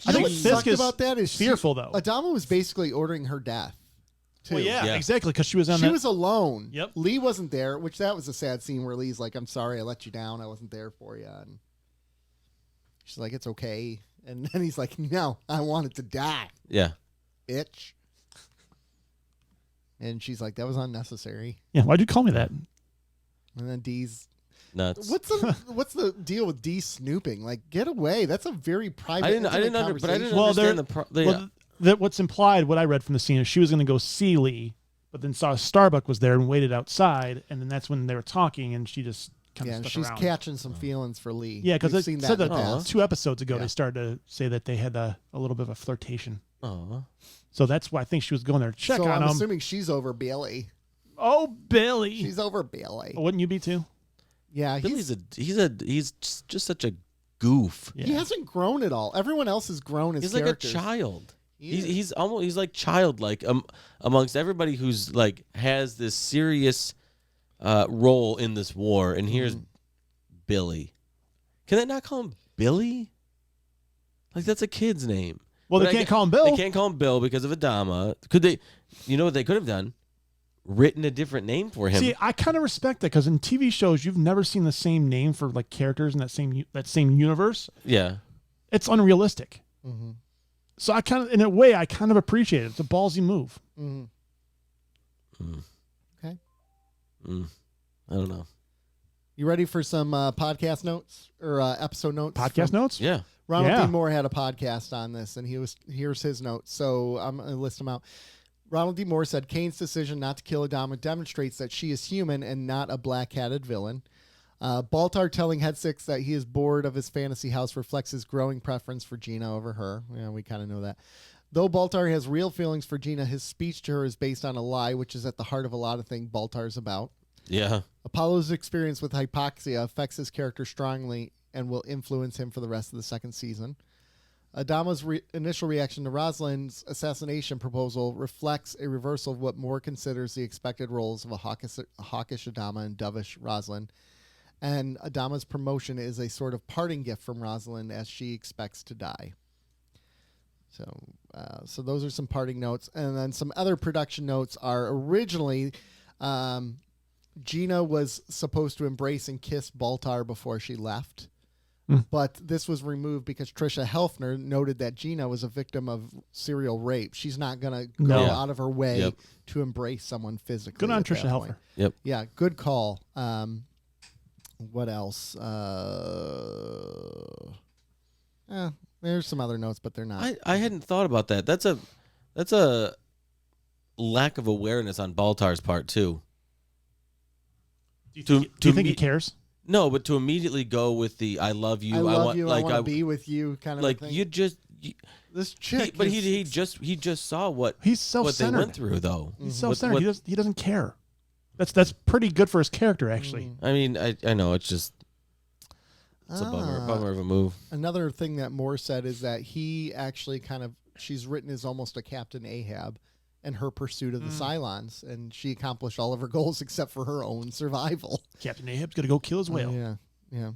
Speaker 1: I think what sucked about that is
Speaker 2: fearful though.
Speaker 1: Adama was basically ordering her death. Too.
Speaker 2: Well, yeah, exactly, because she was on.
Speaker 1: She was alone.
Speaker 2: Yep.
Speaker 1: Lee wasn't there, which that was a sad scene where Lee's like, "I'm sorry, I let you down. I wasn't there for you." And she's like, "It's okay." And then he's like, "No, I wanted to die."
Speaker 3: Yeah.
Speaker 1: bitch. And she's like, that was unnecessary.
Speaker 2: Yeah, why'd you call me that?
Speaker 1: And then Dee's
Speaker 3: nuts.
Speaker 1: What's the deal with Dee snooping? Like, get away. That's a very private.
Speaker 3: I didn't understand
Speaker 2: what's implied, what I read from the scene is she was going to go see Lee, but then saw Starbuck was there and waited outside, and then that's when they were talking, and she just kind of stuck
Speaker 1: she's
Speaker 2: around.
Speaker 1: catching some feelings for Lee.
Speaker 2: Yeah, because they
Speaker 1: seen
Speaker 2: said
Speaker 1: that
Speaker 2: that 2 episodes ago they started to say that they had a little bit of a flirtation.
Speaker 3: Aww.
Speaker 2: So that's why I think she was going there to check on him.
Speaker 1: I'm assuming she's over Billy.
Speaker 2: Oh, Billy.
Speaker 1: She's over Billy.
Speaker 2: Wouldn't you be too?
Speaker 1: Yeah,
Speaker 3: Billy's he's just such a goof.
Speaker 1: Yeah. He hasn't grown at all. Everyone else has grown as
Speaker 3: he's
Speaker 1: characters.
Speaker 3: Like a child. He's like childlike amongst everybody who's like has this serious role in this war. And here's Billy. Can they not call him Billy? Like that's a kid's name.
Speaker 2: Well, they can't call him Bill.
Speaker 3: They can't call him Bill because of Adama. Could they? You know what they could have done? Written a different name for him.
Speaker 2: See, I kind of respect that because in TV shows you've never seen the same name for like characters in that same universe.
Speaker 3: Yeah,
Speaker 2: it's unrealistic.
Speaker 1: Mm-hmm.
Speaker 2: So I kind of, in a way, I kind of appreciate it. It's a ballsy move.
Speaker 1: Mm-hmm.
Speaker 3: Okay. I don't know.
Speaker 1: You ready for some podcast notes or episode notes?
Speaker 2: Podcast notes?
Speaker 3: Yeah.
Speaker 1: Ronald D. Moore had a podcast on this, and here's his notes. So I'm going to list them out. Ronald D. Moore said, Cain's decision not to kill Adama demonstrates that she is human and not a black-hatted villain. Baltar telling Head Six that he is bored of his fantasy house reflects his growing preference for Gina over her. Yeah, we kind of know that. Though Baltar has real feelings for Gina, his speech to her is based on a lie, which is at the heart of a lot of things Baltar's about.
Speaker 3: Yeah.
Speaker 1: Apollo's experience with hypoxia affects his character strongly and will influence him for the rest of the second season. Adama's initial reaction to Rosalind's assassination proposal reflects a reversal of what Moore considers the expected roles of a hawkish Adama and dovish Rosalind. And Adama's promotion is a sort of parting gift from Rosalind as she expects to die. So those are some parting notes. And then some other production notes are originally Gina was supposed to embrace and kiss Baltar before she left. But this was removed because Tricia Helfner noted that Gina was a victim of serial rape. She's not going to go out of her way to embrace someone physically.
Speaker 2: Good on Tricia Helfner.
Speaker 3: Yep.
Speaker 1: Yeah, good call. What else? There's some other notes, but they're not.
Speaker 3: I hadn't thought about that. That's a lack of awareness on Baltar's part too.
Speaker 2: Do you think he cares?
Speaker 3: No, but to immediately go with the "I love you,"
Speaker 1: I want to be with you kind of
Speaker 3: like
Speaker 1: thing. This chick.
Speaker 3: He just saw what
Speaker 2: he's self-centered.
Speaker 3: What they went through though.
Speaker 2: He's self-centered. He doesn't care. That's pretty good for his character, actually.
Speaker 3: I mean, I know it's a bummer of a move.
Speaker 1: Another thing that Moore said is that he actually she's written as almost a Captain Ahab in her pursuit of the Cylons, and she accomplished all of her goals except for her own survival.
Speaker 2: Captain Ahab's going to go kill his whale.
Speaker 1: Yeah.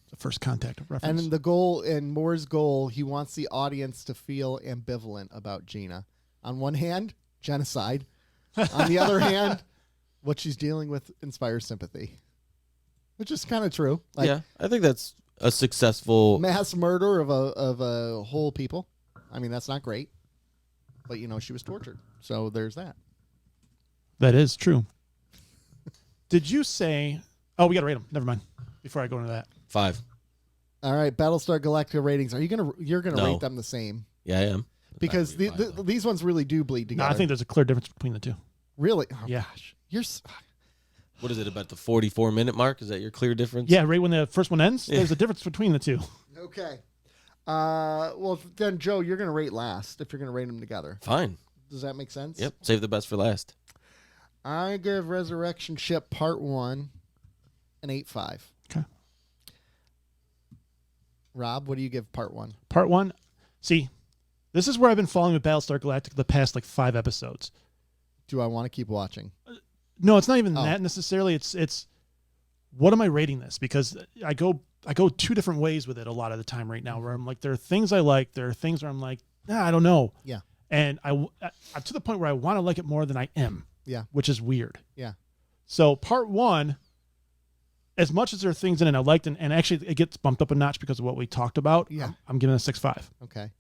Speaker 2: The first contact reference.
Speaker 1: And the goal, in Moore's goal, he wants the audience to feel ambivalent about Gina. On one hand, genocide. On the other hand, what she's dealing with inspires sympathy, which is kind of true.
Speaker 3: Yeah, I think that's a successful
Speaker 1: mass murder of a whole people. I mean, that's not great, but she was tortured, so there's that.
Speaker 2: That is true. Did you say? Oh, we got to rate them. Never mind. Before I go into that,
Speaker 3: 5.
Speaker 1: All right, Battlestar Galactica ratings. You're gonna rate them the same?
Speaker 3: Yeah, I am.
Speaker 1: Because these ones really do bleed together.
Speaker 2: No, I think there's a clear difference between the two.
Speaker 1: Really? Oh,
Speaker 2: yeah.
Speaker 1: Gosh.
Speaker 3: What is it, about the 44-minute mark? Is that your clear difference?
Speaker 2: Yeah, right when the first one ends, there's a difference between the two.
Speaker 1: Okay. Well, then, Joe, you're going to rate last if you're going to rate them together.
Speaker 3: Fine.
Speaker 1: Does that make sense?
Speaker 3: Yep. Save the best for last.
Speaker 1: I give Resurrection Ship Part 1 an 8.5.
Speaker 2: Okay.
Speaker 1: Rob, what do you give Part 1?
Speaker 2: Part 1, see, this is where I've been following with Battlestar Galactica the past 5 episodes.
Speaker 1: Do I want to keep watching?
Speaker 2: No, it's not even that necessarily. It's what am I rating this? Because I go 2 different ways with it a lot of the time right now, where I'm like, there are things I like, there are things where I'm like, I don't know.
Speaker 1: Yeah.
Speaker 2: And I'm to the point where I want to like it more than I am.
Speaker 1: Yeah.
Speaker 2: Which is weird.
Speaker 1: Yeah.
Speaker 2: So Part 1, as much as there are things in it I liked, and actually it gets bumped up a notch because of what we talked about.
Speaker 1: Yeah.
Speaker 2: I'm giving it a 6.5.
Speaker 1: Okay.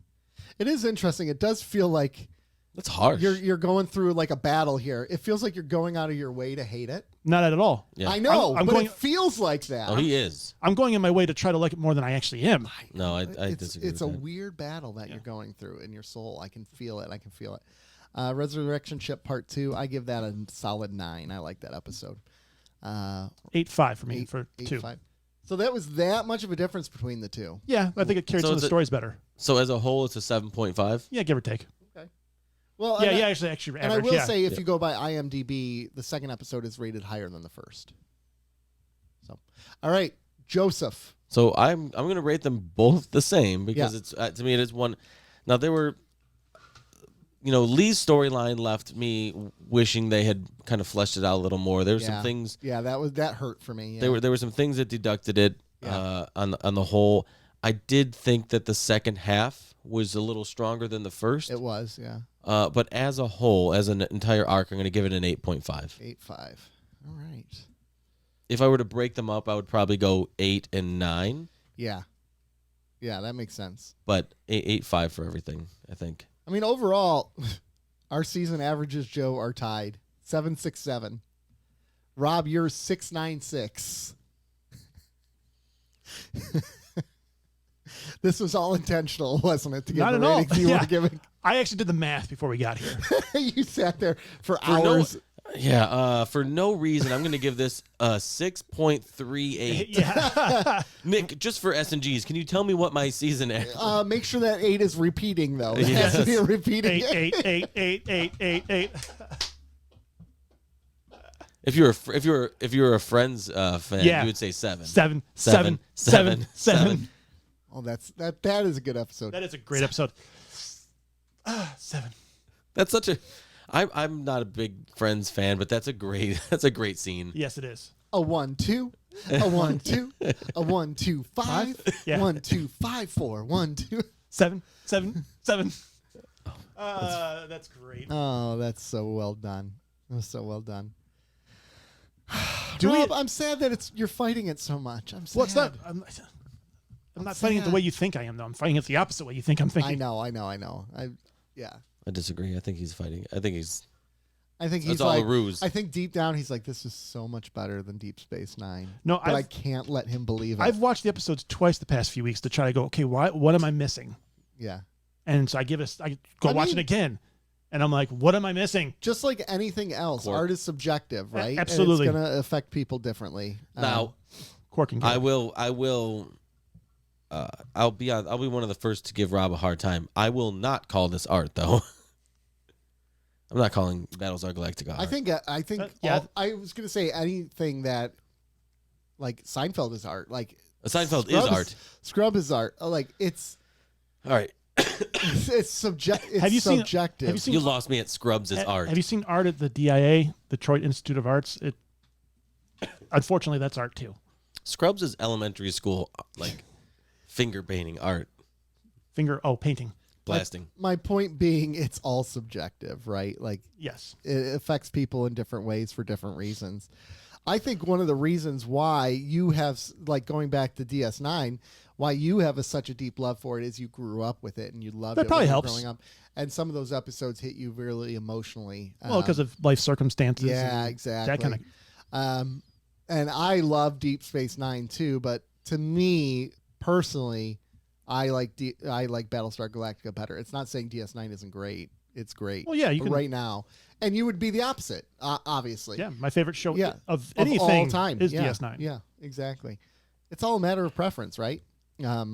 Speaker 1: It is interesting. It does feel like
Speaker 3: That's harsh.
Speaker 1: You're going through like a battle here. It feels like you're going out of your way to hate it.
Speaker 2: Not at all.
Speaker 3: Yeah.
Speaker 1: I know,
Speaker 2: I'm
Speaker 1: but
Speaker 2: going,
Speaker 1: it feels like that.
Speaker 3: Oh, he is.
Speaker 2: I'm going in my way to try to like it more than I actually am.
Speaker 3: No, I disagree.
Speaker 1: It's
Speaker 3: with
Speaker 1: a
Speaker 3: that.
Speaker 1: weird battle that you're going through in your soul. I can feel it. Resurrection Ship Part 2, I give that a solid 9. I like that episode.
Speaker 2: 8.5 for me for 2.
Speaker 1: 5. So that was that much of a difference between the two.
Speaker 2: Yeah, I think it carried some of the stories better.
Speaker 3: So as a whole, it's a 7.5.
Speaker 2: Yeah, give or take.
Speaker 1: Okay. Well,
Speaker 2: yeah, actually average.
Speaker 1: And I will say, if you go by IMDb, the second episode is rated higher than the first. So, all right, Joseph.
Speaker 3: So I'm going to rate them both the same because it's to me it is one. Now there were, Lee's storyline left me wishing they had kind of fleshed it out a little more. There were some things.
Speaker 1: Yeah, that hurt for me.
Speaker 3: Yeah. There were some things that deducted it on the whole. I did think that the second half was a little stronger than the first.
Speaker 1: It was, yeah.
Speaker 3: But as a whole, as an entire arc, I'm going to give it an 8.5.
Speaker 1: 8.5. All right.
Speaker 3: If I were to break them up, I would probably go 8 and 9.
Speaker 1: Yeah. Yeah, that makes sense.
Speaker 3: But 8.5 for everything, I think.
Speaker 1: I mean, overall, our season averages, Joe, are tied. 767. Rob, you're 696. This was all intentional, wasn't it? To give
Speaker 2: Not
Speaker 1: the
Speaker 2: at all.
Speaker 1: ratings you were giving.
Speaker 2: I actually did the math before we got here.
Speaker 1: You sat there for hours.
Speaker 3: For no reason, I'm going to give this a 6.38.
Speaker 2: Yeah.
Speaker 3: Nick, just for S&Gs, can you tell me what my season is?
Speaker 1: Make sure that 8 is repeating, though. It
Speaker 3: Yes.
Speaker 1: has to be a repeating.
Speaker 2: 8.
Speaker 3: If you're a Friends fan, you would say 7.
Speaker 2: 7.
Speaker 1: Oh, that is a good episode.
Speaker 2: That is a great episode. 7.
Speaker 3: That's such a. I'm not a big Friends fan, but that's a great scene.
Speaker 2: Yes, it is.
Speaker 1: A 1 2, a 1 2, a 1 2 5,
Speaker 2: Yeah.
Speaker 1: 1 2 5 4, 1 2.
Speaker 2: 7. That's great.
Speaker 1: Oh, that's so well done. That's so well done.
Speaker 2: Do
Speaker 1: Rob,
Speaker 2: we?
Speaker 1: I'm sad that you're fighting it so much. I'm sad.
Speaker 2: Well, it's not. I'm not fighting it the way you think I am, though. I'm fighting it the opposite way you think I'm thinking.
Speaker 1: I know.
Speaker 3: I disagree. I think he's fighting. I think he's
Speaker 1: That's
Speaker 3: all
Speaker 1: like
Speaker 3: a ruse.
Speaker 1: I think deep down he's like, this is so much better than Deep Space Nine.
Speaker 2: No,
Speaker 1: but I can't let him believe it.
Speaker 2: I've watched the episodes twice the past few weeks to try to go, okay, what am I missing?
Speaker 1: Yeah.
Speaker 2: And so I go watch it again, and I'm like, what am I missing?
Speaker 1: Just like anything else, art is subjective, right?
Speaker 2: Absolutely.
Speaker 1: And it's going to affect people differently.
Speaker 3: Now,
Speaker 2: Quark and
Speaker 3: I will. I'll be one of the first to give Rob a hard time. I will not call this art, though. I'm not calling Battlestar Galactica art.
Speaker 1: I think I was going to say anything that, like, Seinfeld is art. Like,
Speaker 3: Seinfeld is art.
Speaker 1: Scrub is art. Like, it's
Speaker 3: all right.
Speaker 1: it's subjective.
Speaker 2: Have you seen?
Speaker 3: You lost me at Scrubs is art.
Speaker 2: Have you seen art at the DIA, Detroit Institute of Arts? Unfortunately, that's art too.
Speaker 3: Scrubs is elementary school, like finger painting art.
Speaker 2: Painting.
Speaker 3: Blasting.
Speaker 1: My point being, it's all subjective, right? Like,
Speaker 2: yes,
Speaker 1: it affects people in different ways for different reasons. I think one of the reasons why you have, like, going back to DS9, why you have such a deep love for it is you grew up with it and you loved it.
Speaker 2: That probably helps.
Speaker 1: Growing up, and some of those episodes hit you really emotionally.
Speaker 2: Well, because of life circumstances.
Speaker 1: Yeah, exactly.
Speaker 2: That kind of.
Speaker 1: And I love Deep Space Nine too, but to me personally, I like Battlestar Galactica better. It's not saying DS9 isn't great. It's great.
Speaker 2: Well, yeah, you can
Speaker 1: right now, and you would be the opposite, obviously.
Speaker 2: Yeah, my favorite show of
Speaker 1: all
Speaker 2: anything
Speaker 1: time
Speaker 2: is DS9.
Speaker 1: Yeah, exactly. It's all a matter of preference, right? But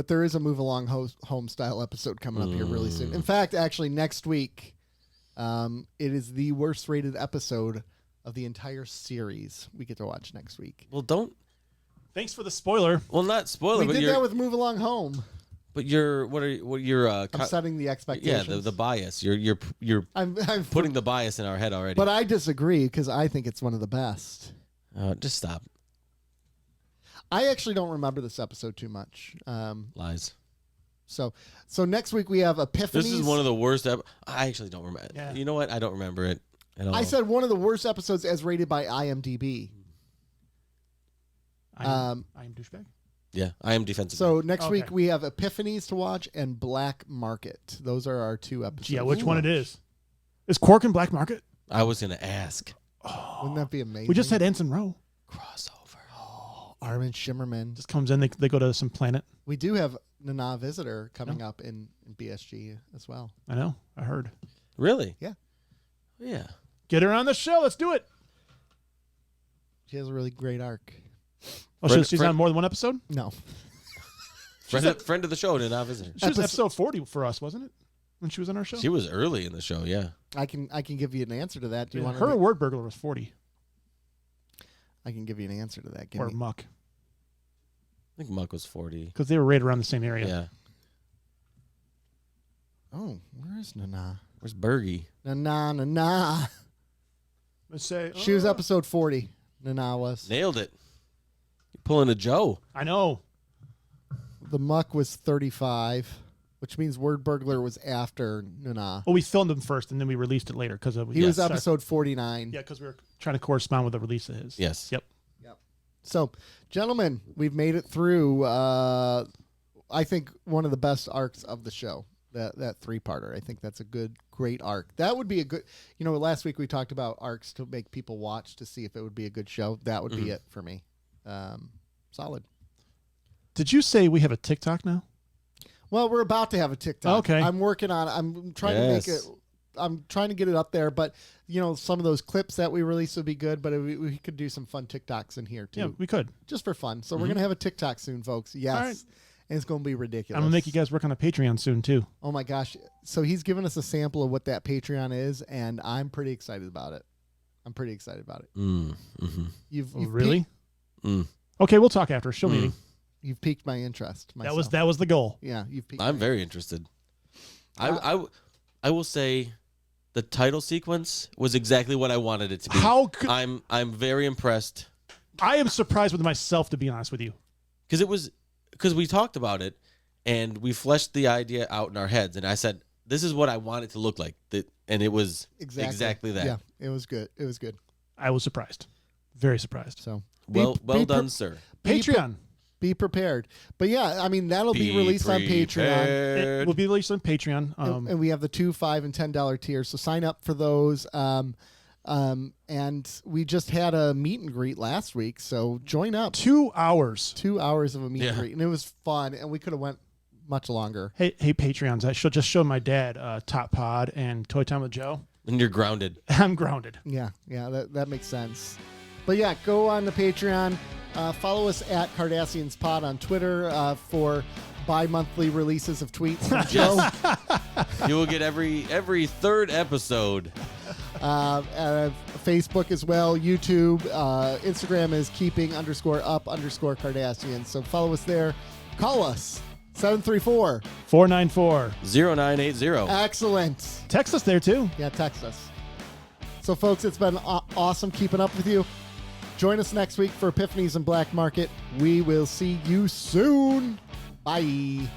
Speaker 1: there is a move along home style episode coming up here really soon. In fact, actually next week, it is the worst rated episode of the entire series we get to watch next week.
Speaker 3: Well, don't.
Speaker 2: Thanks for the spoiler.
Speaker 3: Well, not spoiler.
Speaker 1: We did that with Move Along Home.
Speaker 3: But I'm
Speaker 1: setting the expectations.
Speaker 3: Yeah, the bias. You're
Speaker 1: I'm
Speaker 3: putting the bias in our head already.
Speaker 1: But I disagree because I think it's one of the best.
Speaker 3: Just stop.
Speaker 1: I actually don't remember this episode too much.
Speaker 3: Lies.
Speaker 1: So next week we have Epiphanies.
Speaker 3: This is one of the worst. I actually don't remember.
Speaker 2: Yeah.
Speaker 3: You know what? I don't remember it at all.
Speaker 1: I said one of the worst episodes as rated by IMDb.
Speaker 2: I am douchebag.
Speaker 3: Yeah, I am defensive.
Speaker 1: So next
Speaker 2: Okay.
Speaker 1: week we have Epiphanies to watch and Black Market. Those are our 2 episodes.
Speaker 2: Yeah, which one it is? Is Quark in Black Market?
Speaker 3: I was going to ask.
Speaker 1: Wouldn't that be amazing?
Speaker 2: We just had Ensign Rowe.
Speaker 3: Crossover.
Speaker 1: Armin Shimmerman.
Speaker 2: Just comes in. They go to some planet.
Speaker 1: We do have Nana Visitor coming up in BSG as well.
Speaker 2: I know. I heard.
Speaker 3: Really?
Speaker 1: Yeah.
Speaker 3: Yeah.
Speaker 2: Get her on the show. Let's do it.
Speaker 1: She has a really great arc.
Speaker 2: Oh, she's on more than one episode?
Speaker 1: No.
Speaker 3: Friend of the show, did not visit.
Speaker 2: She was episode 40 for us, wasn't it? When she was on our show?
Speaker 3: She was early in the show, yeah.
Speaker 1: I can give you an answer to that. Do you want
Speaker 2: her word burglar was 40.
Speaker 1: I can give you an answer to that.
Speaker 2: Or Muck.
Speaker 3: I think Muck was 40.
Speaker 2: Because they were right around the same area.
Speaker 3: Yeah.
Speaker 1: Oh, where is Nana?
Speaker 3: Where's Bergie?
Speaker 1: Nana.
Speaker 2: Let's say
Speaker 1: She was episode 40. Nana was.
Speaker 3: Nailed it. You're pulling a Joe.
Speaker 2: I know.
Speaker 1: The Muck was 35, which means Word Burglar was after Nana.
Speaker 2: Well, we filmed him first, and then we released it later because
Speaker 1: He was episode 49.
Speaker 2: Yeah, because we were trying to correspond with the release of his.
Speaker 3: Yes.
Speaker 2: Yep.
Speaker 1: So, gentlemen, we've made it through, I think, one of the best arcs of the show, that 3-parter. I think that's a great arc. That would be a good, last week we talked about arcs to make people watch to see if it would be a good show. That would be it for me. Solid.
Speaker 2: Did you say we have a TikTok now?
Speaker 1: Well, we're about to have a TikTok.
Speaker 2: Okay.
Speaker 1: I'm working on it. I'm trying to make it. I'm trying to get it up there, but some of those clips that we release would be good. But we could do some fun TikToks in here too.
Speaker 2: Yeah, we could.
Speaker 1: Just for fun. So we're gonna have a TikTok soon, folks. Yes,
Speaker 2: right.
Speaker 1: And it's gonna be ridiculous.
Speaker 2: I'm gonna make you guys work on a Patreon soon too.
Speaker 1: Oh my gosh! So he's given us a sample of what that Patreon is, and I'm pretty excited about it. You've
Speaker 2: really?
Speaker 1: Piqued,
Speaker 2: Okay, we'll talk after show meeting.
Speaker 1: you've piqued my interest. Myself.
Speaker 2: That was the goal.
Speaker 1: Yeah, you've piqued.
Speaker 3: I'm very interested. I will say the title sequence was exactly what I wanted it to be. I'm very impressed.
Speaker 2: I am surprised with myself, to be honest with you.
Speaker 3: Because we talked about it and we fleshed the idea out in our heads, and I said, this is what I want it to look like. And it was exactly that.
Speaker 1: Yeah, it was good.
Speaker 2: I was surprised. Very surprised.
Speaker 1: So
Speaker 3: well done, sir.
Speaker 2: Patreon.
Speaker 1: Be prepared. But yeah, I mean, that'll be released on Patreon.
Speaker 2: It will be released on Patreon.
Speaker 1: And we have the $2, $5, and $10 tiers. So sign up for those. And we just had a meet and greet last week. So join up.
Speaker 2: 2 hours.
Speaker 1: 2 hours of a meet and greet. And it was fun. And we could have went much longer.
Speaker 2: Hey, Patreons. I should just show my dad Top Pod and Toy Time with Joe.
Speaker 3: And you're grounded.
Speaker 2: I'm grounded.
Speaker 1: Yeah, that makes sense. But yeah, go on the Patreon. Follow us at Cardassians Pod on Twitter for bi-monthly releases of tweets from Joe.
Speaker 3: You will get every third episode.
Speaker 1: Facebook as well, YouTube, Instagram is keeping_up_Cardassians. So follow us there. Call us
Speaker 2: 734-494-0980.
Speaker 1: Excellent.
Speaker 2: Text us there too.
Speaker 1: Yeah, text us. So folks, it's been awesome keeping up with you. Join us next week for Epiphanies and Black Market. We will see you soon. Bye.